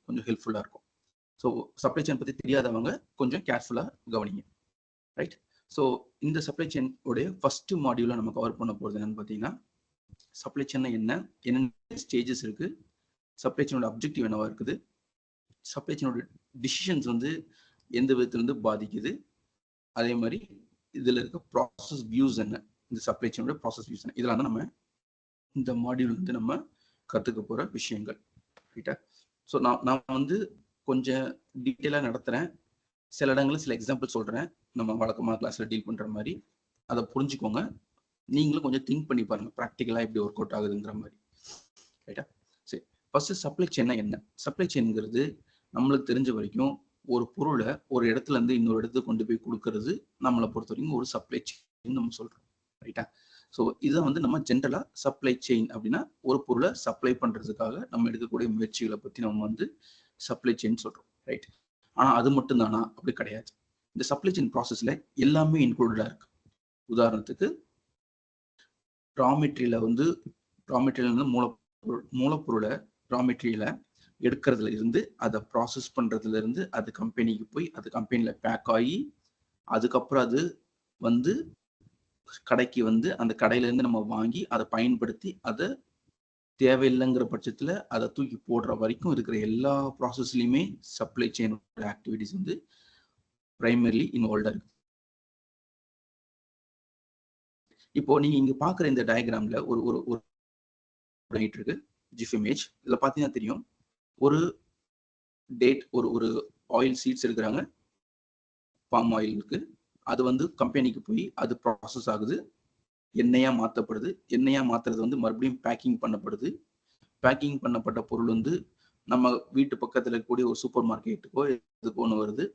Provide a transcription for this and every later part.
கொஞ்சம் ஹெல்ப்ஃபுல்லாக இருக்கும். ஸோ சப்ளை செயின் பற்றி தெரியாதவங்க கொஞ்சம் கேர்ஃபுல்லாக கவனிங்க. ரைட். ஸோ இந்த சப்ளை செயின் உடைய ஃபர்ஸ்ட் மாடியூலை நம்ம கவர் பண்ண போகிறது என்னன்னு பார்த்தீங்கன்னா, சப்ளை செயின் என்னென்ன ஸ்டேஜஸ் இருக்கு, சப்ளை செயினோட அப்ஜெக்டிவ் என்னவா இருக்குது, சப்ளை செயினோட டிசிஷன்ஸ் வந்து எந்த விதத்திலிருந்து பாதிக்குது, அதே மாதிரி இதில் இருக்க ப்ராசஸ் வியூஸ் என்ன, இந்த சப்ளை செயினோட ப்ராசஸ் வியூஸ் என்ன, இதெல்லாம் தான் நம்ம இந்த மாடியூல் வந்து நம்ம கற்றுக்க போகிற விஷயங்கள். ரைட்டா. ஸோ நான் வந்து கொஞ்சம் டீட்டெயிலாக நடத்துகிறேன். சில இடங்களில் சில எக்ஸாம்பிள் சொல்கிறேன், நம்ம வழக்கமாக கிளாஸில் டீல் பண்ணுற மாதிரி. அதை புரிஞ்சுக்கோங்க. நீங்களும் கொஞ்சம் திங்க் பண்ணி பாருங்கள், ப்ராக்டிக்கலாக எப்படி ஒர்க் அவுட் ஆகுதுங்கிற மாதிரி. ரைட்டா. சரி, ஃபர்ஸ்ட் சப்ளை செயின்னா என்ன? சப்ளை செயின்ங்கிறது நம்மளுக்கு தெரிஞ்ச வரைக்கும் ஒரு பொருளை ஒரு இடத்துல இருந்து இன்னொரு இடத்துக்கு கொண்டு போய் கொடுக்கறது நம்மளை பொறுத்த வரைக்கும் ஒரு சப்ளை செயின் நம்ம சொல்கிறோம். ரைட்டா. ஸோ இதை வந்து நம்ம ஜென்ரலாக சப்ளை செயின் அப்படின்னா ஒரு பொருளை சப்ளை பண்ணுறதுக்காக நம்ம எடுக்கக்கூடிய முயற்சிகளை பற்றி நம்ம வந்து சப்ளை செயின் சொல்கிறோம். ரைட். ஆனால் அது மட்டும் தானா? அப்படி கிடையாது. இந்த சப்ளை செயின் ப்ராசஸில் எல்லாமே இன்க்ளூடடாக இருக்கு. உதாரணத்துக்கு ரா மெட்டீரியல் மூலப்பொருளை ரா மெட்டீரியலை எடுக்கிறதுல இருந்து அதை ப்ராசஸ் பண்ணுறதுல இருந்து அது கம்பெனிக்கு போய் அது கம்பெனியில் பேக் ஆகி அதுக்கப்புறம் அது வந்து கடைக்கு வந்து அந்த கடையிலேருந்து நம்ம வாங்கி அதை பயன்படுத்தி அதை தேவையில்லைங்கிற பட்சத்தில் அதை தூக்கி போடுற வரைக்கும் இருக்கிற எல்லா ப்ராசஸ்லையுமே சப்ளை செயினோட ஆக்டிவிட்டிஸ் வந்து பிரைமரிலி இன்வால்வ்டாக இருக்கு. இப்போ நீங்க இங்க பாக்குற இந்த டயக்ராம்ல ஒரு இருக்கு ஜிஃப் இமேஜ். இதுல பாத்தீங்கன்னா தெரியும், ஒரு டேட் ஒரு ஆயில் சீட்ஸ் எடுக்கிறாங்க, பாம் ஆயில் இருக்கு. அது வந்து கம்பெனிக்கு போய் அது ப்ராசஸ் ஆகுது, எண்ணெயா மாற்றப்படுது. எண்ணெயா மாற்றுறது வந்து மறுபடியும் பேக்கிங் பண்ணப்படுது. பேக்கிங் பண்ணப்பட்ட பொருள் வந்து நம்ம வீட்டு பக்கத்தில் இருக்கக்கூடிய ஒரு சூப்பர் மார்க்கெட்டுக்கோ இதுக்கு ஒன்று வருது.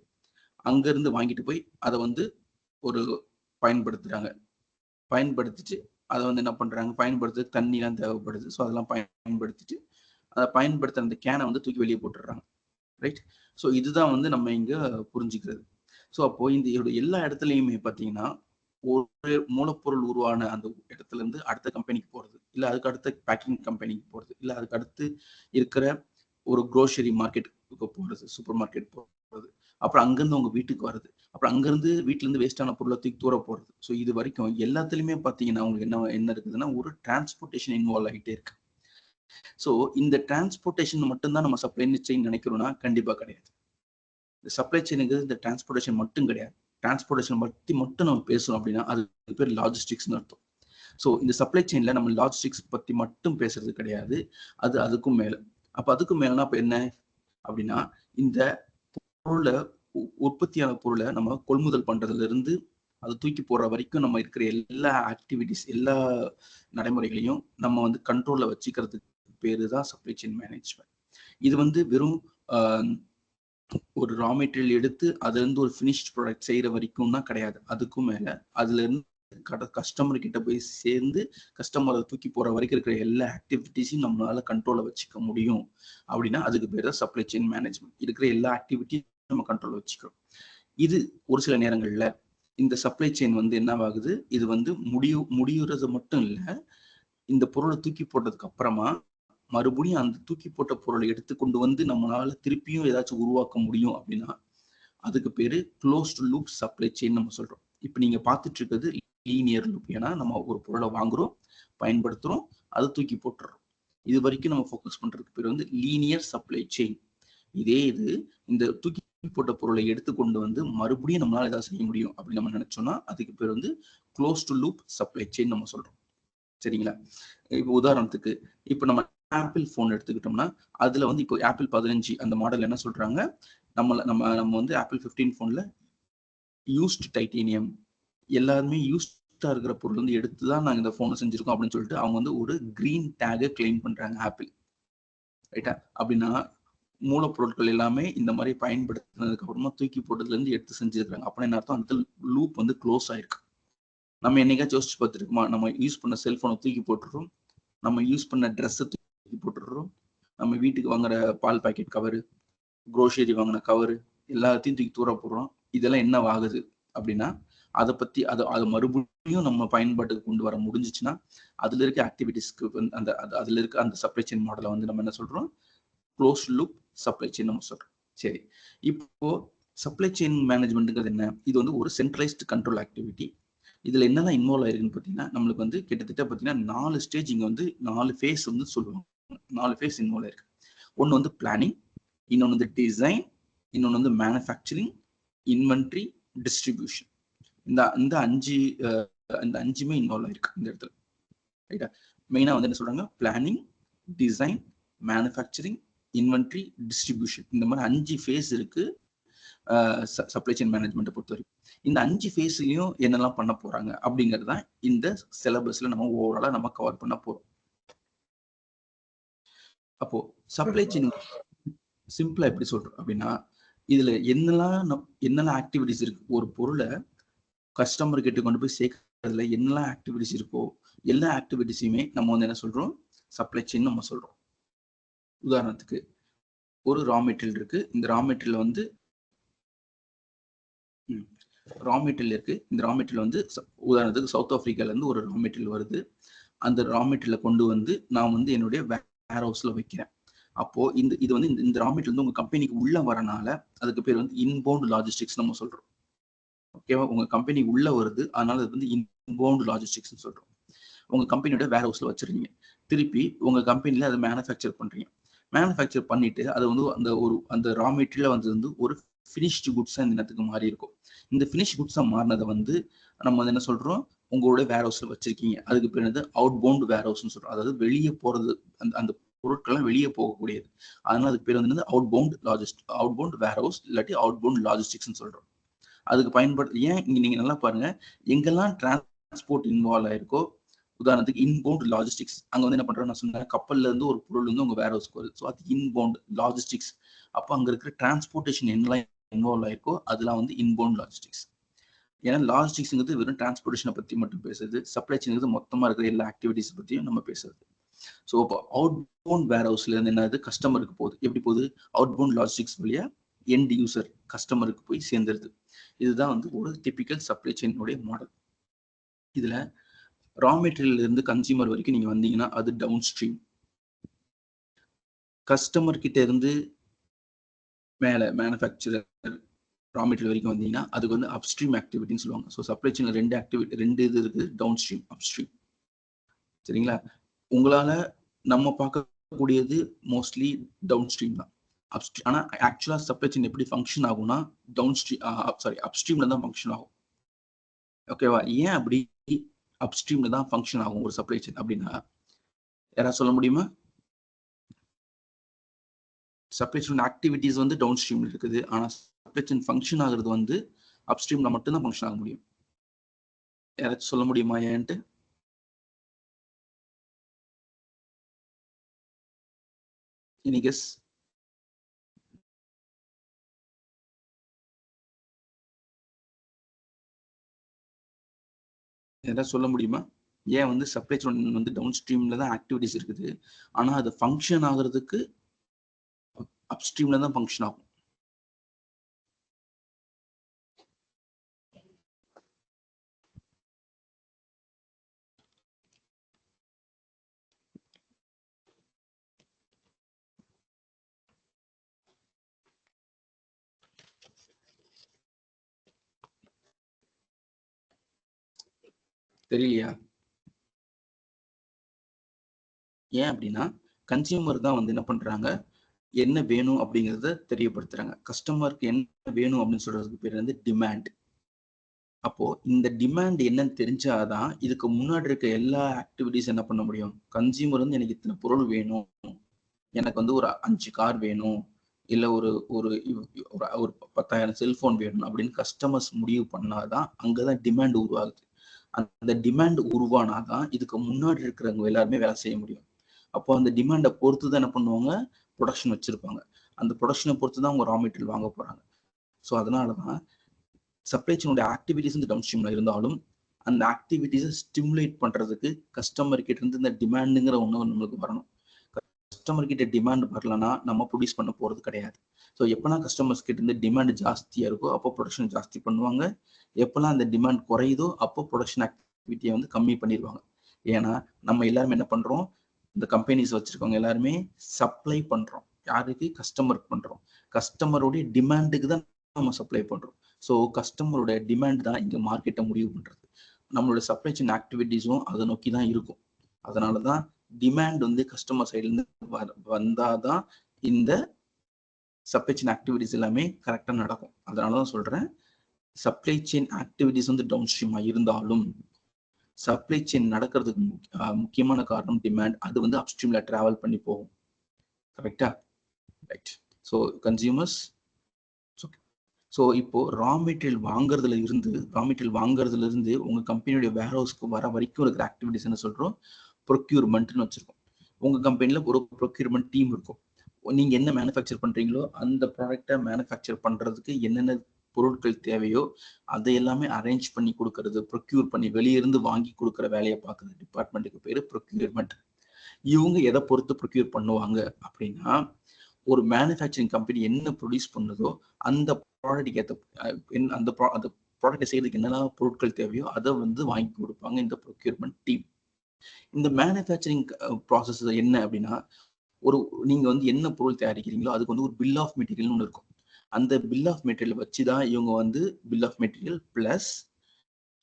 அங்கேருந்து வாங்கிட்டு போய் அதை வந்து ஒரு பயன்படுத்துகிறாங்க. பயன்படுத்திட்டு அதை வந்து என்ன பண்ணுறாங்க, பயன்படுத்துறது தண்ணிலாம் தேவைப்படுது. ஸோ அதெல்லாம் பயன்படுத்திட்டு அதை பயன்படுத்துகிற அந்த கேனை வந்து தூக்கி வெளியே போட்டுடுறாங்க. ரைட். ஸோ இதுதான் வந்து நம்ம இங்கே புரிஞ்சுக்கிறது. ஸோ அப்போ இந்த எல்லா இடத்துலையுமே பார்த்தீங்கன்னா ஒரு மூலப்பொருள் உருவான அந்த இடத்துல இருந்து அடுத்த கம்பெனிக்கு போறது, இல்லை அதுக்கு அடுத்த பேக்கிங் கம்பெனிக்கு போறது, இல்லை அதுக்கு அடுத்து இருக்கிற ஒரு க்ரோசரி மார்க்கெட்டுக்கு போறது, சூப்பர் மார்க்கெட் போறது, அப்புறம் அங்கிருந்து உங்க வீட்டுக்கு வருது, அப்புறம் அங்கிருந்து வீட்டுல இருந்து வேஸ்டான பொருளை தூக்கி தூர போறது. ஸோ இது வரைக்கும் எல்லாத்துலயுமே பாத்தீங்கன்னா உங்களுக்கு என்ன இருக்குதுன்னா ஒரு டிரான்ஸ்போர்ட்டேஷன் இன்வால்வ் ஆகிட்டே இருக்கு. ஸோ இந்த டிரான்ஸ்போர்ட்டேஷன் மட்டும்தான் நம்ம சப்ளை செயின் நினைக்கிறோம்னா கண்டிப்பா கிடையாது. இந்த சப்ளை செயினுங்கிறது இந்த டிரான்ஸ்போர்ட்டேஷன் மட்டும் கிடையாது. டிரான்ஸ்போர்ட்டேஷன் பத்தி மட்டும் நம்ம பேசுறோம் அப்படின்னா அது பேர் லாஜிஸ்டிக்ஸ்னு அர்த்தம். ஸோ இந்த சப்ளை செயின்ல நம்ம லாஜிஸ்டிக்ஸ் பத்தி மட்டும் பேசுறது கிடையாது, அது அதுக்கும் மேல. அப்ப அதுக்கும் மேலனா அப்ப என்ன அப்படின்னா, இந்த பொருளை உற்பத்தியான பொருளை நம்ம கொள்முதல் பண்றதுல இருந்து அதை தூக்கி போடுற வரைக்கும் நம்ம இருக்கிற எல்லா ஆக்டிவிட்டிஸ், எல்லா நடைமுறைகளையும் நம்ம வந்து கண்ட்ரோல்ல வச்சுக்கிறதுக்கு பேரு தான் சப்ளை செயின் மேனேஜ்மெண்ட். இது வந்து வெறும் ஒரு ரா மெட்டீரியல் எடுத்து அதுல இருந்து ஒரு ஃபினிஷ்ட் ப்ராடக்ட் செய்யற வரைக்கும் தான் கிடையாது. அதுக்கும் மேல அதுல இருந்து கஸ்டமர் கிட்ட போய் சேர்ந்து கஸ்டமரை தூக்கி போற வரைக்கும் இருக்கிற எல்லா ஆக்டிவிட்டிஸையும் நம்மளால கண்ட்ரோல வச்சுக்க முடியும் அப்படின்னா அதுக்கு பேர் தான் சப்ளை செயின் மேனேஜ்மெண்ட். இருக்கிற எல்லா ஆக்டிவிட்டியும் நம்ம கண்ட்ரோல்ல வச்சுக்கிறோம். இது ஒரு சில நேரங்கள்ல இந்த சப்ளை செயின் வந்து என்னவாகுது, இது வந்து முடியுறது மட்டும் இல்லை, இந்த பொருளை தூக்கி போட்டதுக்கு அப்புறமா மறுபடியும் அந்த தூக்கி போட்ட பொருளை எடுத்து கொண்டு வந்து நம்மளால திருப்பியும் ஏதாச்சும் உருவாக்க முடியும் அப்படின்னா அதுக்கு பேரு க்ளோஸ்ட் லூப் சப்ளை செயின் நம்ம சொல்றோம். இப்ப நீங்க பார்த்துட்டு இருக்கிறது லீனியர் லூப். ஏன்னா நம்ம ஒரு பொருளை வாங்குறோம், பயன்படுத்துறோம், அதை தூக்கி போட்டுறோம். இது வரைக்கும் நம்ம ஃபோக்கஸ் பண்றதுக்கு பேர் வந்து லீனியர் சப்ளை செயின். இதே இது இந்த தூக்கி போட்ட பொருளை எடுத்துக்கொண்டு வந்து மறுபடியும் நம்மளால ஏதாவது செய்ய முடியும் அப்படின்னு நம்ம நினைச்சோம்னா அதுக்கு பேர் வந்து க்ளோஸ்ட் லூப் சப்ளை செயின் நம்ம சொல்றோம். சரிங்களா? இப்போ உதாரணத்துக்கு இப்போ நம்ம ஆப்பிள் போன் எடுத்துக்கிட்டோம்னா அதுல வந்து இப்போ ஆப்பிள் 15 அந்த மாடல் என்ன சொல்றாங்க, நம்ம வந்து ஆப்பிள் 15 போன்ல யூஸ்ட் டைட்டேனியம் எல்லாருமே யூஸ்டா இருக்கிற பொருள் வந்து எடுத்துதான் நாங்க இந்த போனை செஞ்சிருக்கோம் அப்படின்னு சொல்லிட்டு அவங்க வந்து ஒரு கிரீன் டேகை கிளைம் பண்றாங்க ஆப்பிள். ரைட்டா? அப்படின்னா மூலப்பொருட்கள் எல்லாமே இந்த மாதிரி பயன்படுத்தினதுக்கு அப்புறமா தூக்கி போட்டதுல இருந்து எடுத்து செஞ்சிருக்காங்க. அப்படின்னு என்ன அர்த்தம், அந்த லூப் வந்து க்ளோஸ் ஆயிருக்கு. நம்ம என்னைக்காச்சும் யோசிச்சு பார்த்துருக்கோமா, நம்ம யூஸ் பண்ண செல்போனை தூக்கி போட்டுறோம், நம்ம யூஸ் பண்ண ட்ரெஸ்ஸை தூக்கி போட்டுடுறோம், நம்ம வீட்டுக்கு வாங்குற பால் பாக்கெட் கவரு, குரோசரி வாங்கின கவரு எல்லாத்தையும் தூக்கி தூர போடுறோம். இதெல்லாம் என்ன ஆகுது அப்படின்னா அதை பத்தி அதை மறுபடியும் நம்ம பயன்பாட்டுக்கு கொண்டு வர முடிஞ்சிச்சுன்னா அதுல இருக்க ஆக்டிவிட்டிஸ்க்கு வந்து அதுல இருக்க அந்த சப்ளை செயின் மாடலை வந்து நம்ம என்ன சொல்றோம், க்ளோஸ் லூப் சப்ளை செயின் நம்ம சொல்றோம். சரி, இப்போ சப்ளை செயின் மேனேஜ்மெண்ட்ங்கிறது என்ன? இது வந்து ஒரு சென்ட்ரலைஸ்டு கண்ட்ரோல் ஆக்டிவிட்டி. இதுல என்னெல்லாம் இன்வால்வ் ஆயிருக்குன்னு பார்த்தீங்கன்னா, நம்மளுக்கு வந்து கிட்டத்தட்ட பார்த்தீங்கன்னா 4 ஸ்டேஜ், இங்க வந்து 4 ஃபேஸ் வந்து சொல்லுவாங்க. 4 ஃபேஸ் இன்வால்வ் ஆயிருக்கு. ஒன்று வந்து பிளானிங், இன்னொன்று வந்து டிசைன், இன்னொன்று வந்து மேனுஃபேக்சரிங், இன்வென்ட்ரி, டிஸ்ட்ரிபியூஷன். இந்த அஞ்சுமே இன்வால்வ் ஆயிருக்கு இந்த இடத்துல. ரைட்டா? மெயினா வந்து என்ன சொல்றாங்க? Planning, design, manufacturing, inventory, distribution. இந்த மாதிரி 5 ஃபேஸ் இருக்கு சப்ளை செயின் மேனேஜ்மெண்ட்டை பொறுத்த வரைக்கும். இந்த 5 ஃபேஸ்லயும் என்னெல்லாம் பண்ண போறாங்க அப்படிங்கிறது தான் இந்த சிலபஸ்ல நம்ம ஓவராலா நம்ம கவர் பண்ண போறோம். அப்போ சப்ளை செயின் சிம்பிளா எப்படி சொல்றோம் அப்படின்னா, இதுல என்னெல்லாம் ஆக்டிவிட்டிஸ் இருக்கு, ஒரு பொருளை கஸ்டமர் கிட்ட கொண்டு போய் சேர்க்கறதுல என்னெல்லாம் ஆக்டிவிட்டிஸ் இருக்கோ எல்லா ஆக்டிவிட்டிஸையுமே நம்ம வந்து என்ன சொல்றோம்? சப்ளை செயின் நம்ம சொல்றோம். உதாரணத்துக்கு ஒரு ரா மெட்டீரியல் இருக்கு. இந்த ரா மெட்டீரியல் வந்து ரா மெட்டீரியல் இருக்கு. இந்த ரா மெட்டீரியல் வந்து உதாரணத்துக்கு சவுத் ஆப்பிரிக்கால இருந்து ஒரு ரா மெட்டீரியல் வருது. அந்த ரா மெட்டீரியலை கொண்டு வந்து நான் வந்து என்னுடைய வேர் ஹவுஸ்ல வைக்கிறேன். அப்போ இது வந்து இந்த ரா மெட்டீரியல் வந்து உங்க கம்பெனிக்கு உள்ள வரனால அதுக்கு பேர் வந்து இன்பவுண்ட் லாஜிஸ்டிக்ஸ் நம்ம சொல்றோம். ஓகேவா? உங்க கம்பெனி உள்ள வருது, அதனால அது வந்து இன்பவுண்ட் லாஜிஸ்டிக்ஸ் சொல்றோம். உங்க கம்பெனியோட வேர் ஹவுஸ்ல வச்சிருக்கீங்க. திருப்பி உங்க கம்பெனில அதை மேனுஃபேக்சர் பண்றீங்க. மேனுஃபேக்சர் பண்ணிட்டு அது வந்து அந்த ரா மெட்டீரியல் வந்து ஒரு ஃபினிஷ்டு குட்ஸா இந்த நேரத்துக்கு மாறி இருக்கும். இந்த ஃபினிஷ் குட்ஸா மாறினதை வந்து நம்ம வந்து என்ன சொல்றோம்? உங்களோட வேர் ஹவுஸ்ல வச்சிருக்கீங்க. அதுக்கு பேர் வந்து அவுட் பவுண்ட் வேர் ஹவுஸ்ன்னு சொல்றோம். அதாவது வெளியே போறது, அந்த பொருட்கள்லாம் வெளியே போகக்கூடியது. அதனால அதுக்கு பேர் வந்து அவுட் பவுண்ட் வேர் ஹவுஸ் இல்லாட்டி அவுட் பவுண்ட் லாஜிஸ்டிக்ஸ்ன்னு சொல்றோம். அதுக்கு ஏன் இங்க நீங்க நல்லா பாருங்க, எங்கெல்லாம் டிரான்ஸ்போர்ட் இன்வால்வ் ஆயிருக்கோ, உதாரணத்துக்கு இன்பவுண்ட் லாஜிஸ்டிக்ஸ், அங்க வந்து என்ன பண்றோம்? நான் சொன்னேன், கப்பல்ல இருந்து ஒரு பொருள் வந்து உங்க வேர் ஹவுஸ்க்கு வருது. ஸோ அது இன்பவுண்ட் லாஜிஸ்டிக்ஸ். அப்போ அங்க இருக்கிற டிரான்ஸ்போர்டேஷன் என்னெல்லாம் இன்வால்வ் ஆயிருக்கோ அதெல்லாம் வந்து இன்பவுண்ட் லாஜிஸ்டிக்ஸ். ஏன்னா லாஜிஸ்டிக்ஸ்ங்கிறது வெறும் டிரான்ஸ்போர்டேஷனை பத்தி மட்டும் பேசுறது. சப்ளை செயின்ங்கிறது மொத்தமா இருக்கிற எல்லா ஆக்டிவிட்டிஸ் பத்தியும் நம்ம பேசுறது. ஸோ இப்போ அவுட் பவுண்ட் வேர் ஹவுஸ்ல இருந்து என்னது? கஸ்டமருக்கு போகுது. எப்படி போகுது? அவுட் பவுண்ட் லாஜிஸ்டிக்ஸ் வழியா எண்ட் யூசர் கஸ்டமருக்கு போய் சேர்ந்துருது. இதுதான் வந்து ஒரு டிபிக்கல் சப்ளை செயினுடைய மாடல். இதுல ரா மெட்டீரியல் இருந்து கன்சியூமர் வரைக்கும் நீங்க வந்தீங்கன்னா அது டவுன் ஸ்ட்ரீம். கஸ்டமர் கிட்ட இருந்து மேல மேனுஃபேக்சரர் ரா மெட்டீரியல் வரைக்கும் வந்தீங்கன்னா அதுக்கு வந்து அப்ஸ்ட்ரீம் ஆக்டிவிட்டின்னு சொல்லுவாங்க. ஸோ சப்ளை செயின்ல ரெண்டு இது இருக்கு, டவுன் ஸ்ட்ரீம், அப்ஸ்ட்ரீம். சரிங்களா? உங்களால நம்ம பார்க்கக்கூடியது மோஸ்ட்லி டவுன் ஸ்ட்ரீம் தான். ஆனா ஆக்சுவலா சப்ளை செயின் எப்படி ஃபங்க்ஷன் ஆகும்னா அப்ஸ்ட்ரீம்ல தான் ஃபங்க்ஷன் ஆகும். ஓகேவா? ஏன் அப்படி அப்ஸ்ட்ரீம்ல தான் ஃபங்க்ஷன் ஆகும் ஒரு சப்ளை செயின் அப்படின்னா, யாராவது சொல்ல முடியுமா? சப்ளை செயின் ஆக்டிவிட்டிஸ் வந்து டவுன் ஸ்ட்ரீம்ல இருக்குது. ஆனா சப்ளை செயின் ஃபங்க்ஷன் ஆகுறது வந்து அப்ஸ்ட்ரீம்ல மட்டும் தான் ஃபங்க்ஷன் ஆக முடியும். யாராச்சும் சொல்ல முடியுமா ஏன்ட்டு? Any guess? ஏதாவது சொல்ல முடியுமா? ஏன் வந்து சப்ளை செயின் வந்து டவுன் ஸ்ட்ரீம்ல தான் ஆக்டிவிட்டிஸ் இருக்குது. ஆனா அது ஃபங்க்ஷன் ஆகுறதுக்கு அப்ஸ்ட்ரீம்ல தான் ஃபங்க்ஷன் ஆகும். தெரியலையா? ஏன் அப்படின்னா கன்சியூமர் தான் வந்து என்ன பண்றாங்க, என்ன வேணும் அப்படிங்கிறத தெரியப்படுத்துறாங்க. கஸ்டமருக்கு என்ன வேணும் அப்படின்னு சொல்றதுக்கு பேர் வந்து டிமாண்ட். அப்போ இந்த டிமாண்ட் என்னன்னு தெரிஞ்சாதான் இதுக்கு முன்னாடி இருக்க எல்லா ஆக்டிவிட்டிஸ் என்ன பண்ண முடியும். கன்சியூமர் வந்து எனக்கு இத்தனை பொருள் வேணும், எனக்கு வந்து ஒரு 5 கார் வேணும், இல்ல ஒரு ஒரு ஒரு 10,000 செல்போன் வேணும் அப்படின்னு கஸ்டமர்ஸ் முடிவு பண்ணாதான் அங்கதான் டிமாண்ட் உருவாகுது. அந்த டிமாண்ட் உருவானாதான் இதுக்கு முன்னாடி இருக்கிறவங்க எல்லாருமே வேலை செய்ய முடியும். அப்போ அந்த டிமாண்டை பொறுத்து தான் என்ன பண்ணுவாங்க, ப்ரொடக்ஷன் வச்சிருப்பாங்க. அந்த ப்ரொடக்ஷனை பொறுத்து தான் அவங்க ரா மெட்டீரியல் வாங்க போறாங்க. ஸோ அதனால தான் சப்ளை செயினோட ஆக்டிவிட்டிஸ் வந்து டவுன் ஸ்ட்ரீம்ல இருந்தாலும் அந்த ஆக்டிவிட்டிஸை ஸ்டிமுலேட் பண்றதுக்கு கஸ்டமர் கிட்ட இருந்து இந்த டிமாண்டுங்கிற ஒண்ணு நம்மளுக்கு வரணும். கஸ்டமர் கிட்ட டிமாண்ட் வரலன்னா நம்ம ப்ரொடியூஸ் பண்ண போறது கிடையாது. ஸோ எப்பெல்லாம் கஸ்டமர்ஸ் கிட்ட இருந்து டிமாண்ட் ஜாஸ்தியா இருக்கோ அப்போ ப்ரொடக்ஷன் ஜாஸ்தி பண்ணுவாங்க. எப்பெல்லாம் அந்த டிமாண்ட் குறையுதோ அப்போ ப்ரொடக்ஷன் ஆக்டிவிட்டியை வந்து கம்மி பண்ணிடுவாங்க. ஏன்னா நம்ம எல்லாருமே என்ன பண்றோம், இந்த கம்பெனிஸ் வச்சிருக்கவங்க எல்லாருமே சப்ளை பண்றோம். யாருக்கு? கஸ்டமருக்கு பண்றோம். கஸ்டமருடைய டிமாண்டுக்கு தான் நம்ம சப்ளை பண்றோம். ஸோ கஸ்டமரோட டிமாண்ட் தான் இங்க மார்க்கெட்டை முடிவு பண்றது. நம்மளோட சப்ளை செயின் ஆக்டிவிட்டீஸும் அதை நோக்கி தான் இருக்கும். அதனால தான் டிமாண்ட் வந்து கஸ்டமர் சைட்லேருந்து வந்தாதான் இந்த சப்ளை செயின் ஆக்டிவிட்டீஸ் எல்லாமே கரெக்டாக நடக்கும். அதனால தான் சொல்றேன், சப்ளை செயின் ஆக்டிவிட்டீஸ் வந்து டவுன் ஸ்ட்ரீமா இருந்தாலும் சப்ளை செயின் நடக்கிறதுக்கு முக்கியமான காரணம் டிமாண்ட். அது வந்து அப்ஸ்ட்ரீம்ல டிராவல் பண்ணி போகும். கரெக்டா? ரைட். So consumers. ஸோ இப்போ ரா மெட்டீரியல் வாங்குறதுல இருந்து உங்க கம்பெனியோட வேர் ஹவுஸ்க்கு வர வரைக்கும் இருக்கிற ஆக்டிவிட்டிஸ் என்ன சொல்றோம்? ப்ரொக்யூர்மெண்ட்னு வச்சிருக்கோம். உங்க கம்பெனில ஒரு ப்ரொக்யூர்மெண்ட் டீம் இருக்கும். நீங்க என்ன மேனுஃபேக்சர் பண்றீங்களோ அந்த ப்ராடக்டை மேனுஃபேக்சர் பண்றதுக்கு என்னென்ன பொருட்கள் தேவையோ அதை எல்லாமே அரேஞ்ச் பண்ணி கொடுக்கறது, ப்ரொக்யூர் பண்ணி வெளியிருந்து வாங்கி கொடுக்குற வேலையை பார்க்குறது டிபார்ட்மெண்ட்டுக்கு பேரு ப்ரொக்யூர்மெண்ட். இவங்க எதை பொறுத்து ப்ரொக்யூர் பண்ணுவாங்க அப்படின்னா, ஒரு மேனுஃபேக்சரிங் கம்பெனி என்ன ப்ரொடியூஸ் பண்ணுதோ அந்த ப்ராடக்ட்டுக்கு ஏற்ற அந்த ப்ராடக்ட்டை செய்யறதுக்கு என்னென்ன பொருட்கள் தேவையோ அதை வந்து வாங்கி கொடுப்பாங்க இந்த ப்ரொக்யூர்மெண்ட் டீம். இந்த மேனுஃபேக்சரிங் ப்ராசஸ் என்ன அப்படின்னா, நீங்க வந்து என்ன பொருள் தயாரிக்கிறீங்களோ அதுக்கு வந்து ஒரு பில் ஆஃப் மெட்டீரியல்னு ஒன்று இருக்கும். அந்த பில் ஆஃப் மெட்டீரியல் வச்சு தான் இவங்க வந்து பில் ஆஃப் மெட்டீரியல் பிளஸ்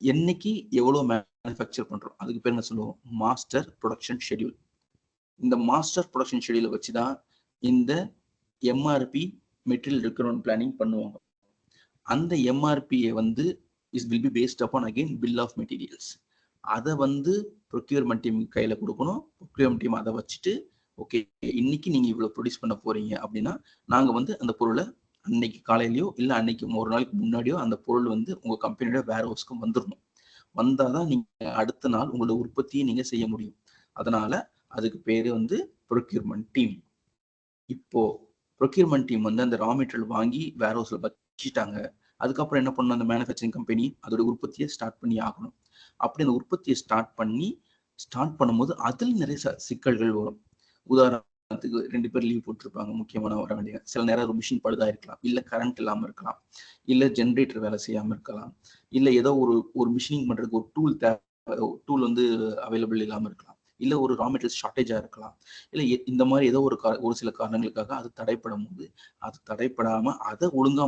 என்னைக்கு எவ்வளவு மேனுஃபேக்சர் பண்றோம் அதுக்கு பேர் என்ன சொல்லுவோம்? Master production schedule. இந்த மாஸ்டர் ப்ரொடக்ஷன் ஷெட்யூலை வச்சு தான் இந்த எம்ஆர்பி மெட்டீரியல் ரெக்யர்மெண்ட் பிளானிங் பண்ணுவாங்க. அந்த எம்ஆர்பியை வந்து will be based upon again bill of materials. அதை வந்து ப்ரொக்யூர்மெண்ட் டீம் கையில கொடுக்கணும். ப்ரொக்யூர்மெண்ட் டீம் அதை வச்சுட்டு ஓகே இன்னைக்கு நீங்க இவ்வளவு ப்ரொடியூஸ் பண்ண போறீங்க அப்படின்னா நாங்க வந்து அந்த பொருளை அன்னைக்கு காலையிலயோ இல்ல அன்னைக்கு ஒரு நாளைக்கு முன்னாடியோ அந்த பொருள் வந்து உங்க கம்பெனியோட வேர் ஹவுஸ்க்கு வந்துடணும். வந்தாதான் நீங்க அடுத்த நாள் உங்களோட உற்பத்தியை நீங்க செய்ய முடியும். அதனால அதுக்கு பேரு வந்து ப்ரொக்யூர்மெண்ட் டீம். இப்போ ப்ரொக்யூர்மெண்ட் டீம் வந்து அந்த ரா மெட்டீரியல் வாங்கி வேர் ஹவுஸ்ல வச்சுட்டாங்க. அதுக்கப்புறம் என்ன பண்ணணும்? அந்த மேனுஃபேக்சரிங் கம்பெனி அதோட உற்பத்தியை ஸ்டார்ட் பண்ணி ஆகணும். அப்படி அந்த உற்பத்தியை ஸ்டார்ட் பண்ணும்போது அதில் நிறைய சிக்கல்கள் வரும். உதாரணத்துக்கு 2 பேர் லீவ் போட்டிருப்பாங்க, முக்கியமான வர வேண்டிய. சில நேரம் ஒரு மிஷின் பழுதா இருக்கலாம், இல்ல கரண்ட் இல்லாம இருக்கலாம், இல்ல ஜென்ரேட்டர் வேலை செய்யாம இருக்கலாம், இல்ல ஏதோ ஒரு மிஷினிங் பண்றதுக்கு ஒரு டூல் வந்து அவைலபிள் இல்லாம இருக்கலாம், இல்ல ஒரு ரா மெட்டீரியல் ஷார்டேஜா இருக்கலாம், இல்ல இந்த மாதிரி ஏதோ ஒரு சில காரணங்களுக்காக அது தடைப்படும் போது அது தடைப்படாம அதை ஒழுங்கா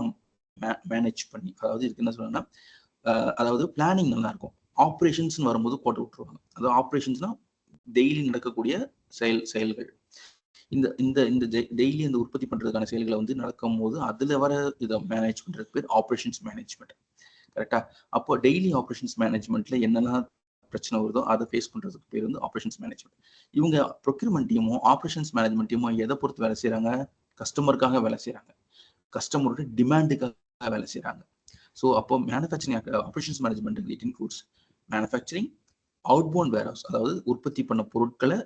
மேனேஜ் பண்ணி, அதாவது இதுக்கு என்ன சொல்லணும்னா அதாவது பிளானிங் நல்லா இருக்கும். ஆப்ரேஷன்ஸ் வரும்போது போட்டு விட்டுருவாங்க. அதாவது ஆப்ரேஷன்ஸ்னா டெய்லி நடக்கக்கூடிய செயல்கள். இந்த இந்த இந்த டெய்லி அந்த உற்பத்தி பண்றதுக்கான செயல்களை வந்து நடக்கும் போது அதுல வர இதை மேனேஜ் பண்றதுக்கு பேர் ஆப்ரேஷன்ஸ் மேனேஜ்மெண்ட். கரெக்டா? அப்போ டெய்லி ஆப்ரேஷன்ஸ் மேனேஜ்மெண்ட்ல என்னெல்லாம் பிரச்சனை வருதோ அதை ஃபேஸ் பண்றதுக்கு பேர் வந்து ஆப்ரேஷன்ஸ் மேனேஜ்மெண்ட். இவங்க ப்ரொக்யூர்மெண்ட் டீமும் ஆப்ரேஷன்ஸ் மேனேஜ்மெண்ட் டீமும் எதை பொறுத்து வேலை செய்யறாங்க? கஸ்டமருக்காக வேலை செய்யறாங்க. கஸ்டமரோட டிமாண்டுக்காக வேலை செய்யறாங்க. ஸோ அப்போ manufacturing operations management it includes manufacturing, outbound warehouse, அதாவது உற்பத்தி பண்ண பொருட்களை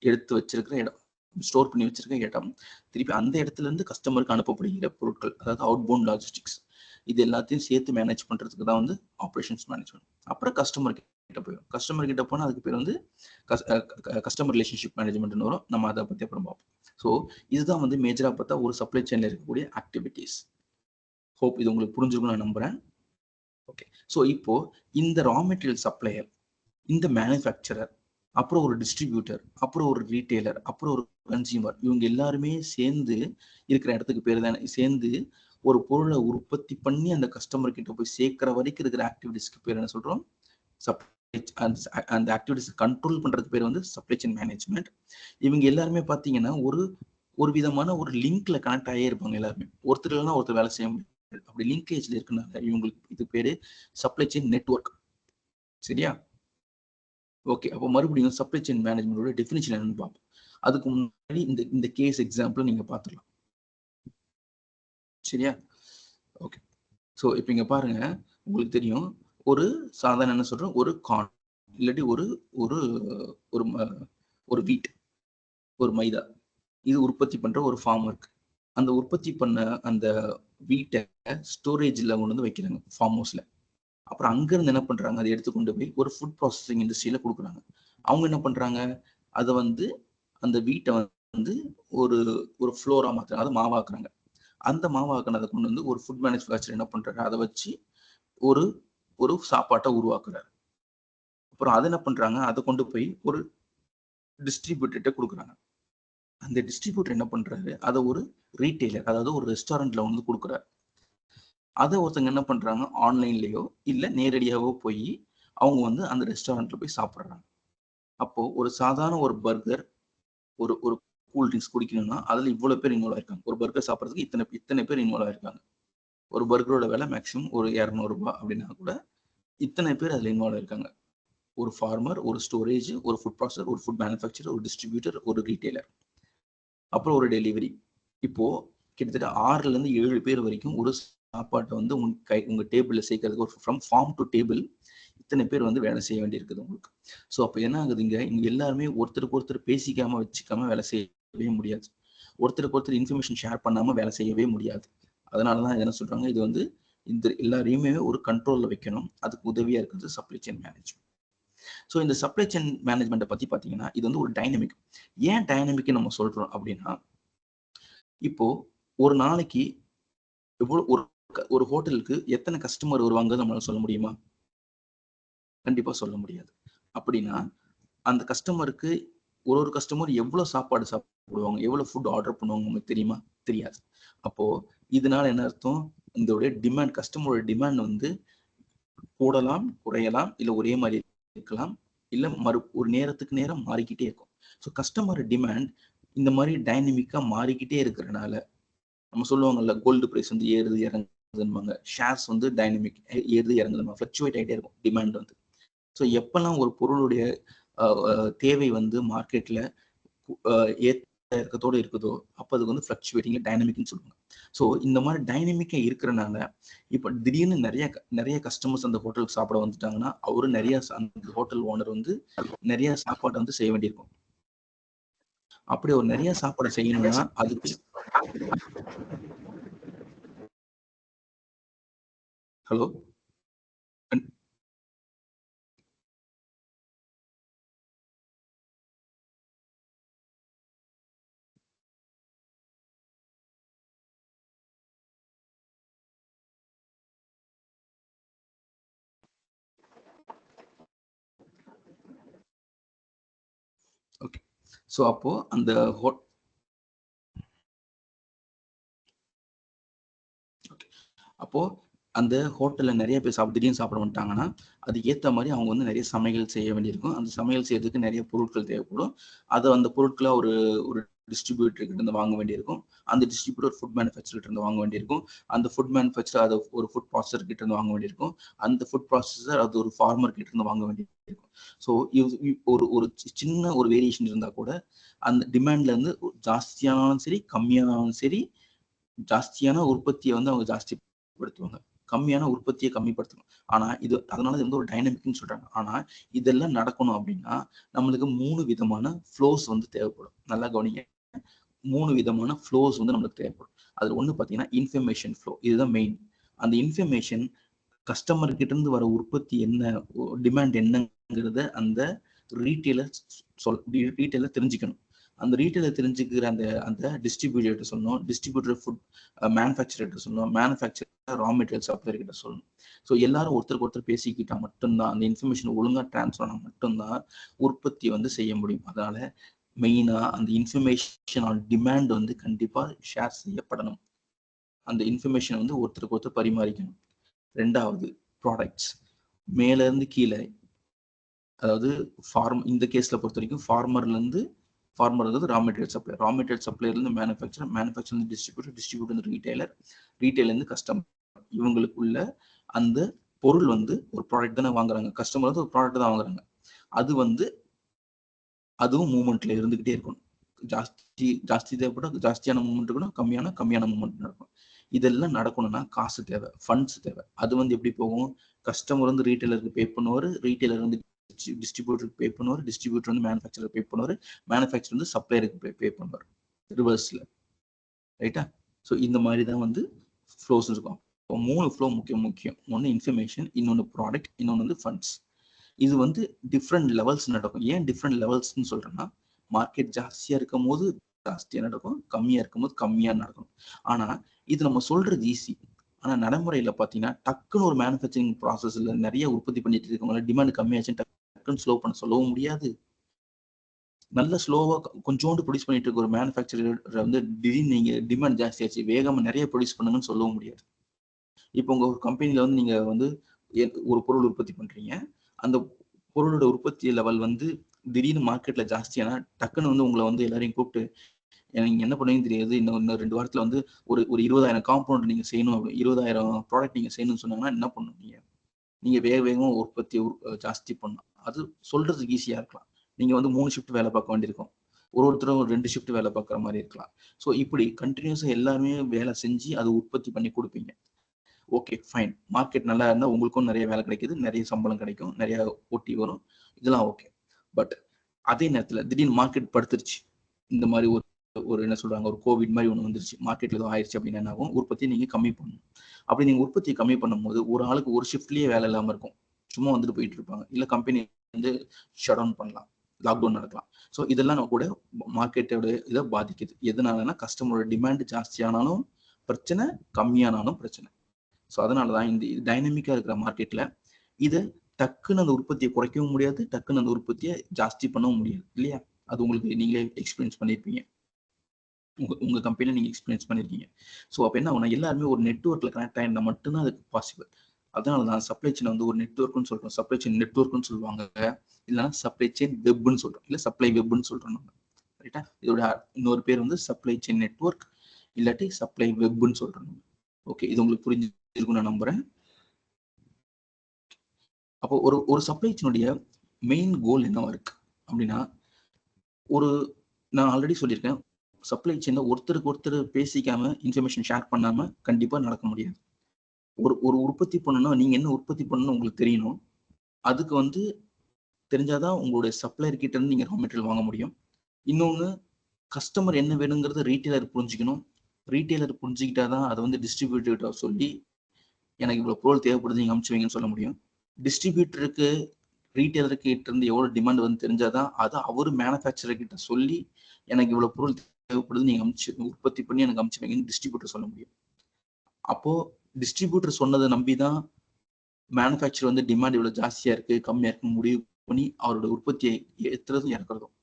எடுத்து வச்சிருக்கிற இடம், ஸ்டோர் பண்ணி வச்சிருக்க இடம், திருப்பி அந்த இடத்துல இருந்து கஸ்டமருக்கு அனுப்பப்படுகிற பொருட்கள், அதாவது அவுட்பவுண்ட் லாஜிஸ்டிக்ஸ். இது எல்லாத்தையும் சேர்த்து மேனேஜ் பண்றதுக்கு தான் வந்து ஆப்ரேஷன்ஸ் மேனேஜ்மெண்ட். அப்புறம் கஸ்டமர் கிட்ட போயிடும். கஸ்டமர் கிட்ட போனால் அதுக்கு பேர் வந்து கஸ்டமர் ரிலேஷன்ஷிப் மேனேஜ்மெண்ட்னு வரும். நம்ம அதை பத்தி அப்புறம் பார்ப்போம். ஸோ இதுதான் வந்து மேஜரா பார்த்தா ஒரு சப்ளை செயின்ல இருக்கக்கூடிய ஆக்டிவிட்டிஸ். ஹோப் இது உங்களுக்கு புரிஞ்சிருக்கும்னு நான் நம்புறேன். ஓகே. ஸோ இப்போ இந்த ரா மெட்டீரியல் சப்ளையர், இந்த மேனுஃபேக்சரர், அப்புறம் ஒரு டிஸ்ட்ரிபியூட்டர், அப்புறம் ஒரு ரீட்டைலர், அப்புறம் ஒரு கன்சியூமர், இவங்க எல்லாருமே சேர்ந்து இருக்கிற இடத்துக்கு பேர் தான், சேர்ந்து ஒரு பொருளை உற்பத்தி பண்ணி அந்த கஸ்டமர் கிட்ட போய் சேர்க்கிற வரைக்கும் இருக்கிற ஆக்டிவிட்டிஸ்க்கு பேர் என்ன சொல்றோம்? அந்த ஆக்டிவிட்டிஸ் கண்ட்ரோல் பண்றதுக்கு பேர் வந்து சப்ளை செயின் மேனேஜ்மெண்ட். இவங்க எல்லாருமே பாத்தீங்கன்னா ஒரு விதமான ஒரு லிங்க்ல கனெக்ட் ஆகியே இருப்பாங்க. எல்லாருமே ஒருத்தர் இல்லைன்னா ஒருத்தர் வேலை செய்ய முடியும். அப்படி லிங்கேஜ்ல இருக்குனால இவங்களுக்கு இது பேரு சப்ளை செயின் நெட்வொர்க். சரியா? ஓகே. அப்போ மறுபடியும் சப்ளை செயின் மேனேஜ்மெண்டோட டெஃபினிஷன் என்னன்னு பார்ப்போம். அதுக்கு முன்னாடி இந்த கேஸ் எக்ஸாம்பிள் நீங்க பார்த்துக்கலாம். சரியா? ஓகே. ஸோ இப்போ இங்க பாருங்க, உங்களுக்கு தெரியும் ஒரு சாதாரண என்ன சொல்றோம், ஒரு கார்ன் இல்லாட்டி ஒரு ஒரு ஒரு ஒரு வீட், ஒரு மைதா, இது உற்பத்தி பண்ற ஒரு ஃபார்ம் இருக்கு. அந்த உற்பத்தி பண்ண அந்த வீட்டை ஸ்டோரேஜ்ல கொண்டு வந்து வைக்கிறாங்க ஃபார்ம் ஹவுஸ்ல. அப்புறம் அங்க இருந்து என்ன பண்றாங்க, அதை எடுத்து கொண்டு போய் ஒரு ஃபுட் ப்ராசஸிங் இண்டஸ்ட்ரியில கொடுக்குறாங்க. அவங்க என்ன பண்றாங்க, அதை வந்து அந்த வீட்டை வந்து ஒரு ஒரு ஃப்ளோரா மாத்துறாங்க, அதை மாவாக்குறாங்க. அந்த மாவாக்குனதை கொண்டு வந்து ஒரு ஃபுட் மேனுஃபேக்சர் என்ன பண்றாரு, அதை வச்சு ஒரு ஒரு சாப்பாட்டை உருவாக்குறாரு. அப்புறம் அதை என்ன பண்றாங்க, அதை கொண்டு போய் ஒரு டிஸ்ட்ரிபியூட்டர்கிட்ட கொடுக்குறாங்க. அந்த டிஸ்ட்ரிபியூட்டர் என்ன பண்றாரு, அதை ஒரு ரீட்டைலர், அதாவது ஒரு ரெஸ்டாரண்ட்ல வந்து கொடுக்குறாரு. அதை ஒருத்தங்க என்ன பண்றாங்க, ஆன்லைன்லயோ இல்ல நேரடியாவோ போய் அவங்க வந்து அந்த ரெஸ்டாரண்ட்ல போய் சாப்பிடுறாங்க. அப்போ ஒரு சாதாரண ஒரு பர்கர், ஒரு ஒரு கூல் ட்ரிங்க்ஸ் குடிக்கணும்னா அதுல இவ்வளவு பேர் இன்வால்வ் ஆயிருக்காங்க. ஒரு பர்கர் சாப்பிடுறதுக்கு இத்தனை இத்தனை பேர் இன்வால்வ் ஆயிருக்காங்க. ஒரு பர்கரோட விலை மேக்ஸிமம் ஒரு ₹200 அப்படின்னா கூட இத்தனை பேர் அதுல இன்வால்வ் ஆயிருக்காங்க. ஒரு ஃபார்மர், ஒரு ஸ்டோரேஜ், ஒரு ஃபுட் ப்ராசஸர், ஒரு ஃபுட் மேனுஃபேக்சரர், ஒரு டிஸ்ட்ரிபியூட்டர், ஒரு ரீட்டைலர், அப்புறம் ஒரு டெலிவரி. இப்போ கிட்டத்தட்ட 6ல இருந்து 7 பேர் வரைக்கும் ஒரு சாப்பாட்டை வந்து உங்க டேபிள்ல சேர்க்கறதுக்கு ஒரு ஃப்ரம் ஃபார்ம் டு டேபிள் இத்தனை பேர் வந்து வேலை செய்ய வேண்டியிருக்குது உங்களுக்கு. ஸோ அப்போ என்ன ஆகுதுங்க, இங்க எல்லாருமே ஒருத்தருக்கு ஒருத்தர் பேசிக்காம வச்சுக்காம வேலை செய்யவே முடியாது. ஒருத்தருக்கு ஒருத்தர் இன்ஃபர்மேஷன் ஷேர் பண்ணாம வேலை செய்யவே முடியாது. அதனாலதான் என்ன சொல்றாங்க, இது வந்து இந்த எல்லாரையுமே ஒரு கண்ட்ரோல்ல வைக்கணும். அதுக்கு உதவியா இருக்கிறது சப்ளை செயின் மேனேஜ்மெண்ட். ஸோ இந்த சப்ளை செயின் மேனேஜ்மெண்ட்டை பத்தி பாத்தீங்கன்னா இது வந்து ஒரு டைனமிக். ஏன் டைனமிக் நம்ம சொல்றோம் அப்படின்னா, இப்போ ஒரு நாளைக்கு எவ்வளவு ஒரு ஒரு ஹோட்டலுக்கு எத்தனை கஸ்டமர் வருவாங்க நம்மளால சொல்ல முடியுமா? கண்டிப்பா சொல்ல முடியாது. அப்படின்னா அந்த கஸ்டமருக்கு ஒரு கஸ்டமர் எவ்வளவு சாப்பாடு சாப்பிடுவாங்க, எவ்வளவு ஃபுட் ஆர்டர் பண்ணுவாங்க உங்களுக்கு தெரியுமா? தெரியாது. அப்போ இதனால என்ன அர்த்தம், இந்த டிமாண்ட், கஸ்டமரோட டிமாண்ட் வந்து கூடலாம், குறையலாம், இல்ல ஒரே மாதிரி இருக்கலாம், இல்ல ஒரு நேரத்துக்கு நேரம் மாறிக்கிட்டே இருக்கும். ஸோ கஸ்டமர் டிமாண்ட் இந்த மாதிரி டைனமிக்கா மாறிக்கிட்டே இருக்கிறனால நம்ம சொல்லுவாங்கல்ல, கோல்டு பிரைஸ் வந்து ஏறுது இறங்குதுன்னுவாங்க. ஷேர்ஸ் வந்து டைனமிக், ஏறுது இறங்குதுமா, ஃபிளக்சுவேட் ஆகிட்டே இருக்கும் டிமாண்ட் வந்து. ஸோ எப்பெல்லாம் ஒரு பொருளுடைய தேவை வந்து மார்க்கெட்ல ஏத்த இறக்கத்தோட இருக்குதோ அப்ப அதுக்கு வந்து ஃபிளக்சுவேட்டிங் டைனமிக்னு சொல்லுவாங்க. ஸோ இந்த மாதிரி டைனமிக்கா இருக்கிறனால இப்ப திடீர்னு நிறைய கஸ்டமர்ஸ் அந்த ஹோட்டலுக்கு சாப்பிட வந்துட்டாங்கன்னா அவரு நிறைய அந்த ஹோட்டல் ஓனர் வந்து நிறைய சாப்பாடு வந்து செய்ய வேண்டியிருக்கும். அப்படி ஒரு நிறைய சாப்பாடு செய்யணும்னா அதுக்கு ஹலோ ஓகே. ஸோ அப்போ அந்த அப்போ அந்த ஹோட்டல்ல நிறைய பேர் திடீர்னு சாப்பிட வந்துட்டாங்கன்னா அதுக்கு ஏத்த மாதிரி அவங்க வந்து நிறைய சமையல் செய்ய வேண்டியிருக்கும். அந்த சமையல் செய்யறதுக்கு நிறைய பொருட்கள் தேவைப்படும். அதை அந்த பொருட்களை ஒரு ஒரு டிஸ்ட்ரிபியூட்டர் கிட்ட இருந்து வாங்க வேண்டியிருக்கும். அந்த டிஸ்ட்ரிபியூட்டர் ஃபுட் மேனுஃபேக்சர் இருந்து வாங்க வேண்டியிருக்கும். அந்த ஃபுட் மேனுஃபேக்சர் அதை ஒரு ஃபுட் ப்ராசஸர் கிட்ட இருந்து வாங்க வேண்டியிருக்கும். அந்த ஃபுட் ப்ராசஸர் அது ஒரு ஃபார்மர் கிட்ட இருந்து வாங்க வேண்டியிருக்கும். ஸோ ஒரு ஒரு சின்ன ஒரு வேரியேஷன் இருந்தா கூட அந்த டிமாண்ட்ல இருந்து ஜாஸ்தியானாலும் சரி கம்மியானாலும் சரி ஜாஸ்தியான உற்பத்தியை வந்து அவங்க ஜாஸ்திப்படுத்துவாங்க, கம்மியான உற்பத்தியை கம்மிப்படுத்தணும். ஆனா இது அதனால இது வந்து ஒரு டைனமிக்னு சொல்றாங்க. ஆனா இதெல்லாம் நடக்கணும் அப்படின்னா நம்மளுக்கு 3 விதமான ஃப்ளோஸ் வந்து தேவைப்படும். நல்லா கவனிங்க, 3 விதமான ஃப்ளோஸ் வந்து நம்மளுக்கு தேவைப்படும். அதுல ஒண்ணு பாத்தீங்கன்னா இன்ஃபர்மேஷன் ஃப்ளோ, இதுதான் மெயின். அந்த இன்ஃபர்மேஷன் கஸ்டமர் கிட்ட இருந்து வர உற்பத்தி என்ன, டிமாண்ட் என்னங்கிறத அந்த ரீட்டைலர் ரீட்டைலர் தெரிஞ்சுக்கணும். அந்த ரீட்டைலர் தெரிஞ்சுக்கிற அந்த அந்த டிஸ்ட்ரிபியூட்டர் சொல்லணும், டிஸ்ட்ரிபியூட்டர் ஃபுட் மேனுஃபேக்சரர் சொல்லணும், மேனுஃபேக்சரர் ரா மெட்டீரியல் சப்ளையர் கிட்ட சொல்லணும். ஸோ எல்லாரும் ஒருத்தருக்கு ஒருத்தர் பேசிக்கிட்டா மட்டும்தான், அந்த இன்ஃபர்மேஷன் ஒழுங்கா டிரான்ஸ்ஃபர் ஆனால் மட்டும்தான் உற்பத்தி வந்து செய்ய முடியும். அதனால மெயினா அந்த இன்ஃபர்மேஷன் ஆன் டிமாண்ட் வந்து கண்டிப்பா ஷேர் செய்யப்படணும். அந்த இன்ஃபர்மேஷன் வந்து ஒருத்தருக்கு ஒருத்தர் பரிமாறிக்கணும். 2வது ப்ராடக்ட்ஸ், மேல இருந்து கீழே, அதாவது இந்த கேஸ்ல பொறுத்த வரைக்கும் ஃபார்மர் வந்து raw material supplier, raw material supplier இருந்து மேனுஃபேக்சர், மேனுஃபேக்சர் இருந்து டிஸ்ட்ரிபியூட்டர், டிஸ்ட்ரிபியூட்டர் இருந்து ரீட்டைலர், ரீட்டைலர் இருந்து கஸ்டமர். இவங்களுக்குள்ள அந்த பொருள் வந்து ஒரு ப்ராடக்ட் தானே வாங்குறாங்க, கஸ்டமர் வந்து ஒரு ப்ராடக்ட் தான் வாங்குறாங்க. அது வந்து அதுவும் மூவ்மெண்ட்ல இருந்துகிட்டே இருக்கணும். ஜாஸ்தி தேவைப்படும், ஜாஸ்தியான மூவ்மெண்ட் இருக்கணும், கம்மியான மூவ்மெண்ட் நடக்கும். இதெல்லாம் நடக்கணும்னா காசு தேவை, ஃபண்ட்ஸ் தேவை. அது வந்து எப்படி போகும், கஸ்டமர் வந்து ரீட்டைலருக்கு பே பண்ணுவாரு, ரீட்டைலர் வந்து டிஸ்ட்ரிபியூட்டருக்கு பே பண்ணுவாரு, டிஸ்ட்ரிபியூட்டர் வந்து மேனுஃபேக்சருக்கு பே பண்ணுவாரு, மேனுஃபேக்சர் வந்து சப்ளையருக்கு பே பண்ணுவாரு, ரிவர்ஸ்ல. ரைட்டா? ஸோ இந்த மாதிரி தான் வந்து ஃப்ளோஸ் இருக்கும். இப்போ 3 ஃப்ளோ முக்கியம். ஒன்று இன்ஃபர்மேஷன், இன்னொன்று ப்ராடக்ட், இன்னொன்று வந்து ஃபண்ட்ஸ். இது வந்து டிஃப்ரெண்ட் லெவல்ஸ் நடக்கும். ஏன் டிஃப்ரெண்ட் லெவல்ஸ்ன்னு சொல்றேன்னா, மார்க்கெட் ஜாஸ்தியா இருக்கும் போது ஜாஸ்தியா நடக்கும், கம்மியா இருக்கும்போது கம்மியா நடக்கும். ஆனா இது நம்ம சொல்றது ஈஸி. ஆனா நடைமுறையில பாத்தீங்கன்னா டக்குன்னு ஒரு மேனுஃபேக்சரிங் ப்ராசஸ்ல நிறைய உற்பத்தி பண்ணிட்டு இருக்கவங்க டிமாண்ட் கம்மியாச்சுன்னு டக்குன்னு ஸ்லோ பண்ண சொல்லவும் முடியாது. நல்ல ஸ்லோவா கொஞ்சோண்டு ப்ரொடியூஸ் பண்ணிட்டு இருக்க ஒரு மேனுஃபேக்சரர் வந்து திடீர்னு நீங்க டிமாண்ட் ஜாஸ்தியாச்சு வேகமா நிறைய ப்ரொடியூஸ் பண்ணுங்கன்னு சொல்லவும் முடியாது. இப்போ உங்க ஒரு கம்பெனில வந்து நீங்க வந்து ஒரு பொருள் உற்பத்தி பண்றீங்க. அந்த பொருளோட உற்பத்தி லெவல் வந்து திடீர்னு மார்க்கெட்ல ஜாஸ்தியானா டக்குன்னு வந்து உங்களை வந்து எல்லாரையும் கூப்பிட்டு நீங்க என்ன பண்ணுவீங்கன்னு தெரியாது. இன்னும் 2 வாரத்துல வந்து ஒரு 20,000 காம்பவுண்ட் நீங்க செய்யணும். 20,000 ப்ராடக்ட் நீங்க செய்யணும்னு சொன்னாங்கன்னா என்ன பண்ணுவீங்க? நீங்க வேக வேகமா உற்பத்தி ஜாஸ்தி பண்ணணும். அது சொல்றதுக்கு ஈஸியா இருக்கலாம். நீங்க வந்து 3 ஷிஃப்ட் வேலை பார்க்க வேண்டியிருக்கும். ஒருத்தரும் 2 ஷிஃப்ட் வேலை பார்க்குற மாரி இருக்கலாம். ஸோ இப்படி கன்டினியூஸா எல்லாருமே வேலை செஞ்சு அத உற்பத்தி பண்ணி குடுப்பீங்க. Okay, fine. மார்க்கெட் நல்லா இருந்தா உங்களுக்கும் நெறைய வேலை கிடைக்குது. நெறைய சம்பளம் கிடைக்கும். நெறைய போட்டி வரும். இதெல்லாம் ஓகே. பட் அதே நேரத்துல திடீர்னு மார்க்கெட் படுத்துருச்சு. இந்த மாரி ஒரு ஒரு என்ன சொல்றாங்க, ஒரு கோவிட் மாரி ஒண்ணு வந்துருச்சு. மார்க்கெட்ல ஏதோ ஆயிருச்சு அப்படின்னா என்ன ஆகும்? உற்பத்திய நீங்க கம்மி பண்ணணும். அப்படி நீங்க உற்பத்திய கம்மி பண்ணும்போது, ஒரு ஆளுக்கு ஒரு ஷிஃப்ட்லயே வேலை இல்லாம இருக்கும். சும்மா வந்துட்டு போயிட்டு இருப்பாங்க. இல்ல கம்பெனி வந்து ஷட் டவுன் பண்ணலாம். லாக்டவுன் நடக்கலாம். ஸோ இதெல்லாம் கூட மார்க்கெட்டோட இத பாதிக்குது. எதனாலன்னா, கஸ்டமரோட டிமாண்ட் ஜாஸ்தியானாலும் பிரச்சனை, கம்மியானாலும் பிரச்சனை. ஸோ அதனால தான் இந்த டைனமிக்கா இருக்கிற மார்க்கெட்ல இத டக்குன்னு அந்த உற்பத்திய குறைக்கவும் முடியாது. டக்குன்னு அந்த உற்பத்திய ஜாஸ்தி பண்ணவும் முடியாது. இல்லையா? அது உங்களுக்கு நீங்களே எக்ஸ்பீரியன்ஸ் பண்ணியிருப்பீங்க. உங்க உங்க கம்பெனில நீங்க எக்ஸ்பீரியன்ஸ் பண்ணியிருக்கீங்க. ஸோ அப்ப என்ன ஆகும்னா, எல்லாருமே ஒரு நெட்வொர்க்ல கனெக்ட் ஆயிருந்தா மட்டும் தான் அதுக்கு பாசிபிள். அதனால தான் சப்ளை செயின் வந்து ஒரு நெட்வொர்க்ன்னு சொல்றோம். சப்ளை செயின் நெட்வொர்க்ன்னு சொல்லுவாங்க. இல்லன்னா சப்ளை செயின் வெப்ன்னு சொல்றோம். இல்ல சப்ளை வெப்ன்னு சொல்றோம் நம்ம. ரைட்டா? இதோட இன்னொரு பேர் வந்து சப்ளை செயின் நெட்வொர்க் இல்லாட்டி சப்ளை வெப்ன்னு சொல்றோம் நம்ம. ஓகே. இது உங்களுக்கு புரிஞ்சிருக்கும்னு நான் நம்புறேன். அப்போ ஒரு ஒரு சப்ளை செயினுடைய மெயின் கோல் என்னவா இருக்கு? அப்படின்னா, ஒரு நான் ஆல்ரெடி சொல்லியிருக்கேன். சப்ளை செயின்ல ஒருத்தருக்கு ஒருத்தர் பேசிக்காம, இன்ஃபர்மேஷன் ஷேர் பண்ணாம கண்டிப்பா நடக்க முடியாது. ஒரு ஒரு உற்பத்தி பண்ணணும்னா, நீங்க என்ன உற்பத்தி பண்ணணும்னு உங்களுக்கு தெரியணும். அதுக்கு வந்து தெரிஞ்சா தான் உங்களுடைய சப்ளையர் கிட்ட இருந்து நீங்க ரா மெட்டீரியல் வாங்க முடியும். இன்னொன்னு கஸ்டமர் என்ன வேணுங்கிறத ரீட்டெயிலர் புரிஞ்சுக்கணும். ரீட்டெயிலர் புரிஞ்சுக்கிட்டா தான் அத வந்து டிஸ்ட்ரிபியூட்டர்ட்ட சொல்லி, எனக்கு இவ்வளவு பொருள் தேவைப்படுது நீங்க அனுப்பிச்சு வைங்கன்னு சொல்ல முடியும். டிஸ்ட்ரிபியூட்டருக்கு ரீட்டெயிலர் கிட்ட இருந்து எவ்வளவு டிமாண்ட் வந்து தெரிஞ்சா தான், அத அவரு மேனுஃபேக்சரர் கிட்ட சொல்லி, எனக்கு இவ்வளவு பொருள் தேவைப்படுது நீங்க உற்பத்தி பண்ணி எனக்கு அனுப்பிச்சு வைங்கன்னு டிஸ்ட்ரிபியூட்டர் சொல்ல முடியும். அப்போ டிஸ்ட்ரிபியூட்டர் சொன்னத நம்பி தான் மேனுஃபேக்சர் வந்து டிமாண்ட் இவ்வளவு ஜாஸ்தியா இருக்கு, கம்மியா இருக்குன்னு முடிவு பண்ணி அவரோட உற்பத்தியை ஏத்துறதும், இறக்குறதும்.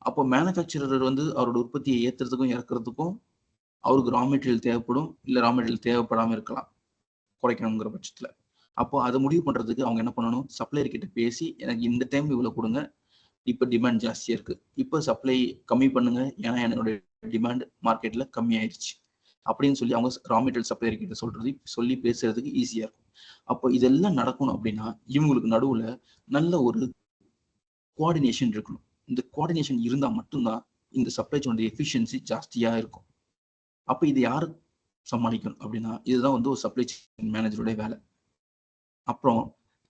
அப்போ மேனுஃபேக்சரர் வந்து அவரோட உற்பத்தியை ஏத்துறதுக்கும், இறக்குறதுக்கும் அவருக்கு ரா மெட்டீரியல் தேவைப்படும். இல்ல ரா மெட்டீரியல் தேவைப்படாம இருக்கலாம். குறைக்கணுங்கிற பட்சத்துல. அப்போ அத முடிவு பண்றதுக்கு அவங்க என்ன பண்ணணும்? சப்ளையர் கிட்ட பேசி, எனக்கு இந்த டைம் இவ்வளவு குடுங்க. இப்ப டிமாண்ட் ஜாஸ்தியா இருக்கு. இப்ப சப்ளை கம்மி பண்ணுங்க. ஏன்னா என்னோட டிமாண்ட் மார்க்கெட்ல கம்மியாயிருச்சு. அப்படின்னு சொல்லி அவங்க ரா மெட்டீரியல் சப்ளையர் கிட்ட சொல்லி பேசுறதுக்கு ஈஸியா இருக்கும். அப்போ இதெல்லாம் நடக்கணும் அப்படின்னா, இவங்களுக்கு நடுவுல நல்ல ஒரு கோஆர்டினேஷன் இருக்கணும். இந்த கோஆர்டினேஷன் இருந்தா மட்டும் தான் இந்த சப்ளை செயினோட எஃபிஷியன்சி ஜாஸ்தியா இருக்கும். அப்ப இது யாரு சமாளிக்கணும் அப்படின்னா, இதுதான் வந்து ஒரு சப்ளை செயின் மேனேஜருடைய வேலை. அப்புறம்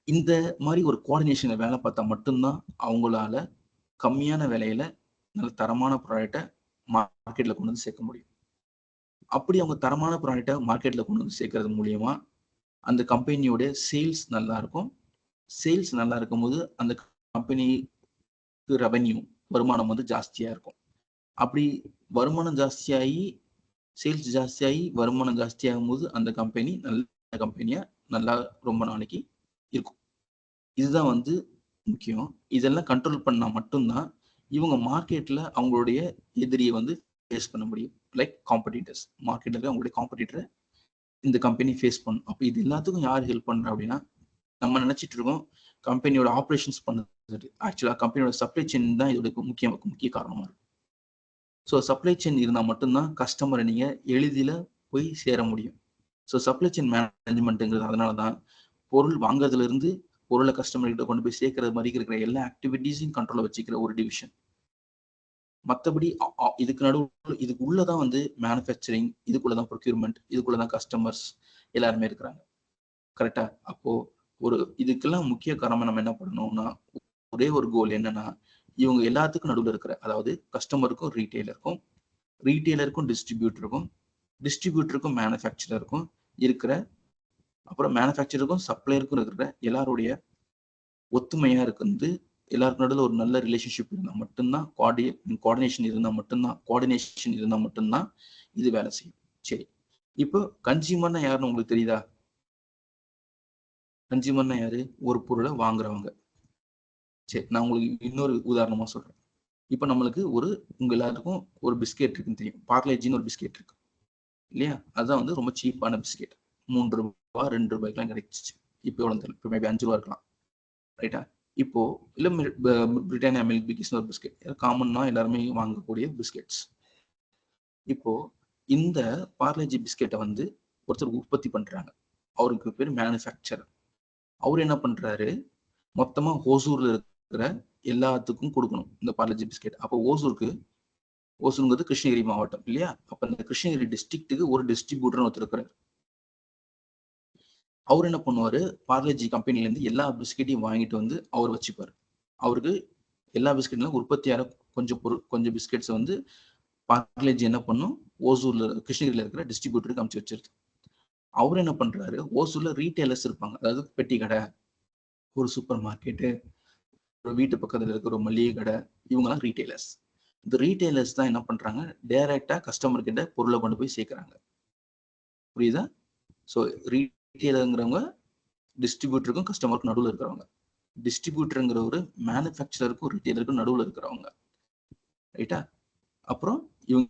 இந்த மாரி ஒரு கோஆர்டினேஷன்ல வேலை பார்த்தா மட்டும் தான் அவங்களால கம்மியான விலையில நல்ல தரமான ப்ராடக்ட்ட மார்க்கெட்ல கொண்டு வந்து சேர்க்க முடியும். அப்படி அவங்க தரமான ப்ராடக்ட்ட மார்க்கெட்ல கொண்டு வந்து சேர்க்கிறது மூலியமா, அந்த கம்பெனியோட சேல்ஸ் நல்லா இருக்கும். சேல்ஸ் நல்லா இருக்கும்போது, அந்த கம்பெனிக்கு ரெவென்யூ வருமானம் வந்து ஜாஸ்தியா இருக்கும். அப்படி வருமானம் ஜாஸ்தியாயி, சேல்ஸ் ஜாஸ்தியாயி, வருமானம் ஜாஸ்தியாகும்போது, அந்த கம்பெனி நல்ல கம்பெனியா நல்லா ரொம்ப நாளைக்கு இருக்கும். இதுதான் வந்து முக்கியம். இதெல்லாம் கண்ட்ரோல் பண்ணா மட்டும் தான், இவங்க மார்க்கெட்ல அவங்களுடைய எதிரிய வந்து ஃபேஸ் பண்ண முடியும். Like competitors. மார்க்கெட்ல இருக்க அவங்களுடைய காம்படிட்டர இந்த கம்பெனி ஃபேஸ் பண்ணும். அப்ப இது எல்லாத்துக்கும் யார் ஹெல்ப் பண்றா அப்படின்னா, நம்ம நினைச்சிட்டு இருக்கோம் கம்பெனியோட ஆப்பரேஷன்ஸ் பண்ணுது. ஆக்சுவலா கம்பெனியோட சப்ளை செயின் தான் இதோட முக்கிய காரணமா இருக்கு. ஸோ சப்ளை செயின் இருந்தா மட்டும் தான் கஸ்டமர நீங்க எளிதில போய் சேர முடியும். ஸோ சப்ளை செயின் மேனேஜ்மென்ட்ங்கிறது அதனால தான் பொருள் வாங்குறதுல இருந்து பொருள கஸ்டமர் கிட்ட கொண்டு போய் சேர்க்கிற மாரி இருக்கிற எல்லா ஆக்டிவிட்டீஸையும் கண்ட்ரோல்ல வச்சுக்கிற ஒரு டிவிஷன். மத்தபடி இதுக்கு நடுவுல இதுக்கு உள்ள தான் வந்து மேனுஃபேக்சரிங், இதுக்குள்ள தான் ப்ரொக்யூர்மென்ட், இதுக்குள்ள தான் கஸ்டமர்ஸ் எல்லாருமே இருக்கிறாங்க. கரெக்ட்டா? அப்போ இதுக்கெல்லாம் முக்கிய காரணமா நம்ம என்ன பண்ணணும்னா, ஒரே ஒரு கோல் என்னன்னா, இவங்க எல்லாத்துக்கும் நடுவுல இருக்கிற அதாவது கஸ்டமருக்கும், ரீட்டெயிலருக்கும் டிஸ்ட்ரிபியூட்டருக்கும், டிஸ்ட்ரிபியூட்டருக்கும் மேனுஃபேக்சரருக்கும் இருக்கிற அப்புறம் மேனுஃபேக்சரருக்கும், சப்ளையருக்கும் இருக்கிற எல்லாருடைய ஒத்துமையா இருக்குது. எல்லாருக்கும் நடுவுல ஒரு நல்ல ரிலேஷன்ஷிப் இருந்தா மட்டும் தான் கோஆர்டினேஷன் இருந்தா மட்டும் தான் இது வேலை செய்யும். சரி. இப்போ கன்சியூமர்னா யாருன்னு உங்களுக்கு தெரியுதா? கன்சியூமர்னா யாரு? ஒரு பொருள வாங்குறவங்க. சரி. நான் உங்களுக்கு இன்னொரு உதாரணமா சொல்றேன். இப்போ நம்மளுக்கு உங்க எல்லாருக்கும் ஒரு பிஸ்கெட் இருக்குன்னு தெரியும். பார்லேஜின்னு ஒரு பிஸ்கெட் இருக்கு இல்லையா? அதுதான் வந்து ரொம்ப சீப்பான பிஸ்கெட். ரூ. 3 ரூ. 2 கிடைச்சிச்சு. இப்போ எவ்வளோ தெரியல, இப்போ மேபி ரூ. 5 இருக்கலாம், ரைட்டா? இப்போ இல்லை பிரிட்டானியா மில்க் பிக்கிஸ்னு ஒரு பிஸ்கெட், காமன்னா எல்லாருமே வாங்கக்கூடிய பிஸ்கெட்ஸ். இப்போ இந்த பார்லேஜி பிஸ்கெட்டை வந்து ஒருத்தர் உற்பத்தி பண்றாங்க. அவருக்கு பேர் மேனுஃபேக்சரர். அவர் என்ன பண்றாரு, மொத்தமா ஓசூர்ல இருக்கிற எல்லாத்துக்கும் கொடுக்கணும் இந்த பார்லேஜி பிஸ்கெட். அப்போ ஓசூருங்கிறது கிருஷ்ணகிரி மாவட்டம் இல்லையா? அப்ப இந்த கிருஷ்ணகிரி டிஸ்ட்ரிக்ட்டுக்கு ஒரு டிஸ்ட்ரிபியூட்டர் ஒருத்தர் இருக்கிறார். அவர் என்ன பண்ணுவாரு, பார்லேஜி கம்பெனில இருந்து எல்லா பிஸ்கெட்டையும் வாங்கிட்டு வந்து அவர் வச்சுப்பாரு. அவருக்கு எல்லா பிஸ்கெட்லாம் உற்பத்தியார கொஞ்சம் பிஸ்கெட்ஸ் வந்து பார்லேஜி என்ன பண்ணும், ஓசூர்ல கிருஷ்ணகிரியில இருக்கிற டிஸ்ட்ரிபியூட்டருக்கு அனுப்பிச்சு வச்சிருது. அவர் என்ன பண்றாரு, ஓசூர்ல ரீட்டைலர்ஸ் இருப்பாங்க, அதாவது பெட்டி கடை, ஒரு சூப்பர் மார்க்கெட்டு, ஒரு வீட்டு பக்கத்துல இருக்கிற ஒரு மளிகை கடை, இவங்கெல்லாம் ரீட்டைலர்ஸ். இந்த ரீட்டைலர்ஸ் தான் என்ன பண்றாங்க, டைரக்டா கஸ்டமர் கிட்ட பொருளை கொண்டு போய் சேர்க்கிறாங்க. புரியுதா? ஸோ ரீட்டைலருங்கிறவங்க டிஸ்ட்ரிபியூட்டருக்கும் கஸ்டமருக்கும் நடுவில் இருக்கிறவங்க. டிஸ்ட்ரிபியூட்டருங்கிற ஒரு மேனுஃபேக்சரருக்கும் ரீட்டைலருக்கும் நடுவில் இருக்கிறவங்க, ரைட்டா? அப்புறம் இவங்க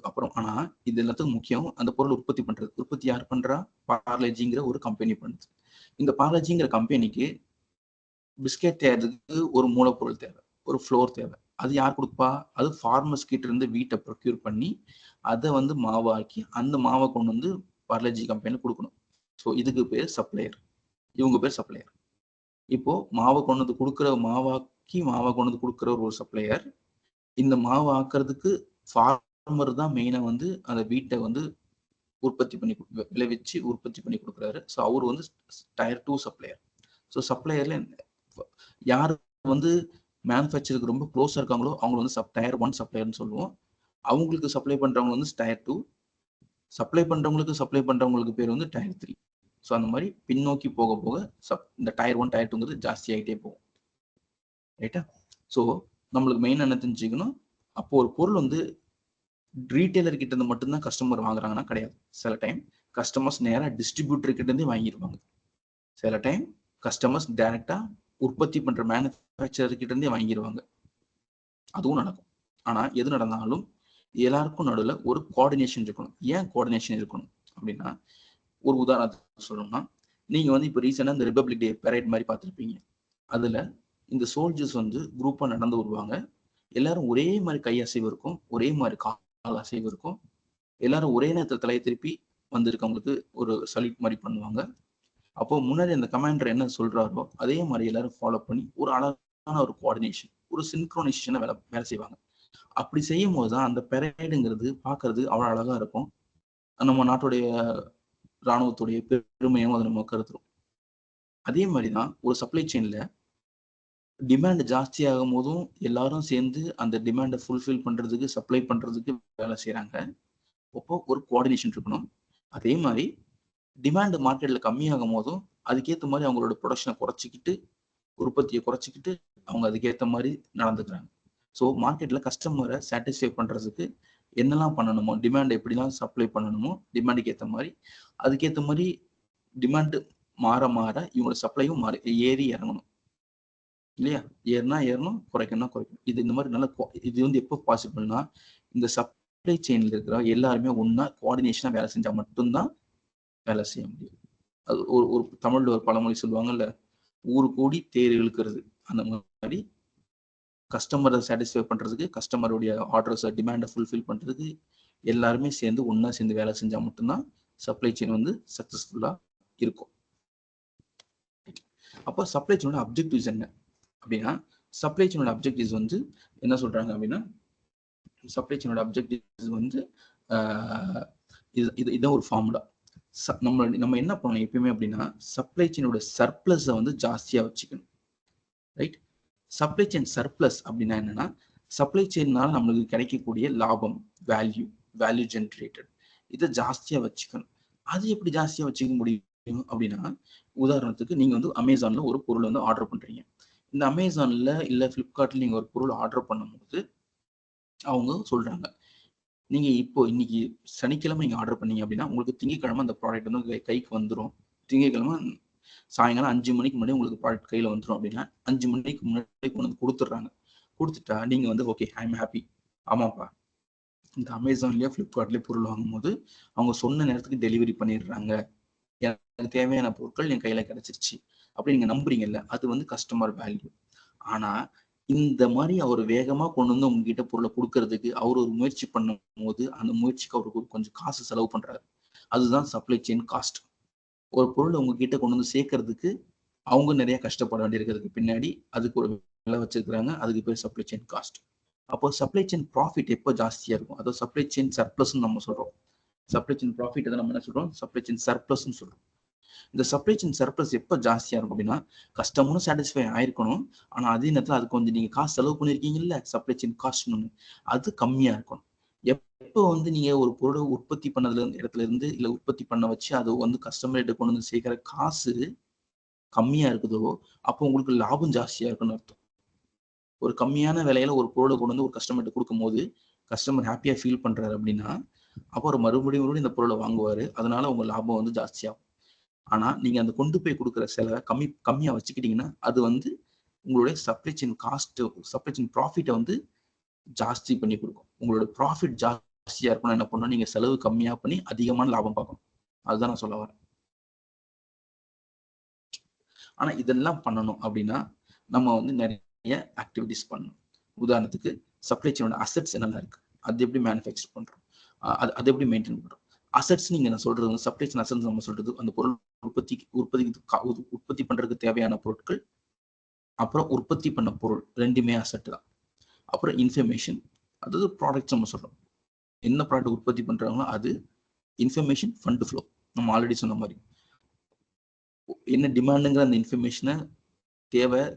அப்புறம் ஆனா இது எல்லாத்துக்கும் முக்கியம் அந்த பொருள் உற்பத்தி பண்றது. உற்பத்தி யார் பண்றா? பார்லேஜிங்கிற ஒரு கம்பெனி பண்ணுது. இந்த பார்லேஜிங்கிற கம்பெனிக்கு பிஸ்கெட் தேவைக்கு ஒரு மூலப்பொருள் தேவை, ஒரு ஃப்ளோர் தேவை. அது யார் கொடுப்பா? அது ஃபார்மர்ஸ் கிட்ட இருந்து வீட்டை ப்ரொக்யூர் பண்ணி அதை வந்து மாவாக்கி அந்த மாவை கொண்டு வந்து பார்லேஜி கம்பெனியில் கொடுக்கணும். ஸோ இதுக்கு பேர் சப்ளையர். இவங்க பேர் சப்ளையர். இப்போ மாவை கொண்டு வந்து மாவை கொண்டு வந்து கொடுக்குற ஒரு சப்ளையர். இந்த மாவை ஆக்குறதுக்கு ஃபார்மர் தான் மெயினா வந்து அந்த வீட்டை வந்து உற்பத்தி பண்ணி விளைவிச்சு உற்பத்தி பண்ணி கொடுக்குறாரு. ஸோ அவர் வந்து டயர் 2 சப்ளையர். ஸோ சப்ளையர்ல யார் வந்து மேனுஃபேக்சருக்கு ரொம்ப க்ளோஸா இருக்காங்களோ அவங்க வந்து டயர் 1 சப்ளையர்னு சொல்லுவோம். அவங்களுக்கு சப்ளை பண்றவங்க வந்து டயர் 2, சப்ளை பண்றவங்களுக்கு பேர் வந்து டயர் 3. ஸோ அந்த மாதிரி பின்னோக்கி போக போக இந்த டயர் 1 டயர் 2ங்கிறது ஜாஸ்தி ஆகிட்டே போகும், ரைட்டா? ஸோ நம்மளுக்கு மெயின் என்ன தெரிஞ்சுக்கணும், அப்போ ஒரு பொருள் வந்து ரீட்டைலர் கிட்ட இருந்து மட்டும்தான் கஸ்டமர் வாங்குறாங்கன்னா கிடையாது. சில டைம் கஸ்டமர்ஸ் நேராக டிஸ்ட்ரிபியூட்டர் கிட்ட இருந்தே வாங்கிடுவாங்க. சில டைம் கஸ்டமர்ஸ் டைரக்டா உற்பத்தி பண்ற மேனுஃபேக்சரர் கிட்ட இருந்தே வாங்கிடுவாங்க. அதுவும் நடக்கும். ஆனா எது நடந்தாலும் எல்லாருக்கும் நடுவில் ஒரு கோஆர்டினேஷன் இருக்கணும். ஏன் கோஆர்டினேஷன் இருக்கணும் அப்படின்னா, ஒரு உதாரணத்துக்கு சொல்லணும்னா, நீங்க வந்து இப்போ ரீசெண்டா இந்த ரிபப்ளிக் டே பரேட் மாதிரி பார்த்துருப்பீங்க. அதுல இந்த சோல்ஜர்ஸ் வந்து குரூப்பா நடந்து வருவாங்க. எல்லாரும் ஒரே மாதிரி கை அசைவு இருக்கும், ஒரே மாதிரி கால் அசைவு இருக்கும். எல்லாரும் ஒரே நேரத்தில் தலையை திருப்பி வந்திருக்கவங்களுக்கு ஒரு சல்யூட் மாதிரி பண்ணுவாங்க. அப்போ முன்னாடி அந்த கமாண்டர் என்ன சொல்றாரோ அதே மாதிரி எல்லாரும் ஃபாலோ பண்ணி ஒரு அழகான ஒரு கோஆர்டினேஷன், ஒரு சின்க்ரோனைசேஷனை வேலை செய்வாங்க. அப்படி செய்யும் போதுதான் அந்த பெரேடுங்கிறது பார்க்கறது அவ்வளவு அழகா இருக்கும். நம்ம நாட்டுடைய இராணுவத்துடைய பெருமையும் அதை நம்ம கருத்துரும். அதே மாதிரிதான் ஒரு சப்ளை செயின்ல டிமாண்ட் ஜாஸ்தி ஆகும் போதும் எல்லாரும் சேர்ந்து அந்த டிமாண்டை ஃபுல்ஃபில் பண்றதுக்கு, சப்ளை பண்றதுக்கு வேலை செய்யறாங்க. அப்போ ஒரு கோஆர்டினேஷன் இருக்கணும். அதே மாதிரி டிமாண்ட் மார்க்கெட்ல கம்மியாகும் போதும் அதுக்கேற்ற மாதிரி அவங்களோட ப்ரொடக்ஷனை குறைச்சிக்கிட்டு, உற்பத்தியை குறைச்சிக்கிட்டு அவங்க அதுக்கேற்ற மாதிரி நடந்துக்கிறாங்க. ஸோ மார்க்கெட்ல கஸ்டமரை சாட்டிஸ்ஃபை பண்றதுக்கு என்னெல்லாம் பண்ணணுமோ, டிமாண்ட் எப்படிலாம் சப்ளை பண்ணணுமோ டிமாண்டுக்கு ஏற்ற மாதிரி, அதுக்கேற்ற மாதிரி டிமாண்ட் மாற மாற இவங்களோட சப்ளையும் ஏறி இறங்கணும் இல்லையா? ஏறினா ஏறணும், குறைக்கணும்னா குறைக்கணும். இது இந்த மாதிரி நல்ல இது வந்து எப்போ பாசிபிள்னா, இந்த சப்ளை செயின்ல இருக்கிற எல்லாருமே ஒன்னா கோஆர்டினேஷனா வேலை செஞ்சா மட்டும்தான் வேலை செய்ய முடியும். அது ஒரு தமிழ்ல ஒரு பழமொழி சொல்லுவாங்கல்ல, ஊரு கூடி தேர் இழுக்கிறது. அந்த மாதிரி கஸ்டமரை சாட்டிஸ்ஃபை பண்றதுக்கு, கஸ்டமருடைய ஆர்டர்ஸை டிமாண்டை ஃபுல்ஃபில் பண்றதுக்கு எல்லாருமே சேர்ந்து ஒன்னா சேர்ந்து வேலை செஞ்சா மட்டும்தான் சப்ளை செயின் வந்து சக்சஸ்ஃபுல்லா இருக்கும். அப்போ சப்ளை செயினோட அப்ஜெக்டிவ்ஸ் என்ன அப்படின்னா, சப்ளை செயினோட அப்ஜெக்டிவ்ஸ் வந்து என்ன சொல்றாங்க அப்படின்னா, சப்ளை செயினோட அப்ஜெக்டிவ்ஸ் வந்து இதான் ஒரு ஃபார்முலா. நம்ம என்ன பண்ணணும் எப்பயுமே அப்படின்னா, சப்ளை செயினோட சர்ப்ளஸை வந்து ஜாஸ்தியா வச்சுக்கணும், ரைட்? சப்ளை செயின் சர்ப்ளஸ் அப்படின்னா என்னன்னா, சப்ளை செயின்னால நம்மளுக்கு கிடைக்கக்கூடிய லாபம், வேல்யூ ஜென்ரேட்டட், இதை ஜாஸ்தியா வச்சுக்கணும். அது எப்படி ஜாஸ்தியா வச்சுக்க முடியும் அப்படின்னா, உதாரணத்துக்கு நீங்க வந்து அமேசான்ல ஒரு பொருள் வந்து ஆர்டர் பண்றீங்க. இந்த அமேசான்ல இல்ல பிளிப்கார்ட்ல நீங்க ஒரு பொருள் ஆர்டர் பண்ணும்போது அவங்க சொல்றாங்க, நீங்க இன்னைக்கு சனிக்கிழமை நீங்க ஆர்டர் பண்ணீங்க அப்படின்னா உங்களுக்கு திங்கட்கிழமை அந்த ப்ராடக்ட் வந்து கைக்கு வந்துடும். திங்கட்கிழமை சாயங்காலம் 5 மணிக்கு முன்னாடி உங்களுக்கு ப்ராடக்ட் கையில வந்துடும் அப்படின்னா 5 மணிக்கு முன்னாடி கொண்டு வந்து கொடுத்துட்றாங்க. கொடுத்துட்டா நீங்க வந்து ஓகே ஐ எம் ஹாப்பி. ஆமாப்பா, இந்த அமேசான்லயோ ஃப்ளிப்கார்ட்லயோ பொருள் வாங்கும்போது அவங்க சொன்ன நேரத்துக்கு டெலிவரி பண்ணிடுறாங்க, எனக்கு தேவையான பொருட்கள் என் கையில கிடைச்சிருச்சு அப்படி நீங்க நம்புறீங்கல்ல, அது வந்து கஸ்டமர் வேல்யூ. ஆனா இந்த மாதிரி அவர் வேகமா கொண்டு வந்து உங்ககிட்ட பொருளை கொடுக்கறதுக்கு அவர் ஒரு முயற்சி பண்ணும் போது அந்த முயற்சிக்கு அவருக்கு கொஞ்சம் காசு செலவு பண்றாரு. அதுதான் சப்ளை செயின் காஸ்ட். ஒரு பொருளை உங்ககிட்ட கொண்டு வந்து சேர்க்கறதுக்கு அவங்க நிறைய கஷ்டப்பட வேண்டியிருக்கிறதுக்கு பின்னாடி அதுக்கு ஒரு விலை வச்சிருக்கிறாங்க, அதுக்கு பேர் சப்ளை செயின் காஸ்ட். அப்போ சப்ளை செயின் ப்ராஃபிட் எப்போ ஜாஸ்தியா இருக்கும், அதாவது சப்ளை செயின் சர்ப்ளஸ் நம்ம சொல்றோம். சப்ளை செயின் ப்ராஃபிட் நம்ம என்ன சொல்றோம், சப்ளை செயின் சர்ப்ளஸ் சொல்றோம். இந்த சப்ளை செயின் சர்ப்ளஸ் எப்போ ஜாஸ்தியா இருக்கும் அப்படின்னா, கஸ்டமரும் சாட்டிஸ்ஃபை ஆயிருக்கணும், ஆனா அதே நேரத்தில் அது கொஞ்சம் நீங்க காசு செலவு பண்ணிருக்கீங்கல்ல சப்ளை செயின் காஸ்ட்னு, அது கம்மியா இருக்கணும். எப்போ வந்து நீங்க ஒரு பொருளை உற்பத்தி பண்ணதுல இடத்துல இருந்து இல்ல உற்பத்தி பண்ண வச்சு அது வந்து கஸ்டமர்கிட்ட கொண்டு வந்து சேர்க்கிற காசு கம்மியா இருக்குதோ அப்போ உங்களுக்கு லாபம் ஜாஸ்தியா இருக்குன்னு அர்த்தம். ஒரு கம்மியான விலையில ஒரு பொருளை கொண்டு வந்து ஒரு கஸ்டமர்கிட்ட கொடுக்கும் போது கஸ்டமர் ஹாப்பியா ஃபீல் பண்றாரு அப்படின்னா, அப்போ அவர் மறுபடியும் இந்த பொருளை வாங்குவாரு, அதனால உங்க லாபம் வந்து ஜாஸ்தியாகும். ஆனா நீங்க அந்த கொண்டு போய் கொடுக்குற செலவை கம்மியா வச்சுக்கிட்டீங்கன்னா அது வந்து உங்களுடைய supply chain cost, supply chain ப்ராஃபிட்டை வந்து ஜாஸ்தி பண்ணி கொடுக்கும். உங்களோட ப்ராஃபிட் ஜாஸ்தியா இருக்கணும் என்ன பண்ணணும், நீங்க செலவு கம்மியா பண்ணி அதிகமான லாபம் பார்க்கணும். அதுதான் நான் சொல்ல வரேன். ஆனா இதெல்லாம் பண்ணணும் அப்படின்னா நம்ம வந்து நிறைய ஆக்டிவிட்டிஸ் பண்ணணும். உதாரணத்துக்கு சப்ளை செயினோட அசெட்ஸ் என்னெல்லாம் இருக்கு, அது எப்படி மேனுஃபேக்சர் பண்றோம், அது எப்படி மெயின்டைன் பண்றோம். அசெட்ஸ் நீங்க நான் சொல்றது வந்து சப்ளை செயின் அசெட்ஸ் நம்ம சொல்றது அந்த பொருள் உற்பத்தி பண்றதுக்கு தேவையான பொருட்கள், அப்புறம் உற்பத்தி பண்ண பொருள் ரெண்டுமே அசெட் தான். அப்புறம் இன்ஃபர்மேஷன், அதாவது ப்ராடக்ட்ஸ் நம்ம சொல்றோம், என்ன ப்ராடக்ட் உற்பத்தி பண்றாங்களோ அது. இன்ஃபர்மேஷன், ஃபண்ட் ஃப்ளோ, நம்ம ஆல்ரெடி சொன்ன மாதிரி என்ன டிமாண்டுங்கிற அந்த இன்ஃபர்மேஷனை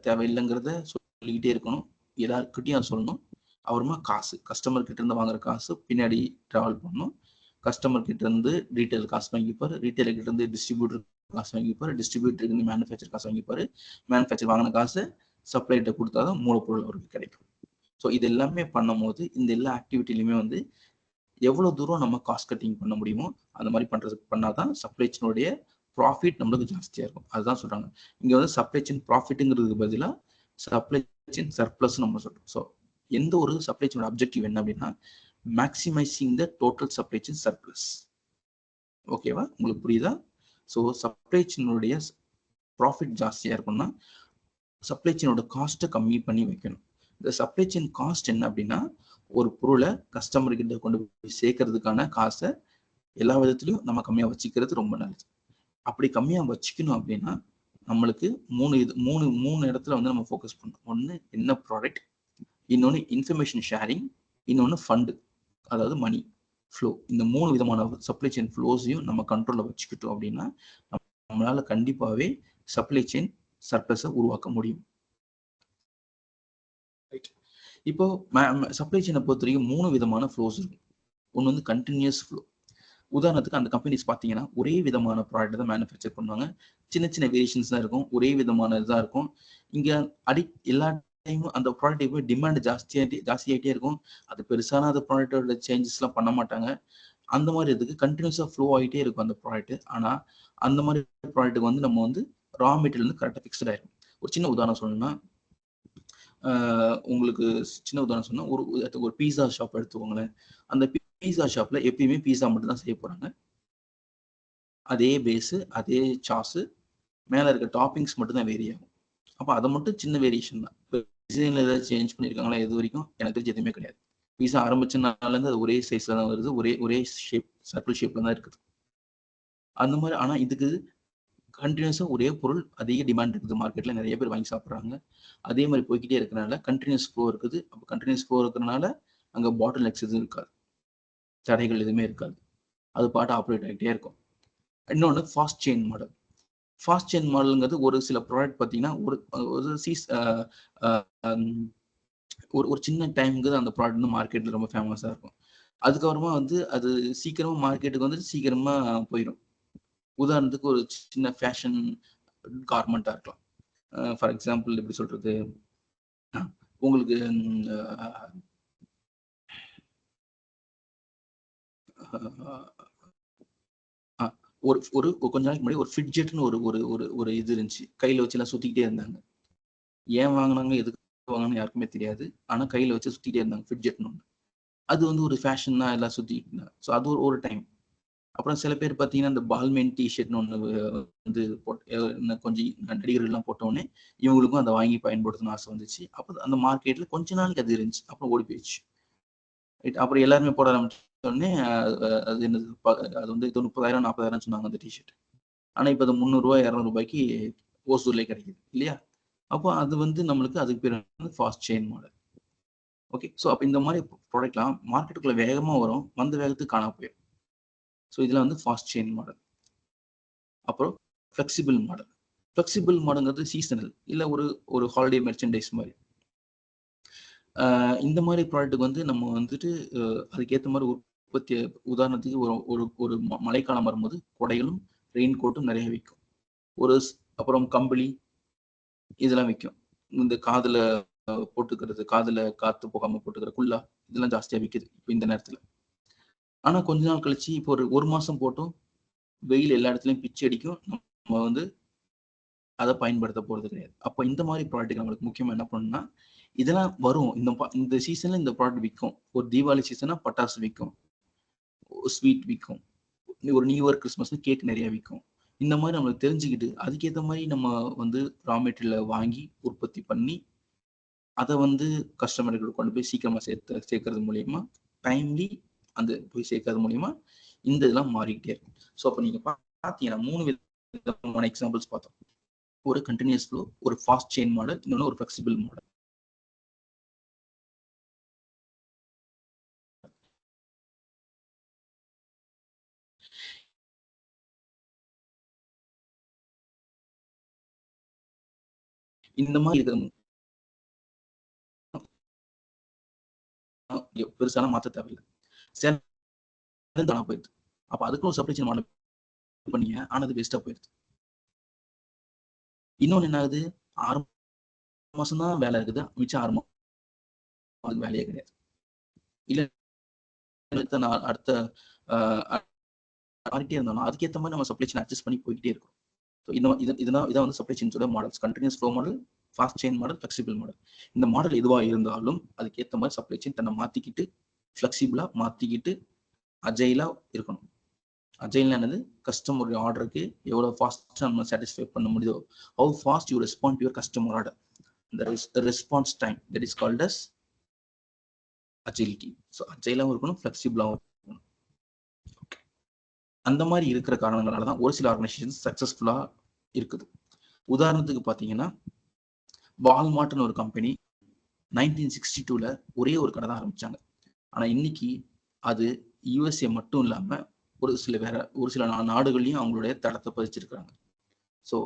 தேவையில்லைங்கிறத சொல்லிக்கிட்டே இருக்கணும், எல்லாருக்கிட்டையும் அதை சொல்லணும். அப்புறமா காசு, கஸ்டமர் கிட்ட இருந்து வாங்குற காசு பின்னாடி டிராவல் பண்ணணும். கஸ்டமர் கிட்ட இருந்து ரீட்டைல் காசு வாங்கிப்பாரு, ரீட்டைலர் கிட்ட இருந்து டிஸ்ட்ரிபியூட்டர் காசு வாங்கிப்பாரு, டிஸ்ட்ரிபியூட்டர் இருந்து மேனுஃபேக்சர் காசு வாங்கிப்பாரு, மேனுஃபேக்சர் வாங்கின காசு சப்ளைட்ட கொடுத்தாதான் மூலப்பொருள் அவருக்கு கிடைக்கும். ஸோ இது எல்லாமே பண்ணும் போது இந்த எல்லா ஆக்டிவிட்டிலையுமே வந்து எவ்வளவு தூரம் நம்ம காஸ்ட் கட்டிங் பண்ண முடியுமோ அந்த மாதிரி பண்ணாதான் சப்ளை செயினுடைய ப்ராஃபிட் நம்மளுக்கு ஜாஸ்தியா இருக்கும். அதுதான் சொல்றாங்க இங்க வந்து சப்ளை செயின் ப்ராஃபிட்ங்கிறதுக்கு பதிலா சப்ளை செயின் சர்ப்ளஸ் நம்ம சொல்றோம். ஸோ எந்த ஒரு சப்ளை செயினோட அப்ஜெக்டிவ் என்ன அப்படின்னா maximising the total supply chain surplus. ஓகேவா, உங்களுக்கு புரியுதா? ஸோ சப்ளை செயினுடைய ப்ராஃபிட் ஜாஸ்தியா இருக்கும்னா சப்ளை செயினோட காஸ்ட்டை கம்மி பண்ணி வைக்கணும். இந்த சப்ளை செயின் காஸ்ட் என்ன அப்படின்னா ஒரு பொருளை கஸ்டமர் கிட்ட கொண்டு போய் சேர்க்கறதுக்கான காசை எல்லா விதத்திலையும் நம்ம கம்மியா வச்சுக்கிறது ரொம்ப நல்லது. அப்படி கம்மியா வச்சுக்கணும் அப்படின்னா நம்மளுக்கு மூணு இடத்துல வந்து நம்ம ஃபோக்கஸ் பண்ணணும். ஒன்று என்ன ப்ராடக்ட், இன்னொன்று இன்ஃபர்மேஷன் ஷேரிங், இன்னொன்று ஃபண்டு, அதாவது மணி ஃப்ளோ. இந்த 3 விதமான சப்ளை செயின் ஃப்ளோஸையும் நம்ம கண்ட்ரோல்ல வச்சுக்கிட்டோம் அப்படின்னா நம்மளால கண்டிப்பாவே சப்ளை செயின் சர்ப்ளஸை உருவாக்க முடியும். இப்போ சப்ளை செயினை பொறுத்த வரைக்கும் 3 விதமான ஃப்ளோஸ் இருக்கும். ஒன்று வந்து கண்டினியூஸ் ஃப்ளோ. உதாரணத்துக்கு அந்த கம்பெனிஸ் பார்த்தீங்கன்னா ஒரே விதமான ப்ராடக்ட் தான் மேனுஃபேக்சர் பண்ணுவாங்க, சின்ன சின்ன வேரியேஷன்ஸ் தான் இருக்கும், ஒரே விதமான இதாக இருக்கும். இங்க எல்லா டைமும் அந்த ப்ராடக்ட் போய் டிமாண்ட் ஜாஸ்தியாகிட்டே இருக்கும். அது பெருசான அந்த ப்ராடக்டோட சேஞ்சஸ்லாம் பண்ண மாட்டாங்க. அந்த மாதிரி இதுக்கு கண்டினியூஸாக ஃப்ளோ ஆகிட்டே இருக்கும் அந்த ப்ராடக்ட். ஆனால் அந்த மாதிரி ப்ராடக்ட்டுக்கு வந்து நம்ம வந்து ரா மெட்டீரியல் வந்து கரெக்டாக ஃபிக்ஸ்ட் ஆயிருக்கும். ஒரு சின்ன உதாரணம் சொல்லணும்னா உங்களுக்கு சின்ன உதாரணம் சொன்னா ஒரு பீஸா ஷாப் எடுத்துக்கோங்களேன். அந்த பீஸா ஷாப்ல எப்பயுமே பீஸா மட்டும் தான் செய்ய போறாங்க. அதே பேஸ், அதே சாஸ், மேல இருக்க டாப்பிங்ஸ் மட்டும் தான் வேரி ஆகும். அப்ப அதை மட்டும் சின்ன வேரியேஷன் தான். டிசைன்ல ஏதாவது சேஞ்ச் பண்ணியிருக்காங்களா இது வரைக்கும் எனக்கு தெரிஞ்சு எதுவுமே கிடையாது. பீஸா ஆரம்பிச்ச நாள்ல இருந்து அது ஒரே சைஸ்ல தான் வருது, ஒரே ஷேப், சர்க்கிள் ஷேப்ல தான் இருக்குது. அந்த மாதிரி. ஆனா இதுக்கு கண்டினியூஸா ஒரே பொருள் அதிக டிமாண்ட் இருக்குது, மார்க்கெட்ல நிறைய பேர் வாங்கி சாப்பிட்றாங்க. அதே மாதிரி போய்கிட்டே இருக்கிறனால கண்டினியூஸ் ஃப்ளோ இருக்குது. அப்போ கண்டினியூஸ் ஃப்ளோ இருக்கிறனால அங்க பாட்டில் நெக்ஸ் எதுவும் இருக்காது, தடைகள் எதுவுமே இருக்காது, அது பாட்டு ஆப்ரேட் ஆகிட்டே இருக்கும். இன்னொன்று fast chain model. Fast chain மாடலுங்கிறது ஒரு சில ப்ராடக்ட் பார்த்தீங்கன்னா ஒரு சின்ன டைமுக்கு அந்த ப்ராடக்ட் வந்து மார்க்கெட்ல ரொம்ப ஃபேமஸா இருக்கும். அதுக்கப்புறமா வந்து அது சீக்கிரமா மார்க்கெட்டுக்கு வந்து சீக்கிரமா போயிடும். உதாரணத்துக்கு ஒரு சின்ன ஃபேஷன் கார்மெண்டா இருக்கலாம். ஃபார் எக்ஸாம்பிள் எப்படி சொல்றது, உங்களுக்கு ஒரு கொஞ்ச நாளைக்கு முன்னாடி ஒரு ஃபிட்ஜெட்னு ஒரு ஒரு ஒரு ஒரு இது இருந்துச்சு, கையில வச்சு எல்லாம் சுத்திக்கிட்டே இருந்தாங்க. ஏன் வாங்கினாங்க, எதுக்கு வாங்கன்னு யாருக்குமே தெரியாது. ஆனா கையில வச்சு சுத்திட்டே இருந்தாங்க ஃபிட்ஜெட்னு ஒண்ணு. அது வந்து ஒரு ஃபேஷன் தான் எல்லாம் சுத்திட்டு இருந்தாங்க. ஸோ அது ஒரு டைம். அப்புறம் சில பேர் பார்த்தீங்கன்னா, இந்த பால்மேன் டீ ஷர்ட்னு ஒண்ணு வந்து இன்னும் கொஞ்சம் நடிகர்கள்லாம் போட்டோனே, இவங்களுக்கும் அத வாங்கி பயன்படுத்தணும்னு ஆசை வந்துச்சு. அப்ப அந்த மார்க்கெட்ல கொஞ்ச நாளைக்கு அது இருந்துச்சு. அப்புறம் ஓடி போயிருச்சு. ரைட். அப்புறம் எல்லாருமே போட ஆரம்பிச்சோனே, அது என்னது அது வந்து ஏதோ 30,000 40,000 சொன்னாங்க அந்த டீ ஷர்ட். ஆனா இப்ப அது ரூ. 300 ரூ. 200க்கு ஓசூர்லயே கிடைக்குது இல்லையா? அப்போ அது வந்து நம்மளுக்கு அதுக்கு பேர் வந்து fast chain model. Okay. So அப்ப இந்த மாரி ப்ராடக்ட்லாம் மார்க்கெட்டுக்குள்ள வேகமா வரும். வந்த வேகத்துக்கு காணாம போயிரும். ஸோ இதெல்லாம் வந்து ஃபாஸ்ட் செயின் மாடல். அப்புறம் ஃப்ளெக்சிபிள் மாடல். ஃப்ளெக்சிபிள் மாடல்ங்கிறது சீசனல். இல்ல ஒரு ஒரு ஹாலிடே மெர்ச்சன்டைஸ் மாரி. இந்த மாரி ப்ராடக்ட்டுக்கு வந்து நம்ம வந்துட்டு அதுக்கேத்த மாரி உற்பத்தி உதாரணத்துக்கு ஒரு ஒரு ஒரு மழைக்காலம் வரும்போது கொடைகளும், ரெயின் கோட்டும் நெறைய விக்கும். ஒரு அப்புறம் கம்பளி இதெல்லாம் விக்கும். இந்த காதுல போட்டுக்கிறது, காதுல காத்து போகாம போட்டுக்கிற குல்லா இதெல்லாம் ஜாஸ்தியா விக்குது. இப்ப இந்த நேரத்துல. ஆனா கொஞ்ச நாள் கழிச்சு இப்போ ஒரு 1 மாசம் போட்டும் வெயில் எல்லா இடத்துலயும் பிச்சு அடிக்கும். நம்ம வந்து அத பயன்படுத்த போறது கிடையாது. அப்ப இந்த மாரி ப்ராடக்ட் நம்மளுக்கு முக்கியமா என்ன பண்ணணும்னா, இதெல்லாம் வரும். இந்த சீசன்ல இந்த ப்ராடக்ட் விக்கும். ஒரு தீபாவளி சீசன்னா பட்டாசு விக்கும். ஸ்வீட் விக்கும். ஒரு நியூ இயர், கிறிஸ்மஸ்ன்னு கேக் நெறைய விக்கும். இந்த மாரி நம்மளுக்கு தெரிஞ்சுக்கிட்டு, அதுக்கேத்த மாரி நம்ம வந்து ரா மெட்டீரியல வாங்கி உற்பத்தி பண்ணி, அத வந்து கஸ்டமருக்கு கொண்டு போய் சீக்கிரமா சேர்க்கறது மூலியமா, டைம்லி அந்த போய் சேர்க்கறது மூலியமா, இந்த இதெல்லாம் மாறிக்கிட்டே இருக்கும். ஸோ அப்ப நீங்க பார்த்தீங்கன்னா 3 விதமான எக்ஸாம்பிள்ஸ் பார்த்தோம். ஒரு கன்டினியூஸ் ஃப்ளோ, ஒரு ஃபாஸ்ட் செயின் மாடல், இன்னொன்னு ஒரு ஃப்ளெக்சிபிள் மாடல். இந்த மாரி இருக்கிற பெருசாலாம் மாத்த தேவையில்ல. சேலம் காணாம போயிருது. அப்ப அதுக்கும் ஒரு சப்ளை செயின் மாடல் பண்ணீங்க. ஆனா அது வேஸ்ட்டா போயிருது. இன்னொன்னு என்ன ஆகுது? 6 மாசம் தான் வேலை இருக்குது. மிச்சம் 6 மாசம் வேலையே கிடையாது. இல்ல அடுத்த அ மாறிட்டே இருந்தாலும், அதுக்கேத்த மாரி நம்ம சப்ளை செயின் அட்ஜஸ்ட் பண்ணி போய்க்கிட்டே இருக்கணும். ஸோ இதான் வந்து சப்ளை செயின்ஸோட models. Continuous flow model, fast chain model, flexible model. இந்த மாடல் எதுவா இருந்தாலும், அதுக்கேத்த மாரி சப்ளை செயின் தன்னை மாத்திக்கிட்டு, ஃப்ளெக்சிபிளா மாத்திக்கிட்டு, அஜைலா இருக்கணும். அஜைல்னா என்னது? கஸ்டமருடைய ஆர்டருக்கு எவ்வளவு ஃபாஸ்ட்டா நம்ம சாட்டிஸ்ஃபை பண்ண முடியுதோ, how fast you respond to your customer order. the response time that is called as agility. So அஜைலாவும் இருக்கணும், ஃப்ளெக்சிபிளாவும் இருக்கணும். அந்த மாதிரி இருக்கிற காரணங்களால தான் ஒரு சில ஆர்கனைசேஷன் சக்சஸ்ஃபுல்லா இருக்குது. உதாரணத்துக்கு பார்த்தீங்கன்னா, வால்மார்ட்னு ஒரு கம்பெனி 1962ல ஒரே ஒரு கடை தான் ஆரம்பிச்சாங்க. ஆனா இன்னைக்கு அது யுஎஸ்ஏ மட்டும் இல்லாம ஒரு சில நாடுகள்லயும் அவங்களுடைய தடத்தை பதிச்சிருக்காங்க. ஸோ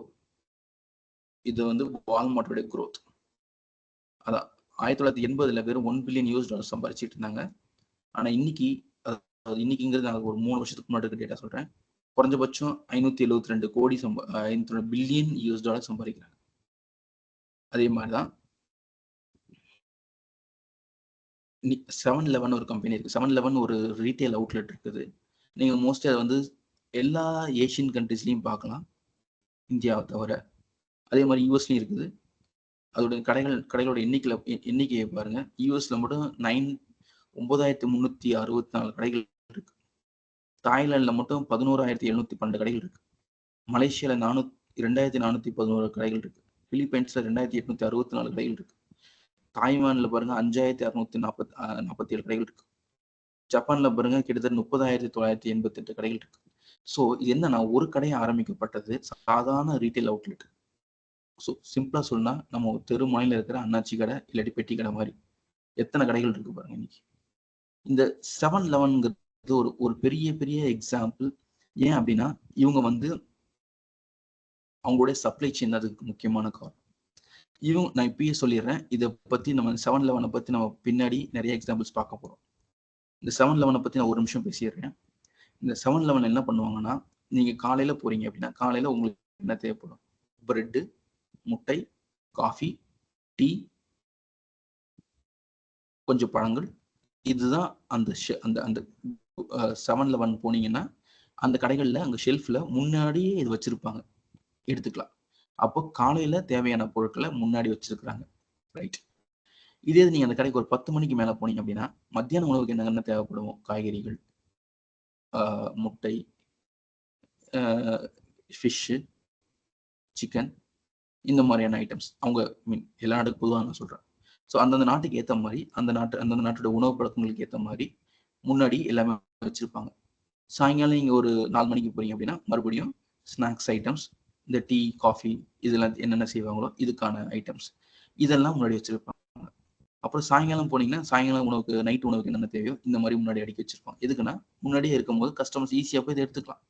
இது வந்து வால்மார்ட்டோட growth. அதான் 1980ல வெறும் $1 பில்லியன் சம்பாதிச்சிட்டு இருந்தாங்க. ஆனா இன்னைக்கு இன்னைக்குங்கிறது நான் ஒரு 3 வருஷத்துக்கு முன்னாடி இருக்க டேட்டா சொல்றேன். குறைஞ்சபட்சம் 572 கோடி $500 பில்லியன் சம்பாதிக்கிறாங்க. அதே மாதிரிதான் 7-Eleven ஒரு கம்பெனி இருக்கு. 7-Eleven ஒரு ரீட்டைல் அவுட்லெட் இருக்குது. நீங்க மோஸ்ட்லி அதை வந்து எல்லா ஏசியன் கண்ட்ரீஸ்லயும் பார்க்கலாம், இந்தியாவை தவிர. அதே மாதிரி யூஎஸ்லயும் இருக்குது. அதோட கடைகளோட எண்ணிக்கையை பாருங்க. யூஎஸ்ல மட்டும் 9,364 கடைகள் இருக்கு. தாய்லாந்துல மட்டும் 11,712 கடைகள் இருக்கு. மலேசியால 2,411 கடைகள் இருக்கு. பிலிப்பைன்ஸ்ல 2,864 கடைகள் இருக்கு. தாய்வான்ல பாருங்க 5,647 கடைகள் இருக்கு. ஜப்பான்ல பாருங்க கிட்டத்தட்ட 30,988 கடைகள் இருக்கு. ஸோ இது என்னன்னா, ஒரு கடை ஆரம்பிக்கப்பட்டது சாதாரண ரீட்டைல் அவுட்லெட். ஸோ சிம்பிளா சொன்னா, நம்ம தெரு முனையில இருக்கிற அண்ணாச்சி கடை இல்லாட்டி பெட்டி கடை மாதிரி எத்தனை கடைகள் இருக்கு பாருங்க இன்னைக்கு. இந்த 7-Elevenங்கிறது ஒரு பெரிய பெரிய எக்ஸாம்பிள். ஏன் அப்படின்னா, இவங்க வந்து அவங்களுடைய சப்ளை செயின் அதுக்கு முக்கியமான காரணம். நான் இப்பயே சொல்லிடுறேன், இதை பத்தி நம்ம 7-Eleven பத்தி நம்ம பின்னாடி நிறைய எக்ஸாம்பிள்ஸ் பார்க்க போறோம். இந்த 7-Eleven பத்தி நான் ஒரு நிமிஷம் பேசிடுறேன். இந்த 7-Eleven என்ன பண்ணுவாங்கன்னா, நீங்க காலையில போறீங்க அப்படின்னா, காலையில உங்களுக்கு என்ன தேவைப்படும்? பிரெட், முட்டை, காஃபி, டீ, கொஞ்சம் பழங்கள். இதுதான் அந்த அந்த அந்த 7-Eleven போனீங்கன்னா, அந்த கடைகள்ல அங்க ஷெல்ஃப்ல முன்னாடியே இது வச்சிருப்பாங்க. எடுத்துக்கலாம். அப்போ காலையில தேவையான பொருட்களை முன்னாடி வச்சிருக்கிறாங்க. ரைட். இதே இது நீங்க அந்த கடைக்கு ஒரு 10 மணிக்கு மேல போனீங்க அப்படின்னா, மத்தியான உணவுக்கு என்னென்ன தேவைப்படும்? காய்கறிகள், முட்டை, ஃபிஷ்ஷு, சிக்கன், இந்த மாதிரியான ஐட்டம்ஸ். அவங்க எல்லா நாட்டுக்கும் பொதுவா நான் சொல்றேன். ஸோ அந்தந்த நாட்டுக்கு ஏத்த மாரி, அந்தந்த நாட்டோட உணவு பழக்கங்களுக்கு ஏத்த மாரி, முன்னாடி எல்லாமே வச்சிருப்பாங்க. சாயங்காலம் நீங்க ஒரு 4 மணிக்கு போறீங்க அப்படின்னா, மறுபடியும் ஸ்நாக்ஸ் ஐட்டம்ஸ், இந்த டீ, காஃபி இதெல்லாம் என்னென்ன செய்வாங்களோ இதுக்கான ஐட்டம்ஸ். இதெல்லாம் முன்னாடி வச்சிருப்பாங்க. அப்புறம் சாயங்காலம் போனீங்கன்னா, சாயங்காலம் உணவுக்கு, நைட் உணவுக்கு என்னென்ன தேவையோ இந்த மாரி முன்னாடி அடுக்கி வச்சிருப்பாங்க. எதுக்குன்னா, முன்னாடியே இருக்கும்போது கஸ்டமர்ஸ் ஈஸியா போய் இத எடுத்துக்கலாம்.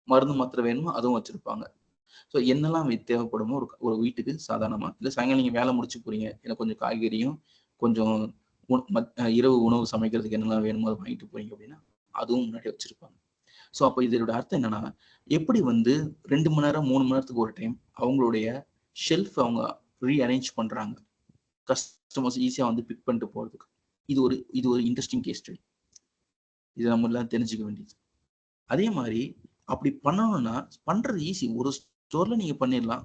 மருந்து, மாத்திரை வேணுமோ அதுவும் வச்சிருப்பாங்க. ஸோ என்னெல்லாம் தேவைப்படுமோ ஒரு வீட்டுக்கு சாதாரணமா, இல்ல சாயங்காலம் நீங்க வேலை முடிச்சு போறீங்க. எனக்கு கொஞ்சம் காய்கறியும், கொஞ்சம் இரவு உணவு சமைக்கிறதுக்கு என்னெல்லாம் வேணுமோ அத வாங்கிட்டு போறீங்க அப்படின்னா, அதுவும் முன்னாடியே வச்சிருப்பாங்க. ஸோ அப்ப இதோட அர்த்தம் என்னன்னா, எப்படி வந்து 2 மணி நேரம், 3 மணி நேரத்துக்கு ஒரு டைம் அவங்களுடைய ஷெல்ஃப் அவங்க ரீஅரேஞ்ச் பண்றாங்க. கஸ்டமர்ஸ் ஈஸியா வந்து பிக் பண்ணிட்டு போறதுக்கு. இது ஒரு இன்ட்ரஸ்டிங் கேஸ் ஸ்டடி. இத நம்ம எல்லாம் தெரிஞ்சுக்க வேண்டியது. அதே மாரி அப்படி பண்ணணும்னா, பண்றது ஈஸி. ஒரு ஸ்டோர்ல நீங்க பண்ணிரலாம்.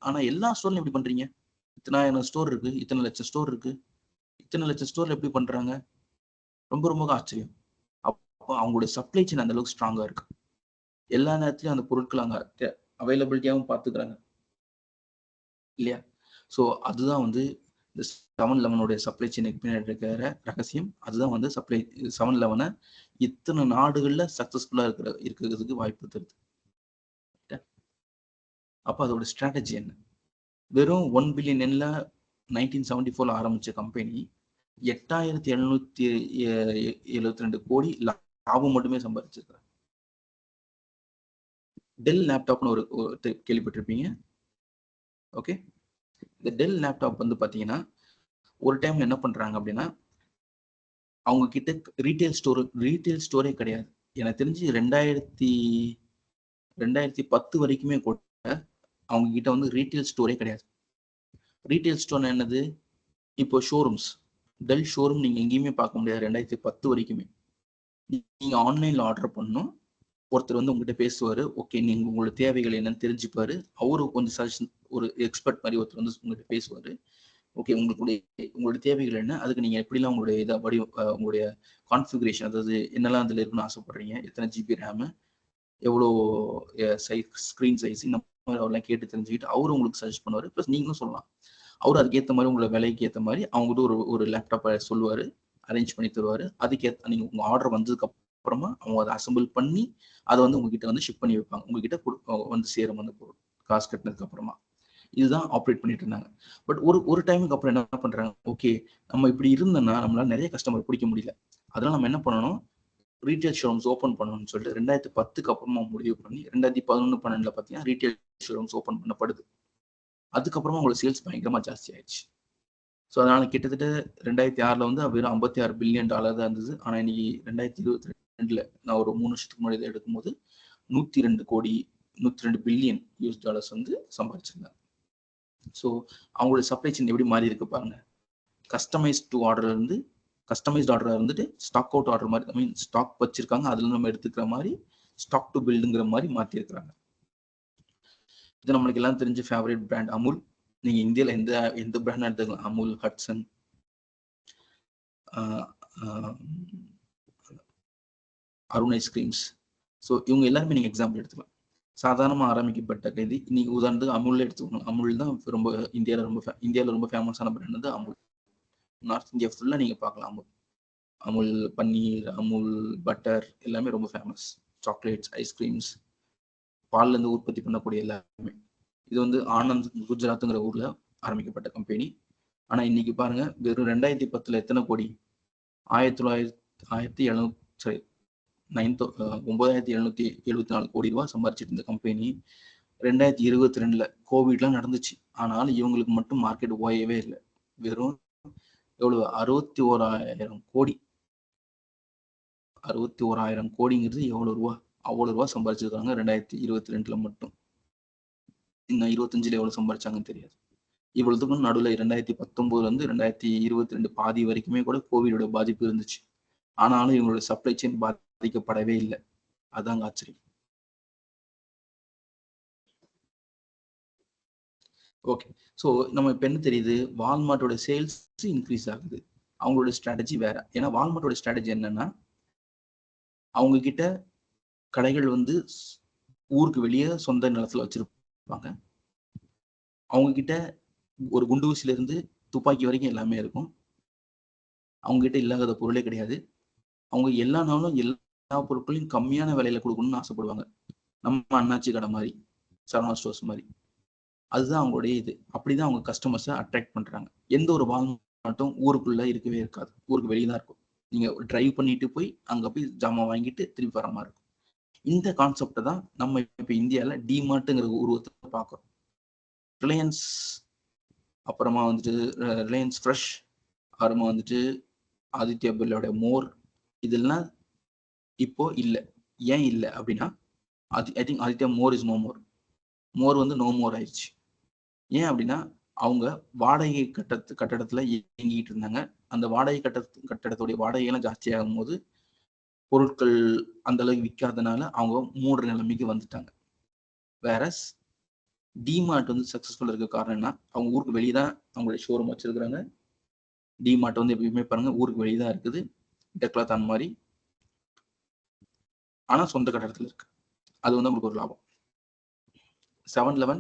ஆனா எல்லா ஸ்டோர்லயும் எப்படி பண்றீங்க? இத்தனாயிரம் ஸ்டோர் இருக்கு. இத்தனை லட்சம் ஸ்டோர் இருக்கு. இத்தனை லட்சம் ஸ்டோர்ல எப்படி பண்றாங்க? ரொம்ப ரொம்ப ஆச்சரியம். அப்போ அவங்களுடைய சப்ளை செயின் அந்த அளவுக்கு ஸ்ட்ராங்கா இருக்கு. எல்லா நேரத்திலயும் அந்த பொருட்கள் அங்க அவைலபிலிட்டியாவும் பார்த்துக்கிறாங்க. இல்லையா? ஸோ அதுதான் வந்து இந்த 7-Elevenோட சப்ளை செயினுக்கு பின்னாடி இருக்கிற ரகசியம். அதுதான் வந்து 7-Eleven இத்தனை நாடுகள்ல சக்சஸ்ஃபுல்லா இருக்கிறதுக்கு வாய்ப்பு தருது. அப்ப அதோட ஸ்ட்ராட்டஜி என்ன? வெறும் 1 பில்லியன் என்ல 1974ல ஆரம்பிச்ச கம்பெனி 8,772 கோடி லாபம் மட்டுமே சம்பாதிச்சிருக்காங்க. டெல் லேப்டாப்னு ஒரு கேள்விப்பட்டிருப்பீங்க. ஓகே. இந்த டெல் லேப்டாப் வந்து பாத்தீங்கன்னா, ஒரு டைம்ல என்ன பண்றாங்க அப்படின்னா, அவங்க கிட்ட ரீட்டைல் ஸ்டோரே கிடையாது. எனக்கு தெரிஞ்சு 2010 வரைக்குமே கூட அவங்க கிட்ட வந்து ரீட்டைல் ஸ்டோரே கிடையாது. ரீட்டைல் ஸ்டோர்னா என்னது? இப்போ ஷோரூம்ஸ். டெல் ஷோரூம் நீங்க எங்கேயுமே பார்க்க முடியாது 2010 வரைக்குமே. நீங்க ஆன்லைன்ல ஆர்டர் பண்ணணும். ஒருத்தர் வந்து உங்ககிட்ட பேசுவாரு. ஓகே, நீங்க உங்களோட தேவைகள் என்னன்னு தெரிஞ்சுப்பாரு. அவரு கொஞ்சம் சஜஷன், ஒரு எக்ஸ்பர்ட் மாதிரி ஒருத்தர் வந்து உங்ககிட்ட பேசுவாரு. ஓகே, உங்களுடைய தேவைகள் என்ன? அதுக்கு நீங்க எப்படிலாம் உங்களுடைய உங்களுடைய கான்ஃபிகரேஷன், அதாவது என்னெல்லாம் அதுல இருக்குன்னு ஆசைப்படுறீங்க? எத்தனை ஜிபி ரேமு, எவ்வளோ ஸ்க்ரீன் சைஸ், இந்த மாதிரி அவரெல்லாம் கேட்டு தெரிஞ்சுக்கிட்டு அவரு உங்களுக்கு சஜஸ்ட் பண்ணுவாரு. ப்ளஸ் நீங்களும் சொல்லலாம். அவரு அதுக்கேத்த மாதிரி உங்களோட விலைக்கு ஏத்த மாதிரி அவங்ககிட்ட ஒரு லேப்டாப்பை சொல்லுவாரு. அரேஞ்ச் பண்ணி தருவாரு. அதுக்கேத்த நீங்க உங்க ஆர்டர் வந்ததுக்கு அப்புறமா அவங்க அதை அசம்பிள் பண்ணி அதை வந்து உங்ககிட்ட வந்து ஷிப் பண்ணி வைப்பாங்க. உங்ககிட்ட வந்து சேரும் அந்த பொருள் காசு கட்டினதுக்கு அப்புறமா. இதுதான் ஆப்ரேட் பண்ணிட்டு இருந்தாங்க. பட் ஒரு டைமுக்கு அப்புறம் என்ன பண்றாங்க? ஓகே, நம்ம இப்படி இருந்தோம்னா நம்மளால நிறைய கஸ்டமர் பிடிக்க முடியல. அதனால நம்ம என்ன பண்ணணும்? ரீட்டைல் ஷோரூம்ஸ் ஓப்பன் பண்ணணும்னு சொல்லிட்டு 2010க்கு அப்புறமா முடிவு பண்ணி 2011-12ல பார்த்தீங்கன்னா ரீட்டைல் ஷோரூம்ஸ் ஓப்பன் பண்ணப்படுது. அதுக்கப்புறமா உங்களுக்கு சேல்ஸ் பயங்கரமா ஜாஸ்தி ஆயிடுச்சு. ஸோ அதனால கிட்டத்தட்ட 2006ல வந்து வெறும் $56 பில்லியன் தான் இருந்தது. ஆனா இன்னைக்கு 2022ல நான் ஒரு 3 வருஷத்துக்கு முன்னாடி இதை எடுக்கும்போது 102 பில்லியன் யூஎஸ் டாலர்ஸ் வந்து சம்பாதிச்சிருந்தாங்க. ஸோ அவங்களுடைய சப்ளை செயின் எப்படி மாறி இருக்கு பாருங்க. கஸ்டமைஸ்டு ஆர்டரா இருந்துட்டு ஸ்டாக் அவுட் ஆர்டர் மாதிரி, ஐ மீன் ஸ்டாக் வச்சிருக்காங்க, அதுல நம்ம எடுத்துக்கிற மாதிரி ஸ்டாக் டு பில்டுங்கிற மாதிரி மாத்தி இருக்கிறாங்க. இது நம்மளுக்கு எல்லாம் தெரிஞ்ச ஃபேவரட் பிராண்ட் அமுல். நீங்க இந்தியால எந்த பிராண்ட் எடுத்துக்கலாம். அமுல், ஹட்சன், அருண் ஐஸ்கிரீம்ஸ். ஸோ இவங்க எல்லாருமே நீங்க எக்ஸாம்பிள் எடுத்துக்கலாம். சாதாரணமா ஆரம்பிக்கப்பட்ட கைதி இன்னைக்கு உதாரணத்துக்கு அமுல்ல எடுத்துக்கணும். அமுல் தான் ரொம்ப இந்தியாவில் ரொம்ப ஃபேமஸான பிராண்ட் வந்து அமுல். நார்த் இந்தியா ஃபுல்லா நீங்க பார்க்கலாம் அமுல். அமுல் பன்னீர், அமுல் பட்டர் எல்லாமே ரொம்ப ஃபேமஸ். சாக்லேட்ஸ், ஐஸ்கிரீம்ஸ், பால்ல இருந்து உற்பத்தி பண்ணக்கூடிய எல்லாமே. இது வந்து ஆனந்த் குஜராத்ங்கிற ஊர்ல ஆரம்பிக்கப்பட்ட கம்பெனி. ஆனா இன்னைக்கு பாருங்க, வெறும் 2010ல எத்தனை கோடி? 9,774 கோடி ரூபாய் சம்பாரிச்சிட்டு இருந்த கம்பெனி 2022ல கோவிட்லாம் நடந்துச்சு. ஆனாலும் இவங்களுக்கு மட்டும் மார்க்கெட் ஓயவே இல்லை. வெறும் எவ்வளவு? 61,000 கோடி. 61,000 கோடிங்கிறது எவ்வளவு ரூபா? அவ்வளவு ரூபா சம்பாரிச்சிருக்காங்க 2022ல மட்டும். இன்னும் 25ல எவ்வளவு சம்பாரிச்சாங்கன்னு தெரியாது. இவ்வளவுக்கும் நடுவில் 2019ல இருந்து 2022 பாதி வரைக்குமே கூட கோவிடோட பாதிப்பு இருந்துச்சு. ஆனாலும் இவங்களோட சப்ளை செயின் பாதிக்கப்படவே இல்லை. அதாங்க ஆச்சரியம். ஓகே. ஸோ நம்ம இப்போ என்ன தெரியுது, வால்மார்ட்டோட சேல்ஸ் இன்க்ரீஸ் ஆகுது. அவங்களோட ஸ்ட்ராட்டஜி வேற. ஏன்னா வால்மார்ட்டோட ஸ்ட்ராட்டஜி என்னன்னா, அவங்க கிட்ட கடைகள் வந்து ஊருக்கு வெளியே சொந்த நிலத்துல வச்சிருப்பாங்க. அவங்க கிட்ட ஒரு குண்டூசில இருந்து துப்பாக்கி வரைக்கும் எல்லாமே இருக்கும். அவங்க கிட்ட இல்லாத பொருளே கிடையாது. அவங்க எல்லா நாளும் எல்லா பொருட்களையும் கம்மியான விலையில கொடுக்கணும்னு ஆசைப்படுவாங்க. நம்ம அண்ணாச்சி கடை மாதிரி, சரவணா ஸ்டோர்ஸ் மாதிரி. அதுதான் அவங்களுடைய இது. அப்படிதான் அவங்க கஸ்டமர்ஸை அட்ராக்ட் பண்றாங்க. எந்த ஒரு வால்மார்ட்டும் ஊருக்குள்ள இருக்கவே இருக்காது. ஊருக்கு வெளியே தான் இருக்கும். நீங்க டிரைவ் பண்ணிட்டு போய் அங்க போய் ஜாமான் வாங்கிட்டு திருப்பி வர மாதிரி இருக்கும். இந்த கான்செப்டை தான் நம்ம இப்ப இந்தியால டிமார்ட்ங்கிற உருவத்தை பார்க்கிறோம். ரிலையன்ஸ், அப்புறமா வந்துட்டு ரிலையன்ஸ் ஃப்ரெஷ், அப்புறமா வந்துட்டு ஆதித்யா பிர்லோட மோர், இதெல்லாம் இப்போ இல்லை. ஏன் இல்லை அப்படின்னா, I think Aditya more is no more. More வந்து நோ மோர் ஆயிடுச்சு. ஏன் அப்படின்னா, அவங்க வாடகை கட்டடத்துல இயங்கிட்டு இருந்தாங்க. அந்த வாடகை கட்டடத்துடைய வாடகையெல்லாம் ஜாஸ்தியாகும் போது பொருட்கள் அந்த அளவுக்கு விற்காதனால அவங்க மூடுற நிலைமைக்கு வந்துட்டாங்க. வேறஸ் டிமார்ட் வந்து சக்சஸ்ஃபுல்லா இருக்க காரணம் என்ன, அவங்க ஊருக்கு வெளியே தான் அவங்களுடைய ஷோரூம் வச்சிருக்கிறாங்க. டிமார்ட் வந்து எப்பயுமே பாருங்க ஊருக்கு வெளியே தான் இருக்குது, டெக்லாத்தான் மாதிரி. ஆனா சொந்த கட்டடத்துல இருக்கு. அது வந்து உங்களுக்கு ஒரு லாபம். 7-Eleven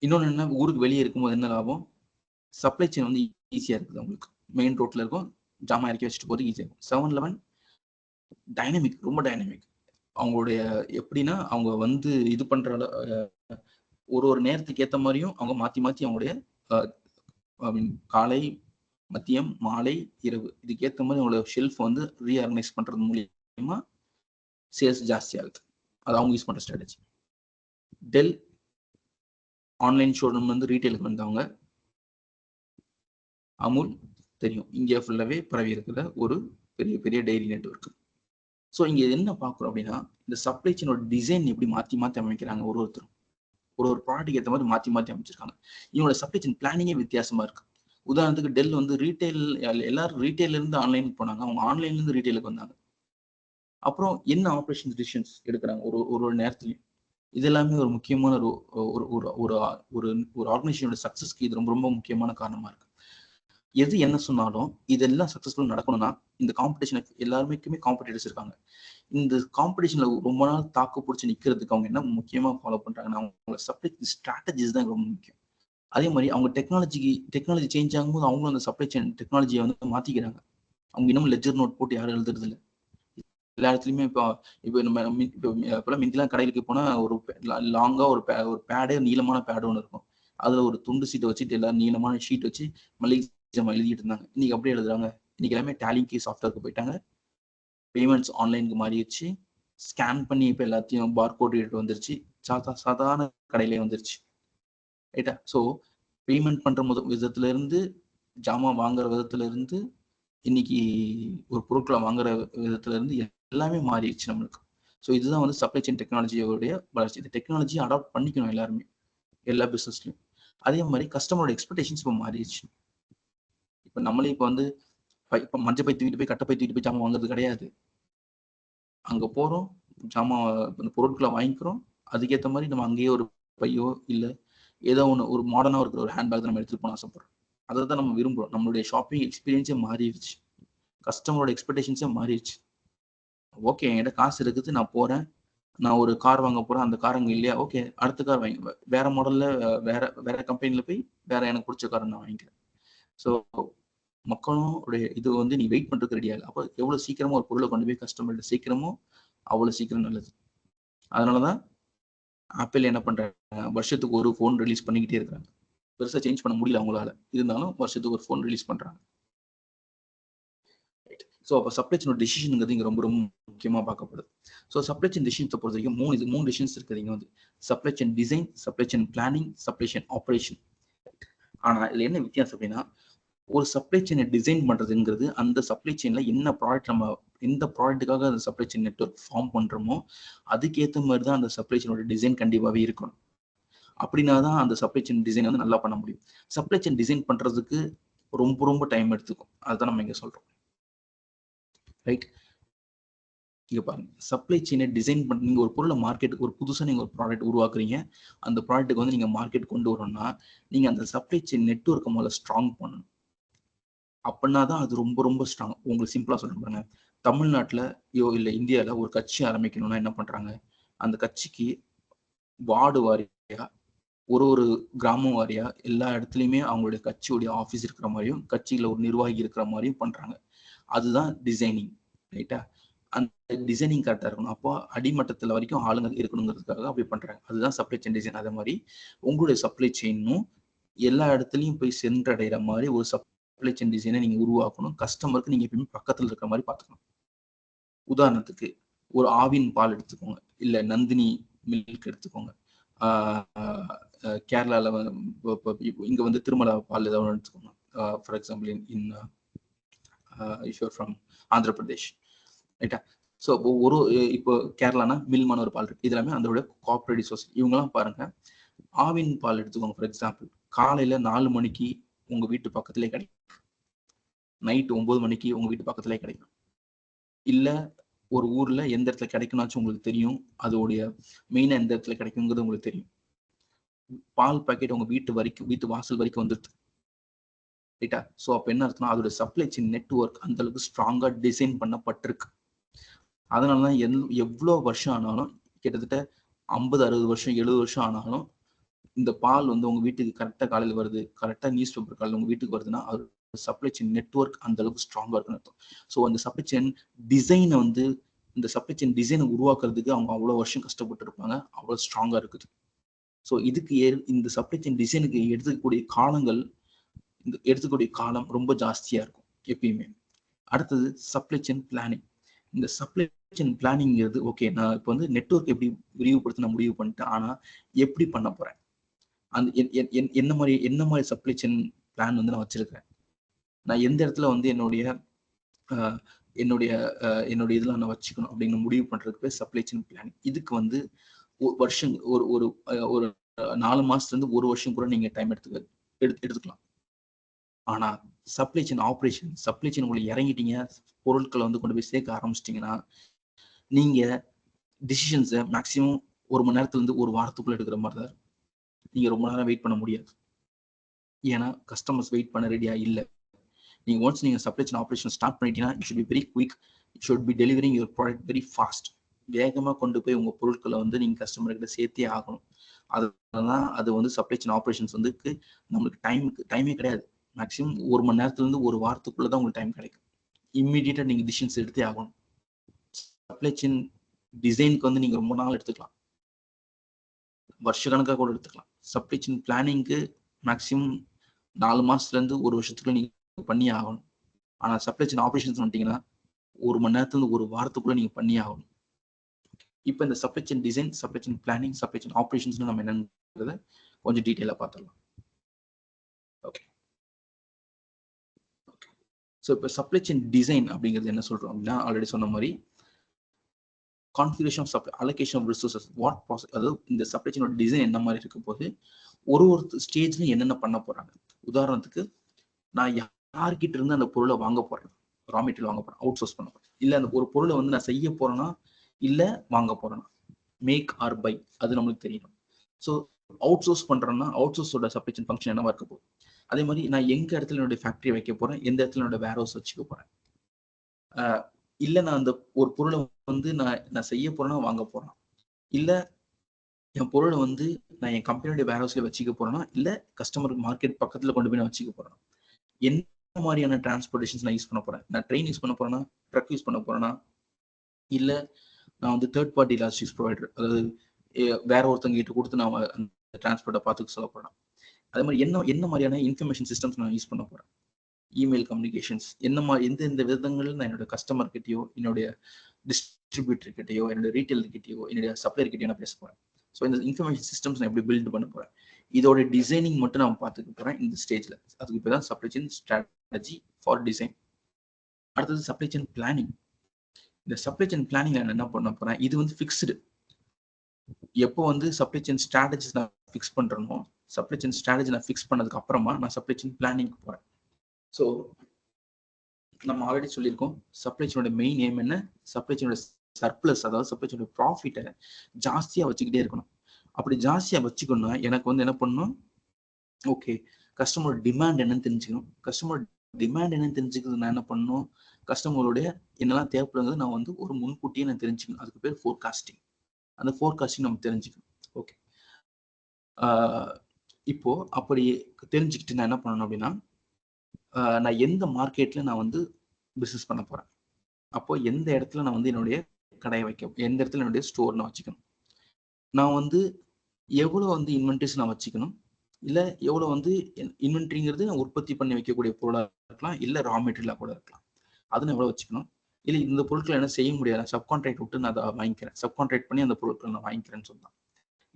இன்னொன்னு என்ன, ஊருக்கு வெளியே இருக்கும்போது என்ன லாபம், சப்ளை செயின் வந்து ஈஸியா இருக்குது. அவங்களுக்கு மெயின் ரோட்ல இருக்கும், ஜாமான் இறக்கி வச்சுட்டு போது ஈஸியா இருக்கும். 7-Eleven டைனமிக், ரொம்ப டைனமிக். அவங்களுடைய எப்படின்னா, அவங்க வந்து இது பண்ற ஒரு நேரத்துக்கு ஏற்ற மாதிரியும் அவங்க மாத்தி மாத்தி அவங்களுடைய காலை, மதியம், மாலை, இரவு இதுக்கு ஏற்ற மாதிரி அவங்களோட ஷெல்ஃப் வந்து ரீஆர்கனைஸ் பண்றது மூலியமா சேல்ஸ் ஜாஸ்தி ஆகுது. அது அவங்க யூஸ் பண்ற ஸ்ட்ராட்டஜி. டெல் ஆன்லைன் ஷோரூம் வந்து ரீட்டைலுக்கு வந்தவங்க. அமுல் தெரியும், இந்தியா ஃபுல்லாவே பரவி இருக்கிற ஒரு பெரிய பெரிய டைரி நெட்வொர்க். ஸோ இங்க என்ன பார்க்குறோம் அப்படின்னா, இந்த சப்ளை செயினோட டிசைன் எப்படி மாத்தி மாத்தி அமைக்கிறாங்க. ஒருத்தரும் ஒரு ப்ராடக்ட் ஏற்ற மாதிரி மாத்தி மாத்தி அமைச்சிருக்காங்க. இவங்களோட சப்ளை செயின் பிளானிங்கே வித்தியாசமா இருக்கு. உதாரணத்துக்கு டெல் வந்து ரீட்டைல், எல்லாரும் ரீட்டைல இருந்து ஆன்லைனுக்கு போனாங்க, அவங்க ஆன்லைன்ல இருந்து ரீட்டைலுக்கு வந்தாங்க. அப்புறம் என்ன ஆப்ரேஷன் டிசிஷன்ஸ் எடுக்கிறாங்க ஒரு நேரத்துலையும். இது எல்லாமே ஒரு முக்கியமான ஒரு ஒரு ஒரு ஒரு ஆர்கனைசேஷனோட சக்சஸ்க்கு இது ரொம்ப ரொம்ப முக்கியமான காரணமா இருக்கு. எது என்ன சொன்னாலும் இதெல்லாம் சக்சஸ்ஃபுல் நடக்கணும்னா இந்த காம்படிஷன், எல்லாருமே காம்படிட்டர்ஸ் இருக்காங்க. இந்த காம்படிஷன்ல ரொம்ப நாள் தாக்கு பிடிச்சி நிக்கிறதுக்கு அவங்க என்ன முக்கியமா ஃபாலோ பண்றாங்கன்னா, அவங்க சப்ளை ஸ்ட்ராட்டஜிஸ் தான் ரொம்ப முக்கியம். அதே மாதிரி அவங்க டெக்னாலஜி சேஞ்ச் ஆகும்போது அவங்களும் அந்த சப்ளை செயின் டெக்னாலஜியை வந்து மாத்திக்கிறாங்க. அவங்க இன்னும் லெஜர் நோட் போட்டு யாரும் எழுதுறது இல்லை. எல்லா இடத்துலயுமே இப்போ நம்ம இப்பெல்லாம் மிந்திலாம் கடைகளுக்கு போனா ஒரு லாங்கா ஒரு பேடே, நீளமான பேடு ஒன்று இருக்கும். அதுல ஒரு துண்டு சீட்டை வச்சுட்டு எல்லாரும் நீளமான ஷீட் வச்சு மளிகை ஜாமான் எழுதிட்டு இருந்தாங்க. இன்னைக்கு அப்படியே எழுதுறாங்க. இன்னைக்கு எல்லாமே டேலிக்கு சாஃப்ட்வேருக்கு போயிட்டாங்க. பேமெண்ட்ஸ் ஆன்லைனுக்கு மாறிடுச்சு. ஸ்கேன் பண்ணி இப்போ எல்லாத்தையும் பார்கோட் எடுத்து வந்துருச்சு. சாதாரண கடையிலே வந்துருச்சு. ரைட்டா? ஸோ பேமெண்ட் பண்ற விதத்துல இருந்து, ஜாமான் வாங்குற விதத்துல இருந்து, இன்னைக்கு ஒரு பொருட்களை வாங்குற விதத்துல இருந்து எல்லாமே மாறிடுச்சு நம்மளுக்கு. ஸோ இதுதான் வந்து சப்ளை செயின் டெக்னாலஜியோடைய வளர்ச்சி. இந்த டெக்னாலஜியை அடாப்ட் பண்ணிக்கணும் எல்லாருமே, எல்லா பிசினஸ்லயும். அதே மாதிரி கஸ்டமரோட எக்ஸ்பெக்டேஷன்ஸ் இப்போ மாறிடுச்சு. இப்போ நம்மளே இப்போ வந்து இப்போ மஞ்சள் பை தூக்கிட்டு போய் கட்டை பை தூக்கிட்டு போய் ஜாமான் வாங்குறது கிடையாது. அங்க போறோம், ஜாமான் அந்த பொருட்களை வாங்கிக்கிறோம். அதுக்கேற்ற மாதிரி நம்ம அங்கேயே ஒரு பையோ இல்ல ஏதோ ஒன்று ஒரு மாடர்னா இருக்கிற ஒரு ஹேண்ட்பேக் நம்ம எடுத்துட்டு போன ஆசைப்படுறோம். அதை தான் நம்ம விரும்புறோம். நம்மளுடைய ஷாப்பிங் எக்ஸ்பீரியன்ஸே மாறிடுச்சு. கஸ்டமரோட எக்ஸ்பெக்டேஷன்ஸே மாறிடுச்சு. ஓகே, என்கிட்ட காசு இருக்குது, நான் போறேன், நான் ஒரு கார் வாங்க போறேன், அந்த கார் அங்கே இல்லையா, ஓகே அடுத்த கார் வாங்கி வேற மாடல்ல வேற கம்பெனில போய் வேற எனக்கு பிடிச்ச காரை நான் வாங்கிக்கிறேன். ஸோ மக்களுடைய இது வந்து நீ வெயிட் பண்றதுக்கு ரெடியா இல்லை. அப்போ எவ்வளவு சீக்கிரமா ஒரு பொருளை கொண்டு போய் கஸ்டமர்கிட்ட சீக்கிரமோ அவ்வளவு சீக்கிரம் நல்லது. அதனாலதான் ஆப்பிள் என்ன பண்றாங்க, வருஷத்துக்கு ஒரு போன் ரிலீஸ் பண்ணிக்கிட்டே இருக்காங்க. பெருசா சேஞ்ச் பண்ண முடியல அவங்களால, இருந்தாலும் வருஷத்துக்கு ஒரு போன் ரிலீஸ் பண்றாங்க. ஸோ அப்போ சப்ளை செயின் டிசிஷனுங்கிறது இங்க ரொம்ப ரொம்ப முக்கியமா பார்க்கப்படுது. ஸோ சப்ளை செயின் டிசிஷன்ஸை பொறுத்த வரைக்கும் மூணு டிசிஷன்ஸ் இருக்குது இங்க வந்து. Supply chain design, supply chain planning, supply chain operation. ஆனா இதுல என்ன வித்தியாசம் அப்படின்னா, ஒரு சப்ளை செயினை டிசைன் பண்றதுங்கிறது அந்த சப்ளை செயின்ல என்ன ப்ராடக்ட், நம்ம எந்த ப்ராடக்ட்டுக்காக அந்த சப்ளை செயின் நெட்வொர்க் ஃபார்ம் பண்றோமோ அதுக்கேற்ற மாதிரி தான் அந்த சப்ளை செயினோட டிசைன் கண்டிப்பாவே இருக்கணும். அப்படின்னா தான் அந்த சப்ளை செயின் டிசைன் வந்து நல்லா பண்ண முடியும். சப்ளை செயின் டிசைன் பண்றதுக்கு ரொம்ப ரொம்ப டைம் எடுத்துக்கும். அதுதான் நம்ம இங்க சொல்றோம். ரைட்? இங்க பாருங்க, சப்ளை செயினை டிசைன் பண்ணி நீங்க ஒரு பொருளை மார்க்கெட்டுக்கு ஒரு புதுசா நீங்க ஒரு ப்ராடக்ட் உருவாக்குறீங்க. அந்த ப்ராடக்ட்டுக்கு வந்து நீங்க மார்க்கெட் கொண்டு வரணும்னா, நீங்க அந்த சப்ளை செயின் நெட்வொர்க்கை முதல்ல ஸ்ட்ராங் பண்ணணும். அப்படின்னா தான் அது ரொம்ப ரொம்ப ஸ்ட்ராங். உங்களுக்கு சிம்பிளா சொல்றேன் பாருங்க. தமிழ்நாட்டுலயோ இல்ல இந்தியால ஒரு கட்சி ஆரம்பிக்கணும்னா என்ன பண்றாங்க? அந்த கட்சிக்கு வார்டு வாரியா, ஒரு ஒரு கிராமம் வாரியா எல்லா இடத்துலயுமே அவங்களுடைய கட்சியுடைய ஆஃபீஸ் இருக்கிற மாதிரியும், கட்சியில ஒரு நிர்வாகி இருக்கிற மாதிரியும் பண்றாங்க. அதுதான் டிசைனிங். ரைட்டா? அந்த டிசைனிங் கரெக்டா இருக்கணும். அப்போ அடிமட்டத்துல வரைக்கும் ஆளுங்க இருக்கணுங்கிறதுக்காக அப்படி பண்றாங்க. அதுதான் சப்ளை செயின் டிசைன். அதே மாதிரி உங்களுடைய சப்ளை செயினும் எல்லா இடத்துலயும் போய் சென்றடைகிற மாதிரி ஒரு சப்ளை செயின் டிசைனை நீங்க உருவாக்கணும். கஸ்டமருக்கு நீங்க எப்பயுமே பக்கத்துல இருக்கிற மாதிரி பார்த்துக்கணும். உதாரணத்துக்கு ஒரு ஆவின் பால் எடுத்துக்கோங்க, இல்ல நந்தினி மில்க் எடுத்துக்கோங்க. கேரளால இங்க வந்து திருமலா பால் ஏதாவது எடுத்துக்கோங்க. For example in if you're from Andhra Pradesh, ரைட்டா? ஸோ ஒரு இப்போ கேரளானா மில்மான ஒரு பால் இருக்கு. இது எல்லாமே அதோட கோஆபரேட்டிவ் சொசைட்டி. இவங்கெல்லாம் பாருங்க, ஆவின் பால் எடுத்துக்கோங்க. ஃபார் எக்ஸாம்பிள் காலையில 4 மணிக்கு உங்க வீட்டு பக்கத்திலே கிடைக்கும், நைட் 9 மணிக்கு உங்க வீட்டு பக்கத்திலே கிடைக்கும். இல்ல ஒரு ஊர்ல எந்த இடத்துல கிடைக்கும்னாச்சும் உங்களுக்கு தெரியும். அதோடைய மெயினா எந்த இடத்துல கிடைக்குங்கிறது உங்களுக்கு தெரியும். பால் பாக்கெட் உங்க வீட்டு வாசல் வரைக்கும் வந்துருது, ரைட்டா? ஸோ அப்ப என்ன அர்த்தம்னா அதோட சப்ளை செயின் நெட்வொர்க் அந்த அளவுக்கு ஸ்ட்ராங்கா டிசைன் பண்ணப்பட்டிருக்கு. அதனாலதான் எவ்வளவு வருஷம் ஆனாலும், கிட்டத்தட்ட 50, 60 வருஷம், 70 வருஷம் ஆனாலும் இந்த பால் வந்து உங்க வீட்டுக்கு கரெக்டா காலையில வருது, கரெக்டா நியூஸ் பேப்பர் காலையில உங்க வீட்டுக்கு வருதுன்னா அது சப்ளை செயின் நெட்வொர்க் அந்த அளவுக்கு ஸ்ட்ராங்கா இருக்குன்னு அர்த்தம். ஸோ அந்த சப்ளை செயின் டிசைனை வந்து இந்த சப்ளை செயின் டிசைனை உருவாக்குறதுக்கு அவங்க அவ்வளவு வருஷம் கஷ்டப்பட்டு இருப்பாங்க. அவ்வளவு ஸ்ட்ராங்கா இருக்குது. ஸோ இதுக்கு இந்த சப்ளை செயின் டிசைனுக்கு எடுத்துக்கூடிய காலம் ரொம்ப ஜாஸ்தியா இருக்கும் எப்பயுமே. அடுத்தது சப்ளை செயின் பிளானிங். இந்த சப்ளை செயின் பிளானிங்கிறது ஓகே, நான் இப்போ வந்து நெட்வொர்க் எப்படி விரிவுபடுத்த நான் முடிவு பண்ணிட்டேன். ஆனா எப்படி பண்ண போறேன்? அந்த என்ன மாதிரி சப்ளை செயின் பிளான் வந்து நான் வச்சிருக்கேன்? நான் எந்த இடத்துல வந்து என்னுடைய அஹ், என்னுடைய என்னுடைய இதெல்லாம் நான் வச்சுக்கணும் அப்படின்னு முடிவு பண்றதுக்கு பேர் சப்ளை செயின் பிளானிங். இதுக்கு வந்து வருஷம் ஒரு ஒரு ஒரு 4 மாசத்துல இருந்து 1 வருஷம் கூட நீங்க டைம் எடுத்துக்கலாம். ஆனா சப்ளை செயின் உங்களை இறங்கிட்டீங்க, பொருட்களை வந்து கொண்டு போய் சேர்க்க ஆரம்பிச்சிட்டீங்கன்னா, நீங்க டிசிஷன்ஸை மேக்சிமம் 1 மணி நேரத்துல இருந்து 1 வாரத்துக்குள்ள எடுக்கிற மாதிரி தான். நீங்க ரொம்ப நேரம் வெயிட் பண்ண முடியாது. ஏன்னா கஸ்டமர்ஸ் வெயிட் பண்ண ரெடியா இல்ல. நீங்க ஒன்ஸ் நீங்க சப்ளை செயின் ஆபரேஷன் ஸ்டார்ட் பண்ணிட்டீங்கன்னா, you should be very quick. You should be delivering your product very fast. வேகமா கொண்டு போய் உங்க பொருட்களை வந்து நீங்க கஸ்டமர் கிட்ட சேர்த்தே ஆகணும். அதுதான் அது வந்து சப்ளை செயின் ஆபரேஷன்ஸ் வந்து நம்மளுக்கு டைமே கிடையாது. மேக்ஸிமம் 1 மணி நேரத்துல இருந்து 1 வாரத்துக்குள்ள தான் உங்களுக்கு டைம் கிடைக்கும். இம்மிடியேட்டா நீங்க டிசிஷன்ஸ் எடுத்தே ஆகணும். சப்ளை செயின் டிசைனுக்கு வந்து நீங்க ரொம்ப நாள் எடுத்துக்கலாம், வருஷ கணக்காக கூட எடுத்துக்கலாம். சப்ளை செயின் பிளானிங்க்கு மேக்ஸிமம் 4 மாசத்துல இருந்து 1 வருஷத்துக்குள்ள நீங்க பண்ணி ஆகணும். ஆனா சப்ளை செயின் ஆபரேஷன்ஸ் வந்துட்டீங்கன்னா 1 மணி நேரத்துல இருந்து 1 வாரத்துக்குள்ள நீங்க பண்ணி ஆகணும். இப்போ இந்த supply chain design, supply chain planning, supply chain operations நம்ம என்னன்றத கொஞ்சம் டீட்டெயிலா பார்த்துடலாம். ஓகே. ஸோ இப்போ சப்ளை செயின் டிசைன் அப்படிங்கிறது என்ன சொல்றோம் அப்படின்னா, ஆல்ரெடி சொன்ன மாதிரி configuration of supply, allocation of resources, what process, அதாவது இந்த சப்ளை செயினோட டிசைன் என்ன மாதிரி இருக்க போது, ஒரு ஸ்டேஜ்ல என்னென்ன பண்ண போறாங்க. உதாரணத்துக்கு நான் யார்கிட்ட இருந்து அந்த பொருளை வாங்க போறேன், ரா மெட்டீரியல் வாங்க போறேன், அவுட் சோர்ஸ் பண்ண போறேன், இல்ல அந்த ஒரு பொருளை வந்து நான் செய்ய போறேன்னா இல்ல வாங்க போறேன்னா, மேக் ஆர் பை, அது நம்மளுக்கு தெரியணும். ஸோ அவுட் சோர்ஸ் பண்றேன்னா அவுட் சோர்ஸோட சப்ளை செயின் ஃபங்க்ஷன் என்னவா இருக்க போகுது. அதே மாதிரி நான் எங்க இடத்துல என்னுடைய ஃபேக்டரி வைக்க போறேன், எந்த இடத்துல என்னோட வேர் ஹவுஸ் வச்சுக்க போறேன், இல்ல நான் அந்த ஒரு பொருளை வந்து நான் செய்ய போறேன்னா வாங்க போறேன், இல்ல என் பொருளை வந்து நான் என் கம்பெனியோட வேர் ஹவுஸ்ல வச்சுக்க போறேன்னா, இல்ல கஸ்டமர் மார்க்கெட் பக்கத்துல கொண்டு போய் நான் வச்சுக்க போறேன், என்ன மாதிரியான டிரான்ஸ்போர்டேஷன்ஸ் நான் யூஸ் பண்ண போறேன், நான் ட்ரெயின் யூஸ் பண்ண போறேன்னா, ட்ரக் யூஸ் பண்ண போறேன்னா, இல்ல நான் வந்து தேர்ட் பார்ட்டி லாஜிஸ்டிக்ஸ் ப்ரொவைடர், அதாவது வேற ஒருத்தங்க கிட்ட கொடுத்து நான் அந்த டிரான்ஸ்போர்ட்டை பார்த்துக்க சொல்ல போறேன். அதே மாதிரி என்ன மாதிரியான இன்ஃபர்மேஷன் சிஸ்டம்ஸ் நான் யூஸ் பண்ண போறேன், இமெயில் கம்யூனிகேஷன்ஸ், எந்த விதங்கள் நான் என்னோட கஸ்டமர் கிட்டயோ, என்னுடைய டிஸ்ட்ரிபியூட்டர் கிட்டயோ, என்னோட ரீட்டைலர் கிட்டயோ, என்னுடைய சப்ளையர் கிட்டயோ நான் பேச போறேன். ஸோ இந்த இன்ஃபர்மேஷன் சிஸ்டம்ஸ் நான் எப்படி பில்ட் பண்ண போறேன், இதோட டிசைனிங் மட்டும் நான் பார்த்துக்க போறேன் இந்த ஸ்டேஜ்ல. அதுக்கு இப்போ தான் supply chain strategy for design. அடுத்தது சப்ளை செயின் பிளானிங். இந்த சப்ளை செயின் பிளானிங் நான் என்ன பண்ண போறேன், இது வந்து ஃபிக்ஸ்டு. எப்போ வந்து சப்ளை செயின் ஸ்ட்ராட்டஜிஸ் நான் ஃபிக்ஸ் பண்றேனோ, சப்ளை செயின் ஸ்ட்ராட்டஜி நான் ஃபிக்ஸ் பண்ணதுக்கு அப்புறமா நான் சப்ளை செயின் பிளானிங்க்கு போறேன். ஸோ நம்ம ஆல்ரெடி சொல்லியிருக்கோம், சப்ளை செயினோட மெயின் எய்ம் என்ன, சப்ளை செயினோட சர்ப்ளஸ், அதாவது சப்ளை செயினோட ப்ராஃபிட்டை ஜாஸ்தியா வச்சுக்கிட்டே இருக்கணும். அப்படி ஜாஸ்தியா வச்சுக்கணும்னா எனக்கு வந்து என்ன பண்ணணும், ஓகே கஸ்டமரோட டிமாண்ட் என்னன்னு தெரிஞ்சுக்கணும். கஸ்டமர் டிமாண்ட் என்னன்னு தெரிஞ்சுக்கிறது நான் என்ன பண்ணணும், கஸ்டமருடைய என்னெல்லாம் தேவைப்படுங்கிறது நான் வந்து ஒரு முன்கூட்டியே நான் தெரிஞ்சுக்கணும். அதுக்கு பேர் ஃபோர்காஸ்டிங். அந்த ஃபோர்காஸ்டிங் நம்ம தெரிஞ்சுக்கணும். ஓகே, இப்போ அப்படி தெரிஞ்சுக்கிட்டு நான் என்ன பண்ணணும் அப்படின்னா, நான் எந்த மார்க்கெட்ல நான் வந்து பிசினஸ் பண்ண போறேன், அப்போ எந்த இடத்துல நான் வந்து என்னுடைய கடையை வைக்க, எந்த இடத்துல என்னுடைய ஸ்டோர் நான் வச்சுக்கணும், நான் வந்து எவ்வளவு வந்து இன்வென்ட்ரிஸ் நான் வச்சுக்கணும், இல்ல எவ்வளவு வந்து இன்வென்ட்ரிங்கிறது உற்பத்தி பண்ணி வைக்கக்கூடிய பொருளா இருக்கலாம், இல்ல ரா மெட்டீரியலா கூட இருக்கலாம், அதை நான் எவ்வளவு வச்சுக்கணும். இல்ல இந்த பொருட்களை என்ன செய்ய முடியாது, சப்கான்ட்ராக்ட் விட்டு நான் அதை வாங்கிக்கிறேன், சப்கான்ட்ராக்ட் பண்ணி அந்த பொருட்களை நான் வாங்கிக்கிறேன்னு சொல்லலாம்.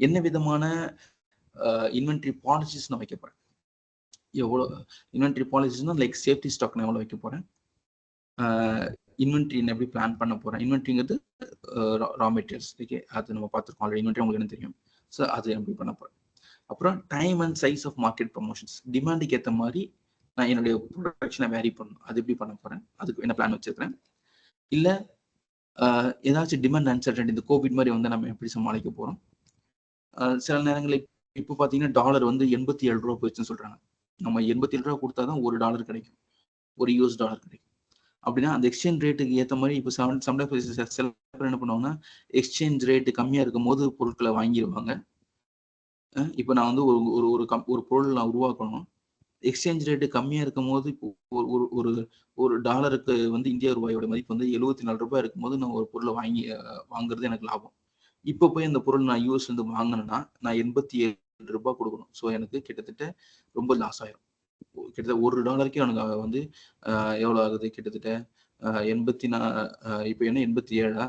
என்ன விதமான இன்வென்ட்ரி பாலிசிஸ் நான் வைக்க போறேன், எவ்வளோ இன்வென்ட்ரி பாலிசிஸ்னா லைக் சேஃப்டி ஸ்டாக் நான் எவ்வளோ வைக்க போறேன், இன்வென்ட்ரி எப்படி பிளான் பண்ண போறேன். இன்வென்ட்ரிங்கிறது ரா மெட்டீரியல்ஸ், ஓகே அது நம்ம பார்த்துருக்கோம் ஆல்ரெடி. இன்வென்ட்ரி உங்களுக்கு என்ன தெரியும், ஸோ அது எப்படி பண்ண போறேன். அப்புறம் time and size of market promotions, டிமாண்டுக்கு ஏற்ற மாதிரி நான் என்னுடைய ப்ரொடக்ஷனை வேரி பண்ணணும், அது எப்படி பண்ண போறேன், அதுக்கு என்ன பிளான் வச்சிருக்கிறேன். இல்ல ஏதாச்சும் டிமாண்ட் அன்சர்டன்டி, இந்த கோவிட் மாதிரி வந்து நம்ம எப்படி சமாளிக்க போறோம். சில நேரங்களில் இப்போ பார்த்தீங்கன்னா டாலர் வந்து 87 ரூபா போயிடுச்சுன்னு சொல்றாங்க. நம்ம 87 ரூபா கொடுத்தாதான் $1 கிடைக்கும், ஒரு US டாலர் கிடைக்கும். அப்படின்னா அந்த எக்ஸ்சேஞ்ச் ரேட்டுக்கு ஏற்ற மாதிரி இப்போ சம்டைம்ஸ் சில பேர் என்ன பண்ணுவாங்கன்னா, எக்ஸ்சேஞ்ச் ரேட்டு கம்மியா இருக்கும் போது பொருட்களை வாங்கிடுவாங்க. இப்போ நான் வந்து ஒரு பொருள் நான் உருவாக்கணும், எக்ஸ்சேஞ்ச் ரேட்டு கம்மியா இருக்கும் போது, இப்போ ஒரு டாலருக்கு வந்து இந்திய ரூபாயோட மதிப்பு வந்து 74 ரூபாய் இருக்கும்போது நான் ஒரு பொருளை வாங்குறது எனக்கு லாபம். இப்போ போய் அந்த பொருள் நான் யூஎஸ்ல இருந்து வாங்கினேன்னா நான் 87 ரூபாய் கொடுக்கணும். ஸோ எனக்கு கிட்டத்தட்ட ரொம்ப லாஸ் ஆயிரும். கிட்டத்தட்ட $1 எனக்கு வந்து எவ்வளோ ஆகுது, கிட்டத்தட்ட 84 இப்போ என்ன 87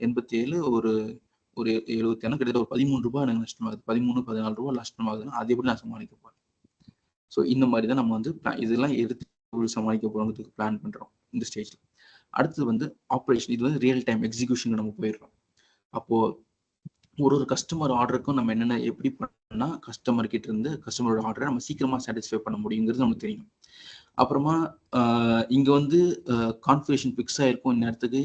87 ஒரு 70 கிட்டத்தட்ட ஒரு 13 ரூபாய் எனக்கு நஷ்டமாகுது. 13-14 ரூபாய் நஷ்டமாகுதுன்னா அது எப்படி நான் சமாளிக்க போறேன். ஸோ இந்த மாதிரி தான் நம்ம வந்து இதெல்லாம் எடுத்து சமாளிக்க போறோங்கிறதுக்கு பிளான் பண்றோம் இந்த ஸ்டேஜ்ல. அடுத்தது வந்து ஆப்ரேஷன், இது வந்து ரியல் டைம் எக்ஸிகியூஷன் நம்ம போயிடுறோம். அப்போ ஒரு கஸ்டமர் ஆர்டருக்கும் நம்ம என்னென்ன எப்படி பண்ணா கஸ்டமர் கிட்ட இருந்து கஸ்டமரோட ஆர்டரை நம்ம சீக்கிரமா சாட்டிஸ்ஃபை பண்ண முடியுங்கிறது நமக்கு தெரியும். அப்புறமா இங்க வந்து கான்ஃபிகரேஷன் ஃபிக்ஸ் ஆயிருக்கும் இந்நேரத்துக்கு,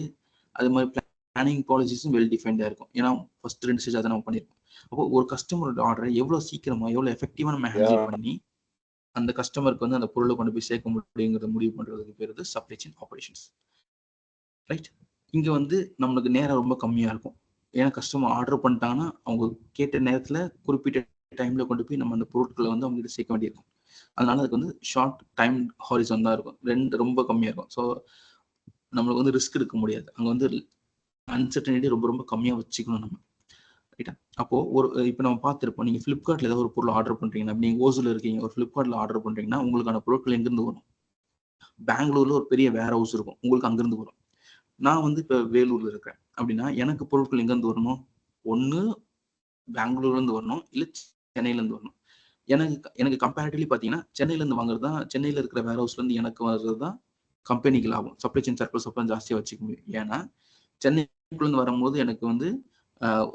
அது மாதிரி பிளானிங் பாலிசிஸும் வெல் டிஃபைன்டா இருக்கும். ஏன்னா ஃபர்ஸ்ட் 2 ஸ்டேஜ் அதை நம்ம பண்ணிருக்கோம். அப்போ ஒரு கஸ்டமரோட ஆர்டரை எவ்வளவு சீக்கிரமா எவ்வளவு எஃபெக்டிவா நம்ம ஹேண்டில் பண்ணி அந்த கஸ்டமருக்கு வந்து அந்த பொருளை கொண்டு போய் சேர்க்க முடியுங்கிறத முடிவு பண்றதுக்கு பேர் வந்து சப்ளை செயின் ஆபரேஷன்ஸ். ரைட், இங்க வந்து நம்மளுக்கு நேரம் ரொம்ப கம்மியா இருக்கும். ஏன்னா கஸ்டமர் ஆர்டர் பண்ணிட்டாங்கன்னா அவங்க கேட்ட நேரத்துல குறிப்பிட்ட டைம்ல கொண்டு போய் நம்ம அந்த பொருட்களை வந்து அவங்க கிட்ட சேர்க்க வேண்டியிருக்கும். அதனால அதுக்கு வந்து ஷார்ட் டைம் ஹாரிசான் தான் இருக்கும், ரொம்ப கம்மியா இருக்கும். ஸோ நம்மளுக்கு வந்து ரிஸ்க் எடுக்க முடியாது, அங்க வந்து அன்சர்டனிட்டி ரொம்ப ரொம்ப கம்மியா வச்சுக்கணும் நம்ம. ரைட்டா, அப்போ இப்போ நம்ம பார்த்துருப்போம், நீங்க ஃபிளிப்கார்ட்ல ஏதாவது ஒரு பொருள் ஆர்டர் பண்றீங்கன்னா, நீங்க ஓசூர்ல இருக்கீங்க, ஒரு ஃபிளிப்கார்ட்ல ஆர்டர் பண்றீங்கன்னா உங்களுக்கான பொருட்கள் எங்கிருந்து வரும், பெங்களூர்ல ஒரு பெரிய வேர் ஹவுஸ் இருக்கும், உங்களுக்கு அங்கிருந்து வரும். நான் வந்து இப்போ வேலூர்ல இருக்கிறேன் அப்படின்னா எனக்கு பொருட்கள் எங்கேருந்து வரணும், ஒன்று பெங்களூர்ல இருந்து வரணும், இல்லை சென்னையில இருந்து வரணும். எனக்கு கம்பேரிட்டிவ்லி பார்த்தீங்கன்னா சென்னையில இருந்து வாங்குறது தான், சென்னையில இருக்கிற வேர் ஹவுஸ்ல இருந்து எனக்கு வர்றது தான் கம்பெனிக்கு லாபம். சப்ளை செயின் சர்ப்ளஸ் அப்போ ஜாஸ்தியாக வச்சுக்க முடியும். ஏன்னா சென்னைக்குள்ள இருந்து வரும்போது எனக்கு வந்து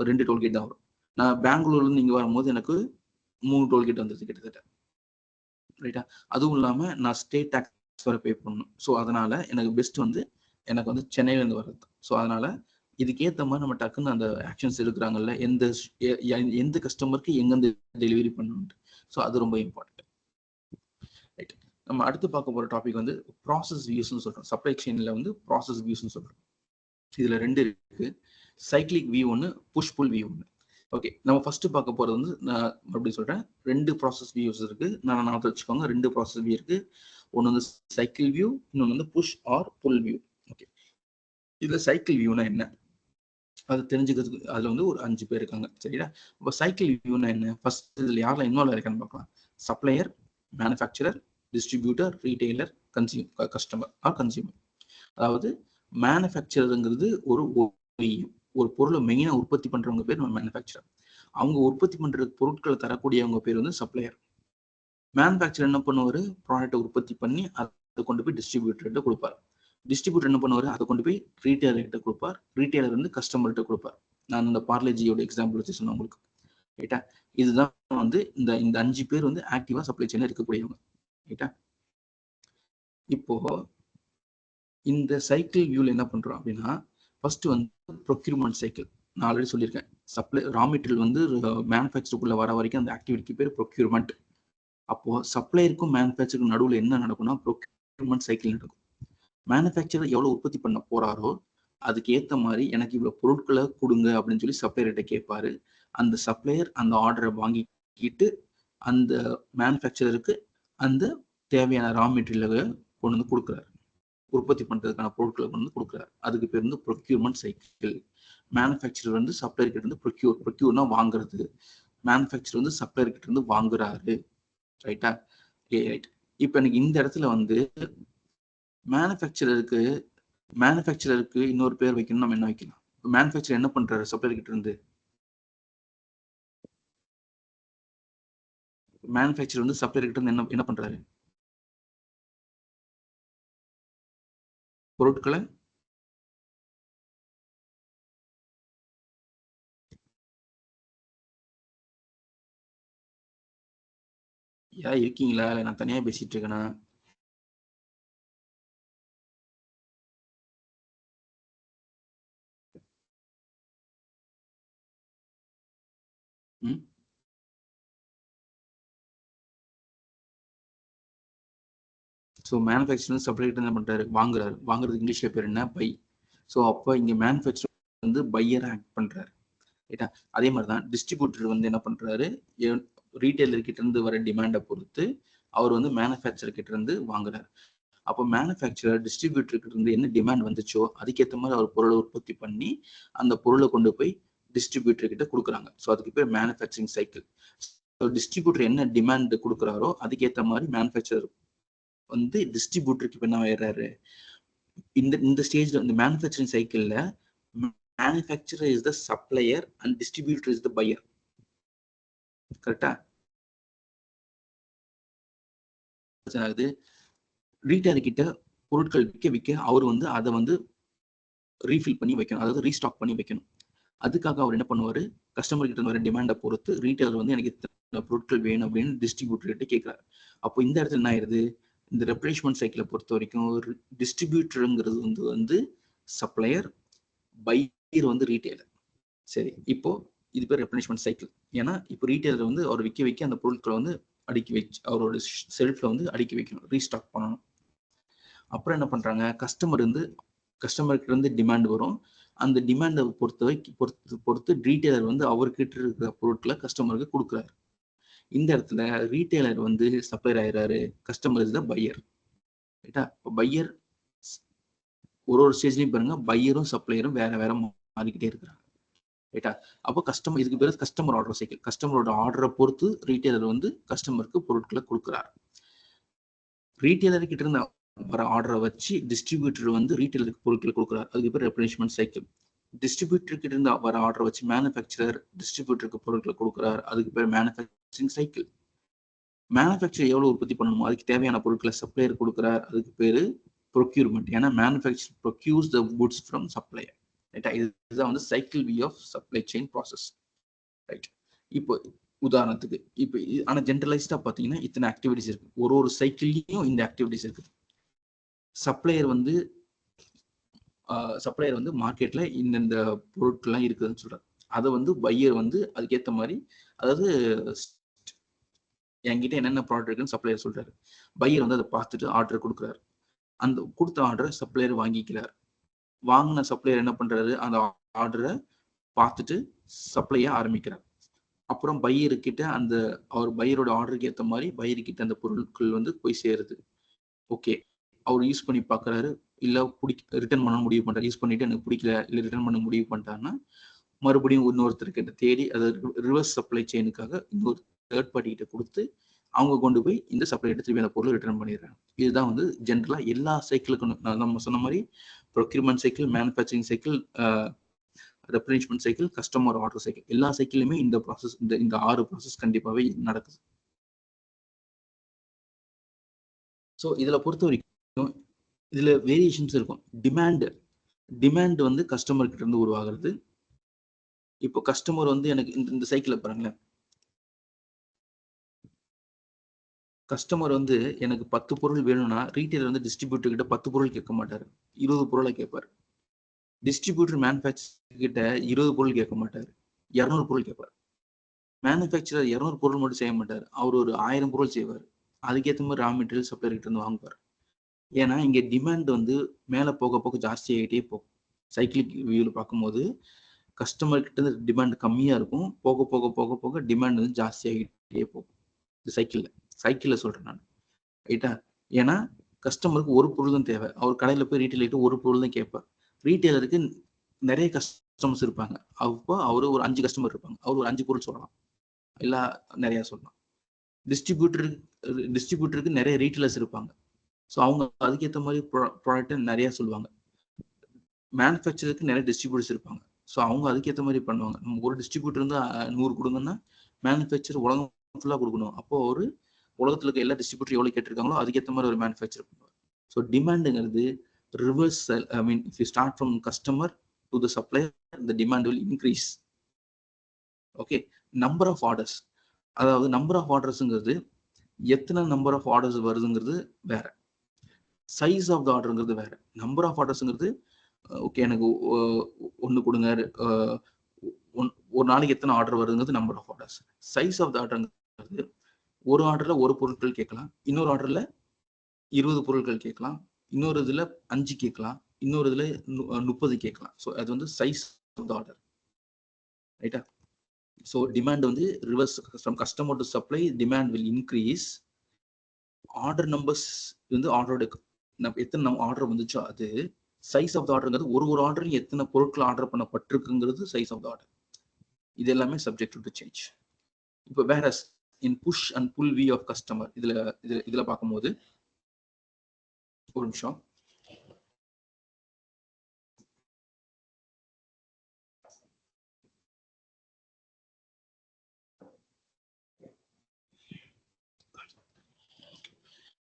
2 டோல்கேட் தான் வரும். நான் பெங்களூர்ல இருந்து இங்க வரும்போது எனக்கு 3 டோல்கேட் வந்துருது கிட்டத்தட்ட. ரைட்டா, அதுவும் இல்லாம நான் ஸ்டேட் டாக்ஸ் வர பே பண்ணணும். ஸோ அதனால எனக்கு பெஸ்ட் வந்து எனக்கு வந்து சென்னையில இருந்து வர்றது. ஸோ அதனால இதுக்கேற்ற மாதிரி நம்ம டக்குன்னு அந்த ஆக்ஷன்ஸ் எடுக்கிறாங்கல்ல, எந்த கஸ்டமருக்கு எங்கேருந்து டெலிவரி பண்ணணும். ஸோ அது ரொம்ப இம்பார்ட்டன்ட். ரைட், நம்ம அடுத்து பார்க்க போற டாபிக் வந்து ப்ராசஸ் வியூஸ்ன்னு சொல்றோம். சப்ளை செயின்ல வந்து ப்ராசஸ் வியூஸ்ன்னு சொல்றோம். இதுல 2 இருக்கு, சைக்ளிக் வியூ ஒன்று, புஷ் புல் வியூ ஒன்று. ஓகே, நம்ம ஃபர்ஸ்ட் பார்க்க போறது வந்து நான் மறுபடியும் சொல்றேன், 2 ப்ராசஸ் வியூஸ் இருக்கு. நான் வச்சுக்கோங்க, 2 ப்ராசஸ் வியூ இருக்கு. ஒன்று வந்து சைக்கிள் வியூ, இன்னொன்று வந்து புஷ் ஆர் புல் வியூ. ஓகே, இதுல சைக்கிள் வியூனா என்ன அது தெரிஞ்சுக்கிறதுக்கு அதுல வந்து ஒரு 5 பேர் இருக்காங்க. சரியா, இப்போ சைக்கிள் வியூனா என்ன, ஃபர்ஸ்ட் இதுல யாரெல்லாம் இன்வால்வ் ஆயிருக்கான்னு பார்க்கலாம். Supplier, manufacturer, distributor, retailer, customer R consumer. அதாவது மேனுஃபேக்சரருங்கிறது ஒரு பொருளை மெயினா உற்பத்தி பண்றவங்க பேர் மேனுஃபேக்சரர். அவங்க உற்பத்தி பண்ற பொருட்களை தரக்கூடியவங்க பேர் வந்து சப்ளையர். மேனுஃபேக்சரர் என்ன பண்ணுவாரு, ப்ராடக்ட்டை உற்பத்தி பண்ணி அதை கொண்டு போய் டிஸ்ட்ரிபியூட்டர்கிட்ட கொடுப்பார். டிஸ்ட்ரிபியூட்டர் என்ன பண்ணுவாரு, அதை கொண்டு போய் ரீட்டைலர்கிட்ட கொடுப்பார். ரீட்டைலர் வந்து கஸ்டமர்கிட்ட கொடுப்பார். நான் இந்த பார்லேஜியோட எக்ஸாம்பிள் வச்சு சொன்னேன் உங்களுக்கு. ரைட்டா, இதுதான் வந்து இந்த 5 பேர் வந்து ஆக்டிவா சப்ளை செயின்ல இருக்கக்கூடியவங்க. ரைட்டா, இப்போ இந்த சைக்கிள் வியூல என்ன பண்றோம் அப்படின்னா, ஃபர்ஸ்ட் வந்து ப்ரொக்யூர்மெண்ட் சைக்கிள். நான் ஆல்ரெடி சொல்லியிருக்கேன். சப்ளை ரா மெட்டீரியல் வந்து மேனுஃபேக்சருக்குள்ள வர வரைக்கும் அந்த ஆக்டிவிட்டிக்கு பேர் ப்ரொக்யூர்மெண்ட். அப்போ சப்ளையருக்கும் மேனுஃபேக்சருக்கும் நடுவில் என்ன நடக்கும்னா ப்ரொக்யூர்மெண்ட் சைக்கிள் நடக்கும். மேனுஃபேக்சரர் எவ்வளவு உற்பத்தி பண்ண போறாரோ அதுக்கு ஏத்த மாதிரி எனக்கு இவ்வளவு பொருட்களை கொடுங்க அப்படின்னு சொல்லி சப்ளையர்கிட்ட கேட்பாரு. அந்த சப்ளையர் அந்த ஆர்டரை வாங்கிக்கிட்டு அந்த மேனுஃபேக்சரருக்கு அந்த தேவையான ரா மெட்டீரியலை கொண்டு வந்து கொடுக்குறாரு. உற்பத்தி பண்றதுக்கான பொருட்களை கொண்டு வந்து கொடுக்குறாரு. அதுக்கு பேர் வந்து ப்ரொக்யூர்மெண்ட் சைக்கிள். மேனுஃபேக்சரர் வந்து சப்ளையர் கிட்ட இருந்து ப்ரொக்யூர்னா வாங்குறது. மேனுஃபேக்சரர் வந்து சப்ளையர் கிட்ட இருந்து வாங்குறாரு. ரைட்டா? ரைட். இப்ப எனக்கு இந்த இடத்துல வந்து மேனுஃபேக்சரருக்கு இன்னொரு பேர் வைக்கணும். நம்ம என்ன வைக்கலாம்? மேனுஃபேக்சரர் என்ன பண்றாரு சப்ளையர் கிட்ட இருந்து? மேனுஃபேக்சரர் வந்து சப்ளையர் கிட்ட இருந்து என்ன பண்றாரு? பொருட்களை யாராவது இருக்கீங்களா? இல்லை நான் தனியா பேசிட்டு இருக்கேனா? ம். ஸோ மேனுஃபேக்சரர் சப்ளையர் என்ன பண்றாரு? வாங்குறாரு. வாங்குறதுக்கு இங்கிலீஷ்ல பேர் என்ன? பை. ஸோ அப்போ இங்க மேனுஃபேக்சரர் வந்து பையர் ஆக்ட் பண்றாரு. ரைட்டா? அதே மாதிரி தான் டிஸ்ட்ரிபியூட்டர் வந்து என்ன பண்றாரு? ரீட்டைலர் கிட்ட இருந்து வர டிமாண்டை பொறுத்து அவர் வந்து மேனுஃபேக்சரர் கிட்ட இருந்து வாங்குறாரு. அப்போ மேனுஃபேக்சரர் டிஸ்ட்ரிபியூட்டர் கிட்ட இருந்து என்ன டிமாண்ட் வந்துச்சோ அதுக்கேற்ற மாதிரி அவர் பொருளை உற்பத்தி பண்ணி அந்த பொருளை கொண்டு போய் டிஸ்ட்ரிபியூட்டர் கிட்ட கொடுக்குறாங்க. ஸோ அதுக்கு பேர் மேனுஃபேக்சரிங் சைக்கிள். டிஸ்ட்ரிபியூட்டர் என்ன டிமாண்ட் கொடுக்குறாரோ அதுக்கேற்ற மாதிரி மேனுஃபேக்சரர் வந்து டிஸ்ட்ரிபியூட்டருக்கு இப்ப என்ன ஆயிடுறாரு? இந்த ஸ்டேஜ்ல இந்த மேனுஃபேக்சரிங் சைக்கிள்ல manufacturer is the supplier and distributor is the pier. கரெக்டா? ஆகுது. ரீட்டைலர் கிட்ட பொருட்கள் விற்க அவர் வந்து அதை வந்து ரீஃபில் பண்ணி வைக்கணும். அதாவது ரீஸ்டாக் பண்ணி வைக்கணும். அதுக்காக அவர் என்ன பண்ணுவாரு? கஸ்டமர் கிட்ட வர டிமாண்டை பொறுத்து ரீட்டைலர் வந்து எனக்கு இத்தனை பொருட்கள் வேணும் அப்படின்னு டிஸ்ட்ரிபியூட்டர் கிட்ட கேட்கிறாரு. அப்போ இந்த இடத்துல என்ன ஆயிருது? இந்த ரெப்ளேஸ்மெண்ட் சைக்கிளை பொறுத்த வரைக்கும் டிஸ்ட்ரிபியூட்டருங்கிறது வந்து சப்ளையர், பையர் வந்து ரீட்டைலர். சரி, இப்போ இது பேர் ரெப்ளேஸ்மெண்ட் சைக்கிள். ஏன்னா இப்போ ரீட்டைலர் வந்து அவர் விற்க அந்த பொருட்களை வந்து அடுக்கி வச்சு அவரோட செல்ஃப்ல வந்து அடுக்கி வைக்கணும், ரீஸ்டாக் பண்ணணும். அப்புறம் என்ன பண்றாங்க? கஸ்டமருக்கு இருந்து டிமாண்ட் வரும். அந்த டிமாண்டை பொறுத்து ரீட்டைலர் வந்து அவர்கிட்ட இருக்கிற பொருட்களை கஸ்டமருக்கு கொடுக்குறாரு. இந்த இடத்துல ரீட்டைலர் வந்து சப்ளையர் ஆயிடுறாரு. Customer is the buyer. ரைட்டா? பையர் ஒரு ஸ்டேஜ்லயும் பாருங்க, பையரும் சப்ளையரும் வேற வேற மாறிக்கிட்டே இருக்கிறாங்க. ரைட்டா? அப்போ இதுக்கு பேர் கஸ்டமர் ஆர்டர் சைக்கிள். கஸ்டமரோட ஆர்டரை பொறுத்து ரீட்டைலர் வந்து கஸ்டமருக்கு பொருட்களை கொடுக்குறாரு. ரீட்டைலர் கிட்ட இருந்து வர ஆர்டரை வச்சு டிஸ்ட்ரிபியூட்டர் வந்து ரீட்டைலருக்கு பொருட்களை கொடுக்குறாரு. அதுக்கு பேர் ரெப்ளேஸ்மெண்ட் சைக்கிள். டிஸ்ட்ரிபியூட்டர் கிட்ட இருந்து வர ஆர்டரை வச்சு மேனுஃபேக்சரர் டிஸ்ட்ரிபியூட்டருக்கு பொருட்களை கொடுக்குறாரு. அதுக்கு பேர் மேனுஃபேக்சரிங் சைக்கிள். மேனுஃபேக்சர் எவ்வளவு உற்பத்தி பண்ணணுமோ அதுக்கு தேவையான பொருட்களை சப்ளையர் கொடுக்குறாரு. அதுக்கு பேரு ப்ரொக்யூர்மெண்ட். ஏன்னா manufacture procures the goods from supplier. ரைட்டா? இதுதான் வந்து cycle view of supply chain process. Right? இப்போ உதாரணத்துக்கு இப்போ ஆனா ஜென்ரலைஸ்டா பாத்தீங்கன்னா இத்தனை ஆக்டிவிட்டிஸ் இருக்கு. ஒரு சைக்கிள்லயும் இந்த ஆக்டிவிட்டிஸ் இருக்கு. சப்ளையர் வந்து மார்க்கெட்ல இந்த பொருட்கள்லாம் இருக்குதுன்னு சொல்றாரு. அதை வந்து பையர் வந்து அதுக்கேற்ற மாதிரி, அதாவது என்கிட்ட என்னென்ன ப்ராடக்ட் இருக்குன்னு சப்ளையர் சொல்றாரு. பையர் வந்து அதை பார்த்துட்டு ஆர்டர் கொடுக்குறாரு. அந்த கொடுத்த ஆர்டரை சப்ளையர் வாங்கிக்கிறார். வாங்கின சப்ளையர் என்ன பண்றாரு? அந்த ஆர்டரை பார்த்துட்டு சப்ளைய ஆரம்பிக்கிறார். அப்புறம் பையர்கிட்ட அவர் பையரோட ஆர்டருக்கு ஏற்ற மாதிரி பையர்கிட்ட அந்த பொருட்கள் வந்து போய் சேருது. ஓகே, அவர் யூஸ் பண்ணி பார்க்குறாரு. இல்லை ரிட்டர்ன் பண்ண முடிவு பண்றாரு. யூஸ் பண்ணிட்டு எனக்கு பிடிக்கல, இல்லை ரிட்டர்ன் பண்ண முடிவு பண்ணிட்டாருன்னா மறுபடியும் இன்னொருத்தர்கிட்ட தேடி அதை ரிவர்ஸ் சப்ளை செயினுக்காக இன்னொரு தேர்ட் பார்ட்டி கிட்ட கொடுத்து அவங்க கொண்டு போய் இந்த சப்ளை எடுத்து திரும்பி அந்த பொருளை ரிட்டர்ன் பண்ணிடுறாங்க. இதுதான் வந்து ஜென்ரலா எல்லா சைக்கிளுக்கும் நம்ம சொன்ன மாதிரி procurement cycle, manufacturing cycle, replacement cycle, customer order cycle, எல்லா சைக்கிளுமே இந்த ப்ராசஸ் இந்த 6 ப்ராசஸ் கண்டிப்பாவே நடக்குது. ஸோ இதுல பொறுத்த வரைக்கும் இதுல வேரியேஷன்ஸ் இருக்கும். டிமாண்ட் வந்து கஸ்டமர் கிட்ட இருந்து உருவாகிறது. இப்போ கஸ்டமர் வந்து எனக்கு இந்த சைக்கிளை பாருங்களேன். கஸ்டமர் வந்து எனக்கு 10 பொருள் வேணும்னா ரீட்டைலர் வந்து டிஸ்ட்ரிபியூட்டர் கிட்ட 10 பொருள் கேட்க மாட்டாரு, 20 பொருளை கேட்பாரு. டிஸ்ட்ரிபியூட்டர் மேனுஃபேக்சர் கிட்ட 20 பொருள் கேட்க மாட்டார், 200 பொருள் கேட்பார். மேனுஃபேக்சரர் 200 பொருள் மட்டும் செய்ய மாட்டார், அவர் ஒரு 1000 பொருள் செய்வார். அதுக்கேற்ற மாதிரி ரா மெட்டீரியல் சப்ளையர் கிட்ட இருந்து வாங்குவார். ஏன்னா இங்க டிமாண்ட் வந்து மேல போக போக ஜாஸ்தி ஆகிட்டே போகும். சைக்கிளிக் வியூவில் பார்க்கும்போது கஸ்டமர் கிட்ட இருந்து டிமாண்ட் கம்மியா இருக்கும், போக போக போக போக டிமாண்ட் வந்து ஜாஸ்தி ஆகிட்டே போகும். இந்த சைக்கிள்ல சொல்றேன் நான், ரைட்டா? ஏன்னா கஸ்டமருக்கு ஒரு பொருள் தான் தேவை. அவர் கடையில போய் ரீட்டைலர்கிட்ட ஒரு பொருள் தான் கேட்பார். ரீட்டைலருக்கு நிறைய கஸ்டமர்ஸ் இருப்பாங்க. அப்போ அவரு ஒரு 5 கஸ்டமர் இருப்பாங்க, அவர் ஒரு 5 பொருள் சொல்லலாம், இல்ல நிறைய சொல்லலாம். டிஸ்ட்ரிபியூட்டருக்கு நிறைய ரீட்டைலர்ஸ் இருப்பாங்க. ஸோ அவங்க அதுக்கேற்ற மாதிரி ப்ராடக்ட் நிறைய சொல்லுவாங்க. மேனுஃபேக்சருக்கு நிறைய டிஸ்ட்ரிபியூட்டர்ஸ் இருப்பாங்க. ஸோ அவங்க அதுக்கேற்ற மாதிரி பண்ணுவாங்க. நம்ம ஒரு டிஸ்ட்ரிபியூட்டர் வந்து 100 கொடுங்கன்னா மேனுஃபேக்சர் உலகம் ஃபுல்லாக கொடுக்கணும். அப்போ ஒரு உலகத்தில் இருக்க எல்லா டிஸ்ட்ரிபியூட்டர் எவ்வளோ கேட்டிருக்காங்களோ அதுக்கேற்ற மாதிரி ஒரு மேனுஃபேக்சர் பண்ணுவாங்க. ஸோ டிமாண்டுங்கிறது reversal. I mean, if you start from customer to the supplier, the demand will increase. Okay. Number of orders, அதாவது நம்பர் ஆஃப் ஆர்டர்ஸுங்கிறது எத்தனை நம்பர் ஆஃப் ஆர்டர்ஸ் வருதுங்கிறது வேற, சைஸ் ஆஃப் த ஆர்டருங்கிறது வேற. நம்பர் ஆஃப் ஆர்டர்ஸுங்கிறது ஓகே எனக்கு ஒன்று கொடுங்க, ஒரு நாளைக்கு எத்தனை ஆர்டர் வருதுங்கிறது number of orders. Size of the ஆர்டருங்கிறது ஒரு ஆர்டர்ல ஒரு பொருட்கள் கேட்கலாம், இன்னொரு ஆர்டர்ல 20 பொருட்கள் கேட்கலாம், இன்னொரு இதுல 5 கேட்கலாம், இன்னொரு இதுல 30 கேட்கலாம். ஸோ அது வந்து சைஸ் ஆஃப் த ஆர்டர், ரைட்டா? ஸோ டிமாண்ட் வந்து reverse from customer to supply, demand will increase. Order numbers வந்து ஆர்டரோட எத்தனை ஆர்டர் வந்துச்சோ அது. சைஸ் ஆஃப் த ஆர்டர்ங்கிறது ஒரு ஆர்டர் எத்தனை பொருட்கள் ஆர்டர் பண்ணப்பட்டிருக்குங்கிறது சைஸ் ஆஃப் த ஆர்டர். இது எல்லாமே சப்ஜெக்ட் டு சேஞ்ச். இப்போ வேற in push and pull view of customer, இதுல பார்க்கும்போது ஒரு நிமிஷம்.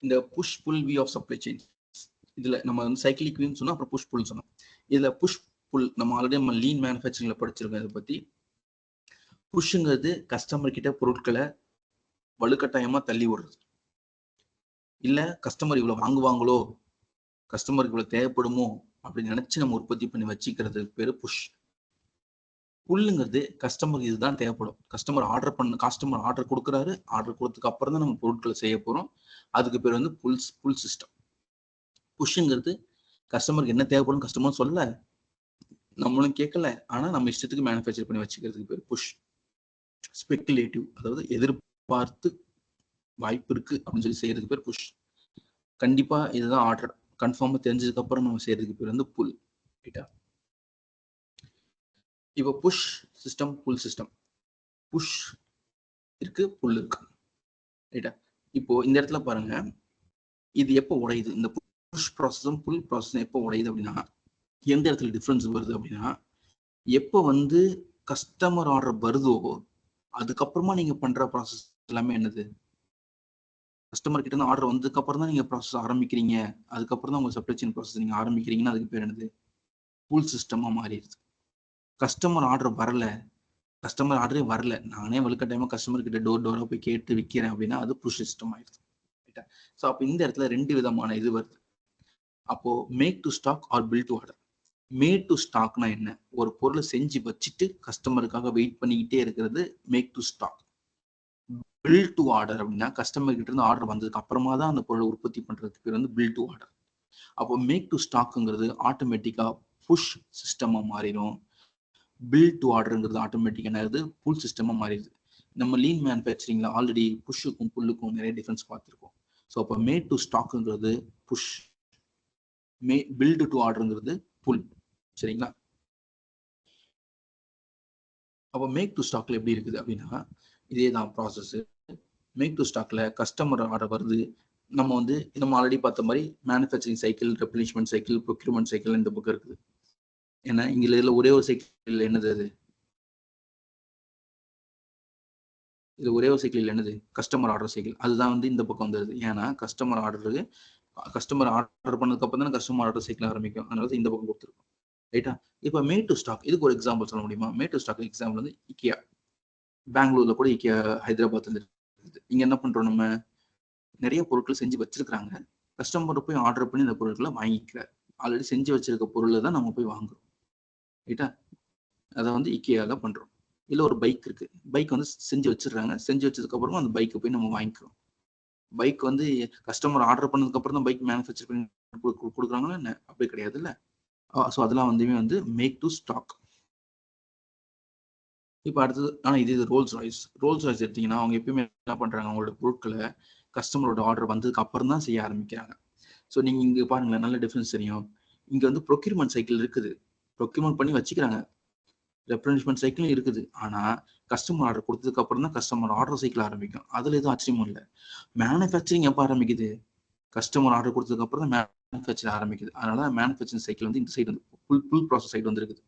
இந்த push pull view of supply chain, இதுல நம்ம வந்து சைக்கிளிக் வியூன்னு சொன்னோம், அப்புறம் புஷ் புல் சொன்னோம். இதுல புஷ் புல் நம்ம ஆல்ரெடி நம்ம லீன் மேனுஃபேக்சரிங்ல படிச்சிருக்கோம். இதை பத்தி புஷ்ங்கிறது கஸ்டமர் கிட்ட பொருட்களை வலுக்கட்டாயமா தள்ளி விடுறது, இல்ல கஸ்டமர் இவ்வளவு வாங்குவாங்களோ, கஸ்டமருக்கு இவ்வளவு தேவைப்படுமோ அப்படின்னு நினைச்சு நம்ம உற்பத்தி பண்ணி வச்சுக்கிறது பேரு புஷ். புல்லுங்கிறது கஸ்டமருக்கு இதுதான் தேவைப்படும், கஸ்டமர் ஆர்டர் கொடுக்குறாரு, ஆர்டர் கொடுத்ததுக்கு அப்புறம் தான் நம்ம பொருட்களை செய்ய போறோம், அதுக்கு பேர் வந்து புல் சிஸ்டம். புஷ்ங்கிறது கஸ்டமருக்கு என்ன தேவைப்படும் கஸ்டமர் சொல்ல, நம்மளும் கேட்கல, ஆனா நம்ம இஷ்டத்துக்கு மேனுஃபேக்சர் பண்ணி வச்சுக்கிறதுக்கு பேர் புஷ். ஸ்பெகுலேட்டிவ், அதாவது எதிர்பார்த்து வாய்ப்பு இருக்கு அப்படின்னு சொல்லி செய்யறதுக்கு பேர் புஷ். கண்டிப்பா இதுதான் ஆர்டர் கன்ஃபார்மா தெரிஞ்சதுக்கு அப்புறம் நம்ம செய்யறதுக்கு பேர் வந்து புல், ரைட்டா? இப்போ push system, full system. Push இருக்கு, புல் இருக்கு, ரைட்டா? இப்போ இந்த இடத்துல பாருங்க, இது எப்போ உடையுது, இந்த புஷ் ப்ராசஸும் புல் ப்ராசஸும் எப்போ உடையுது அப்படின்னா, எந்த இடத்துல டிஃபரன்ஸ் வருது அப்படின்னா, எப்போ வந்து கஸ்டமர் ஆர்டர் வருதோ அதுக்கப்புறமா நீங்க பண்ற ப்ராசஸ் எல்லாமே என்னது, கஸ்டமர் கிட்ட இருந்து ஆர்டர் வந்ததுக்கு அப்புறம் தான் நீங்க ப்ராசஸ் ஆரம்பிக்கிறீங்க, அதுக்கப்புறம் தான் உங்க சப்ளை செயின் ப்ராசஸ் நீங்க ஆரம்பிக்கிறீங்கன்னா அதுக்கு பேர் என்னது, புல் சிஸ்டமா மாறிடுது. கஸ்டமர் ஆர்டரே வரல, நானே வலுக்கட்டாயமா கஸ்டமர் கிட்ட டோரா போய் கேட்டு விற்கிறேன் அப்படின்னா அது புஷ் சிஸ்டம் ஆயிடுது. ஸோ அப்போ இந்த இடத்துல 2 விதமான இது வருது. அப்போ make to stock or build to order. Made to ஸ்டாக்னா என்ன, ஒரு பொருளை செஞ்சு வச்சுட்டு கஸ்டமருக்காக வெயிட் பண்ணிக்கிட்டே இருக்கிறது make to stock. Build to order அப்படின்னா கஸ்டமர் கிட்ட இருந்து ஆர்டர் வந்ததுக்கு அப்புறமா தான் அந்த பொருளை உற்பத்தி பண்றதுக்கு பேர் வந்து பில் டு ஆர்டர். அப்போ மேக் டு ஸ்டாக்ங்கிறது ஆட்டோமேட்டிக்கா புஷ் சிஸ்டமா மாறிடும், பில் டு ஆர்டர்ங்கிறது ஆட்டோமேட்டிக்கா என்னது, புல் சிஸ்டமா மாறிடுது. நம்ம லீன் மேனுஃபேக்சரிங்ல ஆல்ரெடி புஷ்ஷுக்கும் புல்லுக்கும் நிறைய டிஃபரன்ஸ் பார்த்துருக்கோம். ஸோ அப்போ மேட் டு ஸ்டாக்ங்கிறது புஷ், பில்டு டு ஆர்டர்ங்கிறது புல், சரிங்களா? அப்போ மேக் டு ஸ்டாக்ல எப்படி இருக்குது அப்படின்னா, இதே தான் ப்ராசஸ். மேக் டு ஸ்டாக்ல கஸ்டமர் ஆர்டர் வருது, நம்ம ஆல்ரெடி பார்த்த மாதிரி manufacturing cycle, replenishment cycle, procurement cycle இந்த பக்கம் இருக்குது. ஏன்னா இங்க இதுல ஒரே ஒரு சைக்கிள் என்னது, என்னது கஸ்டமர் ஆர்டர் சைக்கிள், அதுதான் வந்து இந்த பக்கம் வந்துருது. ஏன்னா கஸ்டமர் ஆர்டர் பண்ணதுக்கு அப்புறம் தான் கஸ்டமர் ஆர்டர் சைக்கிள் ஆரம்பிக்கும், அதனால இந்த பக்கம் கொடுத்துருக்கோம், ரைட்டா? இப்போ மேட் டு ஸ்டாக், இதுக்கு ஒரு எக்ஸாம்பிள் சொல்ல முடியுமா? மேட் டு ஸ்டாக் எக்ஸாம்பிள் வந்து இக்கியா. பெங்களூர்ல கூட இக்கியா ஹைதராபாத்ல இருக்குது. இங்க என்ன பண்றோம், நம்ம நிறைய பொருட்கள் செஞ்சு வச்சிருக்காங்க, கஸ்டமர் போய் ஆர்டர் பண்ணி இந்த பொருட்களை வாங்கிக்கிறார். ஆல்ரெடி செஞ்சு வச்சிருக்க பொருளை தான் நம்ம போய் வாங்குறோம். ரைட்டா? அதை வந்து IKEAல பண்றோம். இல்ல ஒரு பைக் இருக்கு. பைக் வந்து செஞ்சு வச்சுடுறாங்க. செஞ்சு வச்சதுக்கு அப்புறமா அந்த பைக்கை போய் நம்ம வாங்கிக்கிறோம். பைக் வந்து கஸ்டமர் ஆர்டர் பண்ணதுக்கு அப்புறம் தான் பைக் மேனுஃபேக்சர் பண்ணி குடுக்குறாங்களா என்ன? அப்படி கிடையாதுல்ல. ஸோ அதெல்லாம் வந்து மேக் டு ஸ்டாக். இப்ப அடுத்தது இது ரோல்ஸ் ராய்ஸ். ரோல்ஸ் ராய்ஸ் எடுத்தீங்கன்னா, அவங்க எப்பயுமே என்ன பண்றாங்க, அவங்களோட பொருட்கள கஸ்டமரோட ஆர்டர் வந்ததுக்கு அப்புறம் தான் செய்ய ஆரம்பிக்கிறாங்க. ஸோ நீங்க இங்க பாருங்களேன், நல்ல டிஃபரன்ஸ் தெரியும். இங்க வந்து ப்ரொக்யூர்மென்ட் சைக்கிள் இருக்குது. ப்ரொக்யூர்மென்ட் பண்ணி வச்சுக்கிறாங்க. ரெப்ளனிஷ்மென்ட் சைக்கிளும் இருக்குது. ஆனா, கஸ்டமர் ஆர்டர் குடுத்ததுக்கு அப்புறம் தான் கஸ்டமர் ஆர்டர் சைக்கிள் ஆரம்பிக்கும். அதுல எதுவும் ஆச்சரியமும் இல்ல. மேனுஃபேக்சரிங் எப்ப ஆரம்பிக்குது? கஸ்டமர் ஆர்டர் குடுத்ததுக்கு அப்புறம் தான் மேனுஃபேக்சர் ஆரம்பிக்குது. அதனால மேனுஃபேக்சரிங் சைக்கிள் வந்து இந்த சைடு வந்து புல் ப்ராசஸ் சைடு வந்திருக்குது.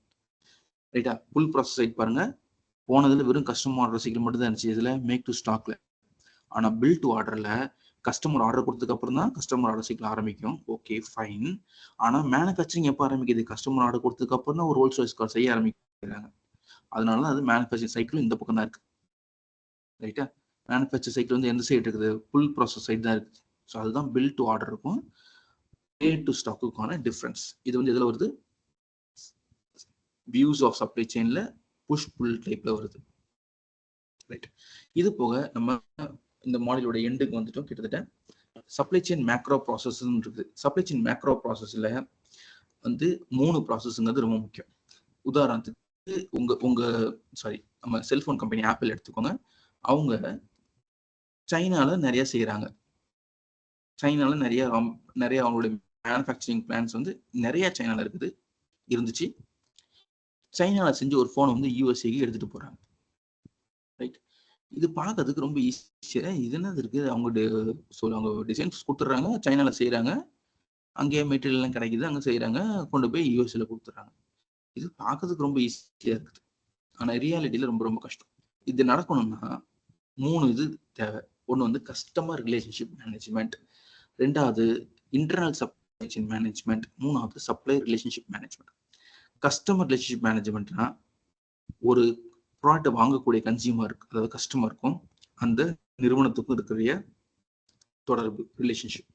ரைட்டா? புல் ப்ராசஸ் சைடு பாருங்க. போனதுல வெறும் கஸ்டமர் ஆர்டர் சைக்கிள் மட்டும் தான் இருந்துச்சு. இதுல மேக் டு ஸ்டாக்ல. ஆனா பில் டு ஆர்டர்ல கஸ்டமர் ஆர்டர் கொடுத்ததுக்கு அப்புறம் தான் கஸ்டமர் ஆர்டர் சைக்கிள் ஆரம்பிக்கும். Okay fine. ஆனா மேனுஃபேக்சரிங் எப்ப ஆரம்பிக்குது? கஸ்டமர் ஆர்டர் கொடுத்ததுக்கு அப்புறம் தான் ஒரு ரோல்ஸ் ராய்ஸ் கார் செய்ய ஆரம்பிக்கிறாங்க. அதனால அது மேனுஃபேக்சரிங் சைக்கிள் இந்த பக்கம் தான் இருக்கு. ரைட்டா? மேனுஃபேக்சர் சைக்கிள் வந்து எந்த சைடு இருக்குது? புல் ப்ராசஸ் சைடு தான் இருக்கு. ஸோ அதுதான் பில் டு ஆர்டர் இருக்கும். பே டு ஸ்டாக்குக்கான டிஃபரன்ஸ். இது வந்து எதுல வருது? வியூஸ் ஆஃப் சப்ளை செயின்ல புஷ் புல் டைப்ல வருது. ரைட். இது போக நம்ம இந்த மாடலோட எண்டுக்கு வந்துட்டோம் கிட்டத்தட்ட. சப்ளை செயின் மேக்ரோ ப்ராசஸ் இருக்குது. சப்ளை செயின் மேக்ரோ ப்ராசஸ்ல வந்து 3 ப்ராசஸ்ங்கிறது ரொம்ப முக்கியம். உதாரணத்துக்கு உங்க உங்க சாரி நம்ம செல்போன் கம்பெனி ஆப்பிள் எடுத்துக்கோங்க. அவங்க சைனால நிறைய செய்யறாங்க. சைனால நிறைய அவங்களுடைய மேனுஃபேக்சரிங் பிளான்ஸ் வந்து நிறைய சைனால இருக்குது, இருந்துச்சு. சைனால செஞ்சு ஒரு போன் வந்து யூஎஸ்ஏக்கு எடுத்துட்டு போறாங்க. ரைட். இது பார்க்கறதுக்கு ரொம்ப ஈஸியா இது என்னது இருக்கு, அவங்க டிசைன்ஸ் கொடுத்துட்றாங்க, சைனால செய்யறாங்க, அங்கேயே மெட்டீரியல் எல்லாம் கிடைக்குது, அங்க செய்யறாங்க, கொண்டு போய் யூஎஸ்ஏல கொடுத்துட்றாங்க. இது பார்க்கறதுக்கு ரொம்ப ஈஸியா இருக்குது. ஆனா ரியாலிட்டியில ரொம்ப ரொம்ப கஷ்டம். இது நடக்கணும்னா 3 இது தேவை. ஒண்ணு வந்து கஸ்டமர் ரிலேஷன்ஷிப் மேனேஜ்மெண்ட், 2வது இன்டர்னல் சப்ளை செயின் மேனேஜ்மெண்ட், 3வது supplier relationship management. Customer relationship மேனேஜ்மெண்ட்னா ஒரு ப்ராடக்ட் வாங்கக்கூடிய கன்சியூமர், அதாவது கஸ்டமருக்கும் அந்த நிறுவனத்துக்கும் இருக்கிற தொடர்பு ரிலேஷன்ஷிப்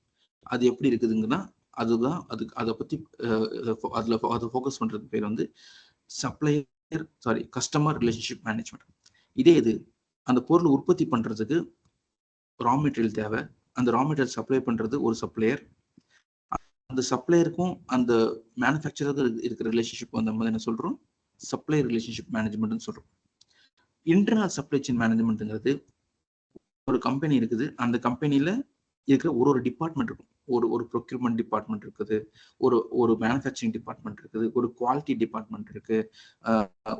அது எப்படி இருக்குதுங்கன்னா, அதுதான் அதை பத்தி அதை ஃபோக்கஸ் பண்றது பேர் வந்து கஸ்டமர் ரிலேஷன்ஷிப் மேனேஜ்மெண்ட். இதே இது அந்த பொருள் உற்பத்தி பண்றதுக்கு ரா மெட்டீரியல் தேவை. அந்த ரா மெட்டீரியல் சப்ளை பண்றது ஒரு சப்ளையர். அந்த சப்ளையருக்கும் அந்த மேனுஃபேக்சருக்கு இருக்கிற ரிலேஷன்ஷிப் வந்து நம்ம என்ன சொல்றோம்? சப்ளையர் ரிலேஷன்ஷிப் மேனேஜ்மெண்ட்னு சொல்றோம். இன்டர்னல் சப்ளை செயின் மேனேஜ்மெண்ட்ங்கிறது ஒரு கம்பெனி இருக்குது. அந்த கம்பெனில இருக்கிற ஒரு டிபார்ட்மெண்ட் இருக்கும். ஒரு ப்ரொக்யூர்மெண்ட் டிபார்ட்மெண்ட் இருக்குது, ஒரு மேனுஃபேக்சரிங் டிபார்ட்மெண்ட் இருக்குது, ஒரு குவாலிட்டி டிபார்ட்மெண்ட் இருக்கு,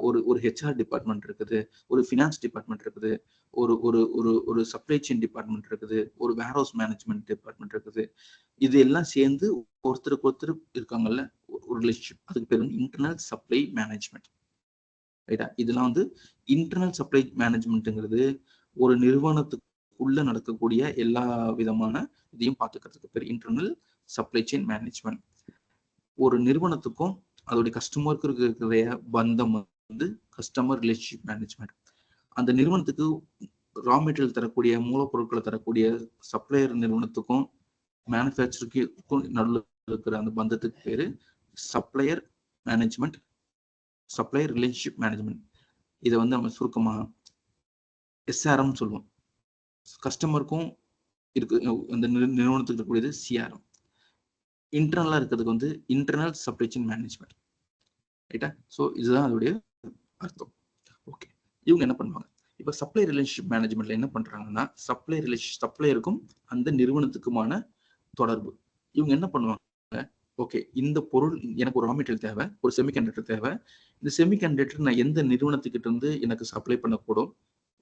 ஒரு ஹெச்ஆர் டிபார்ட்மெண்ட் இருக்குது, ஒரு ஃபினான்ஸ் டிபார்ட்மெண்ட் இருக்குது, ஒரு ஒரு ஒரு ஒரு சப்ளை செயின் டிபார்ட்மெண்ட் இருக்குது, ஒரு வேர்ஹவுஸ் மேனேஜ்மெண்ட் டிபார்ட்மெண்ட் இருக்குது. இது எல்லாம் சேர்ந்து ஒருத்தருக்கு ஒருத்தர் இருக்காங்கல்ல, ஒரு ரிலேஷன்ஷிப். அதுக்கு பேர் வந்து இன்டர்னல் சப்ளை மேனேஜ்மெண்ட். ரைட்டா? இதெல்லாம் வந்து இன்டர்னல் சப்ளை மேனேஜ்மெண்ட்ங்கிறது ஒரு நிறுவனத்துக்குள்ள நடக்கக்கூடிய எல்லா விதமான இதையும் பார்த்துக்கிறதுக்கு பேர் இன்டர்னல் சப்ளை செயின் மேனேஜ்மெண்ட். ஒரு நிறுவனத்துக்கும் அதோடைய கஸ்டமருக்கு இருக்கிற பந்தம் வந்து கஸ்டமர் ரிலேஷன்ஷிப் மேனேஜ்மெண்ட். அந்த நிறுவனத்துக்கு ரா மெட்டீரியல் தரக்கூடிய மூலப்பொருட்களை தரக்கூடிய சப்ளையர் நிறுவனத்துக்கும் மேனுஃபேக்சருக்கும் நடுவில் இருக்கிற அந்த பந்தத்துக்கு பேரு supplier management, supplier relationship management. இதை வந்து நம்ம சுருக்கமா எஸ்ஆர்எம் சொல்லுவோம். கஸ்டமருக்கும் இருக்கு அந்த நிறுவனத்துக்கு இருக்கக்கூடியது சிஆர்எம். இன்டர்னலா இருக்கிறதுக்கு வந்து இன்டர்னல் சப்ளை செயின் மேனேஜ்மெண்ட். ரைட்டா? ஸோ இதுதான் அதோடைய அர்த்தம். ஓகே. இவங்க என்ன பண்ணுவாங்க? இப்போ சப்ளை ரிலேஷன்ஷிப் மேனேஜ்மெண்ட்ல என்ன பண்றாங்கன்னா, சப்ளையருக்கும் அந்த நிறுவனத்துக்குமான தொடர்பு. இவங்க என்ன பண்ணுவாங்க? ஓகே, இந்த பொருள் எனக்கு ஒரு ரா மெட்டீரியல் தேவை, ஒரு செமிகண்டக்டர் தேவை. இந்த செமிகண்டக்டர் நான் எந்த நிறுவனத்துக்கிட்ட இருந்து எனக்கு சப்ளை பண்ணக்கூடும்?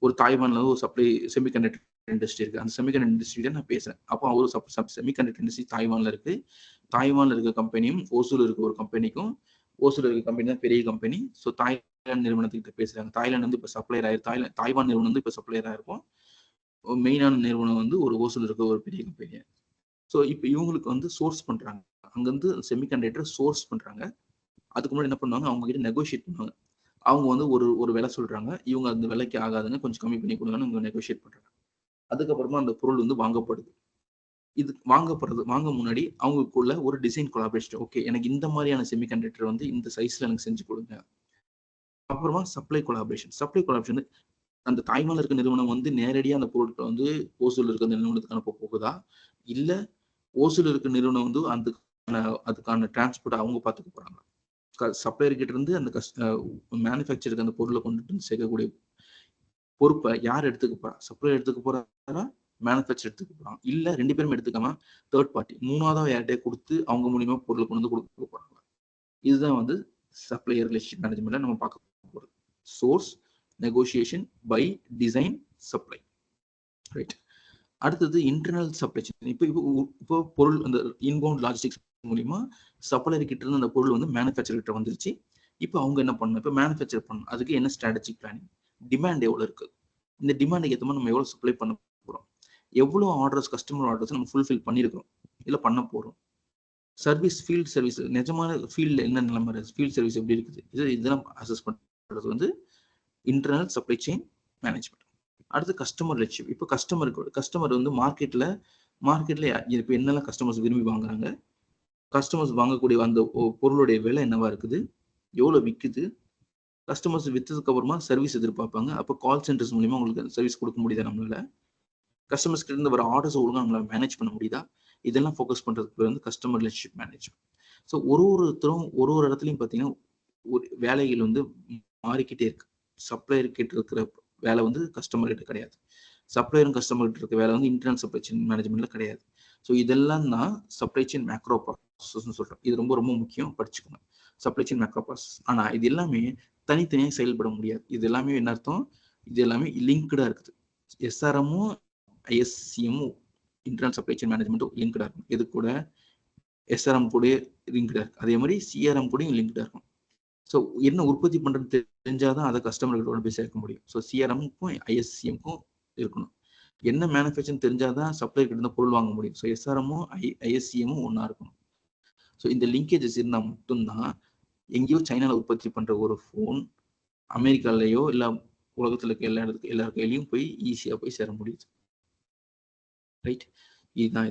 ஒரு தாய்வான்ல ஒரு சப்ளை செமிகண்டக்டர் இண்டஸ்ட்ரி இருக்கு. அந்த செமிகண்டக்டர் இண்டஸ்ட்ரியில நான் பேசுறேன். அப்போ ஒரு செமிகண்டக்டர் இண்டஸ்ட்ரி தாய்வான்ல இருக்கு. தாய்வான்ல இருக்க கம்பெனியும் ஓசூர்ல இருக்க ஒரு கம்பெனிக்கும், ஓசூர்ல இருக்க கம்பெனி தான் பெரிய கம்பெனி. ஸோ தாய்லாந்து நிறுவனத்துக்கிட்ட பேசுறாங்க. தாய்லாந்து வந்து இப்போ சப்ளையர் ஆயிரு, தாய்வான் நிறுவனம் வந்து இப்போ சப்ளையர் ஆயிருக்கும். மெயினான நிறுவனம் வந்து ஒரு ஓசூர்ல இருக்க ஒரு பெரிய கம்பெனி. ஸோ இப்போ இவங்களுக்கு வந்து சோர்ஸ் பண்றாங்க. அங்கிருந்து செமிகண்டக்டர் சோர்ஸ் பண்றாங்க. அதுக்கு முன்னாடி என்ன பண்ணுவாங்க? அவங்க கிட்ட நெகோஷியேட் பண்ணுவாங்க. அவங்க வந்து ஒரு விலை சொல்றாங்க. இவங்க அந்த விலைக்கு ஆகாதுங்க, கொஞ்சம் கம்மி பண்ணி கொடுங்கன்னு இவங்க நெகோஷியேட் பண்றாங்க. அதுக்கப்புறமா அந்த பொருள் வந்து வாங்கப்படுது. இது வாங்க முன்னாடி அவங்களுக்குள்ள ஒரு டிசைன் கொலாபரேஷன். ஓகே, எனக்கு இந்த மாதிரியான செமிகண்டக்டர் வந்து இந்த சைஸ்ல எனக்கு செஞ்சு கொடுங்க. அப்புறமா சப்ளை கொலாபரேஷன் அந்த தாய்மால இருக்க நிறுவனம் வந்து நேரடியா அந்த பொருட்களை வந்து ஓசூர்ல இருக்க நிறுவனத்துக்கு அனுப்ப போகுதா, இல்ல ஓசூர்ல இருக்க நிறுவனம் வந்து அதுக்கான டிரான்ஸ்போர்ட் அவங்க பாத்துக்க போறாங்க. சப்ளையர் கிட்ட இருந்து அந்த மேனுஃபேக்சருக்கு அந்த பொருளை கொண்டுட்டு வந்து சேர்க்கக்கூடிய பொறுப்பை யார் எடுத்துக்க போறா? சப்ளையர் எடுத்துக்க போறாரா, மேனுஃபேக்சர் எடுத்துக்க போறாங்க, இல்ல ரெண்டு பேரும் எடுத்துக்காம தேர்ட் பார்ட்டி மூணாவதா யார்கிட்டயே கொடுத்து அவங்க மூலியமா பொருளை கொண்டு வந்து கொடுக்க போறாங்க. இதுதான் வந்து சப்ளையர் ரிலேஷன்ஷிப் மேனேஜ்மெண்ட்ல நம்ம பார்க்க போறது. Source, negotiation, buy, design, supply. Right. அடுத்தது இன்டர்னல் சப்ளை செயின். இப்போ பொருள் அந்த இன்பவுண்ட் லாஜிஸ்டிக்ஸ் மூலியமா சப்ளையர் கிட்ட இருந்து அந்த பொருள் வந்து மேனுஃபேக்சர் கிட்ட வந்துருச்சு. இப்போ அவங்க என்ன பண்ணணும்? இப்போ மேனுஃபேக்சர் பண்ணணும். அதுக்கு என்ன ஸ்ட்ராட்டஜிக் பிளானிங்? டிமாண்ட் எவ்வளவு இருக்கு? இந்த டிமாண்டுக்கு ஏற்ற மாதிரி நம்ம எவ்வளவு சப்ளை பண்ண போறோம்? எவ்வளவு ஆர்டர்ஸ், கஸ்டமர் ஆர்டர்ஸ் நம்ம ஃபுல்ஃபில் பண்ணிருக்கிறோம், இல்ல பண்ண போறோம்? சர்வீஸ், ஃபீல்ட் சர்வீஸ், நிஜமான ஃபீல்ட்ல என்ன நிலைமை, ஃபீல்ட் சர்வீஸ் எப்படி இருக்குது, இதெல்லாம் அசஸ் பண்றது வந்து இன்டர்னல் சப்ளை செயின் மேனேஜ்மெண்ட். அடுத்து கஸ்டமர் ரிலேஷன்ஷிப். இப்போ கஸ்டமர் வந்து மார்க்கெட்ல இப்போ என்னெல்லாம் கஸ்டமர்ஸ் விரும்பி வாங்குறாங்க, கஸ்டமர்ஸ் வாங்கக்கூடிய அந்த பொருளுடைய விலை என்னவா இருக்குது, எவ்வளவு விற்குது, கஸ்டமர்ஸ் விற்றதுக்கு அப்புறமா சர்வீஸ் எதிர்பார்ப்பாங்க. அப்போ கால் சென்டர்ஸ் மூலியமா உங்களுக்கு சர்வீஸ் கொடுக்க முடியுதா நம்மளால, கஸ்டமர்ஸ் கிட்ட இருந்து வர ஆர்டர்ஸ் ஒழுங்கா நம்மளால மேனேஜ் பண்ண முடியுதா, இதெல்லாம் ஃபோக்கஸ் பண்றதுக்கு வந்து கஸ்டமர் ரிலேஷன்ஷிப் மேனேஜ்மெண்ட். ஸோ ஒருத்தரும் ஒரு இடத்துலையும் பார்த்தீங்கன்னா ஒரு வேலைகள் வந்து மாறிக்கிட்டே இருக்கு. சப்ளையர் கிட்ட இருக்கிற வேலை வந்து கஸ்டமர் கிட்ட கிடையாது. சப்ளையரும் கஸ்டமர் கிட்ட இருக்க வேலை வந்து இன்டர்னல் சப்ளை செயின் மேனேஜ்மெண்ட்ல கிடையாது. ஸோ இதெல்லாம் தான் சப்ளை செயின் மேக்ரோ ப்ராசஸ்ன்னு சொல்றோம். இது ரொம்ப ரொம்ப முக்கியம், படிச்சுக்கோங்க. Supply chain macro process. ஆனா இது எல்லாமே தனித்தனியாக செயல்பட முடியாது. இது எல்லாமே என்ன அர்த்தம்? இது எல்லாமே லிங்க்டா இருக்குது. எஸ்ஆர்எம்மும் ஐஎஸ்சிஎம்மும் இன்டர்னல் சப்ளை செயின் மேனேஜ்மெண்ட்டும் லிங்க்டா இருக்கும். இது கூட எஸ்ஆர்எம் கூட லிங்க்டா இருக்கு. அதே மாதிரி சிஆர்எம் கூட லிங்க்டா இருக்கும். ஸோ என்ன உற்பத்தி பண்றது தெரிஞ்சாதான் அதை கஸ்டமர்களோட போய் சேர்க்க முடியும். ஸோ சிஆர்எம்க்கும் ஐஎஸ்சிஎம்க்கும் இருக்கணும். என்ன மேனுஃபேக்சர் தெரிஞ்சாதான் சப்ளை கிட்ட இருந்து பொருள் வாங்க முடியும். ஸோ எஸ்ஆர்எம்மும் ஐஎஸ்சிஎம்மும் ஒன்னா இருக்கணும். ஸோ இந்த லிங்கேஜஸ் இருந்தால் மட்டும்தான் எங்கேயோ சைனால உற்பத்தி பண்ற ஒரு ஃபோன் அமெரிக்காலயோ இல்ல உலகத்துல இருக்க எல்லா கையிலையும் போய் ஈஸியா போய் சேர முடியுது. ரைட். இதுதான்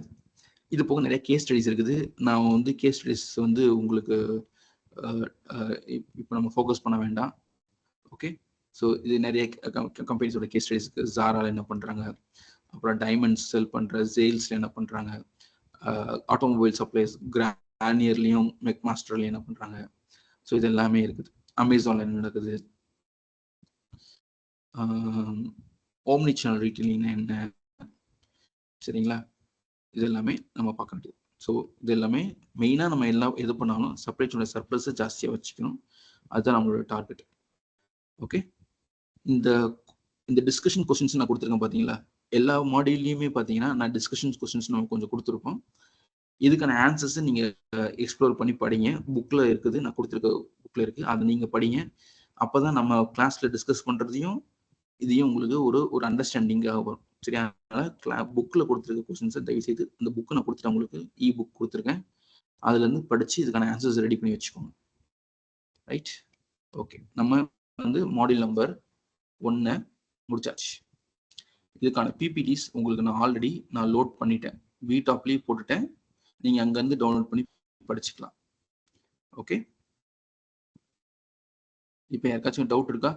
இது போக நிறைய கேஸ் ஸ்டடிஸ் இருக்குது. நான் வந்து கேஸ் ஸ்டடிஸ் வந்து உங்களுக்கு இப்போ நம்ம ஃபோக்கஸ் பண்ண வேண்டாம். ஓகே. ஸோ இது நிறைய கம்பெனிஸோட கேஸ் ஸ்டடிஸ் இருக்கு. ஜாரால என்ன பண்றாங்க, அப்புறம் டைமண்ட்ஸ் செல் பண்ற சேல்ஸ்ல என்ன பண்றாங்க, ஆட்டோமொபைல் சப்ளைஸ் கிரானியர்லயும் மெக் மாஸ்டர்லயும் என்ன பண்றாங்க. ஸோ இது எல்லாமே இருக்குது. அமேசான்ல என்ன நடக்குது, ஓம்னி சேனல் ரீட்டெயிலிங் என்ன, சரிங்களா? இது எல்லாமே நம்ம பார்க்க வேண்டியது. ஸோ இது எல்லாமே மெயினாக நம்ம எல்லாம் எது பண்ணாலும் சப்ளை செயினோட சர்ப்ளஸ் ஜாஸ்தியாக வச்சுக்கணும். அதுதான் நம்மளோட டார்கெட். ஓகே. இந்த இந்த டிஸ்கஷன் கொஸ்டின்ஸ் நான் கொடுத்துருக்கேன் பார்த்தீங்களா, எல்லா மாடியூல்லையுமே பார்த்தீங்கன்னா நான் டிஸ்கஷன் கொஸ்டின்ஸ் நம்ம கொஞ்சம் கொடுத்துருப்போம். இதுக்கான ஆன்சர்ஸ் நீங்க எக்ஸ்ப்ளோர் பண்ணி படிங்க. புக்ல இருக்குது, நான் கொடுத்துருக்க புக்ல இருக்கு, அதை நீங்க படிங்க. அப்பதான் நம்ம கிளாஸ்ல டிஸ்கஸ் பண்றதையும் இதையும் உங்களுக்கு ஒரு அண்டர்ஸ்டாண்டிங்காக வரும். சரியா? அதனால புக்ல கொடுத்துருக்க கொஸ்டின்ஸை தயவு செய்து இந்த புக்கு நான் கொடுத்துட்டேன், உங்களுக்கு இ புக் கொடுத்துருக்கேன், அதுல இருந்து படிச்சு இதுக்கான ஆன்சர்ஸ் ரெடி பண்ணி வச்சுக்கோங்க. ரைட். ஓகே. நம்ம வந்து மாடியூல் நம்பர் 1 முடிச்சாச்சு. இதுக்கான பிபிடிஸ் உங்களுக்கு நான் ஆல்ரெடி லோட் பண்ணிட்டேன், விடாப்லயே போட்டுட்டேன். நீங்க அங்க இருந்து டவுன்லோட் பண்ணி படிச்சுக்கலாம். ஓகே. இப்போ யாருக்காச்சும் டவுட் இருக்கா?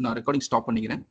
நான் ரெக்கார்டிங் ஸ்டாப் பண்ணிக்கிறேன்.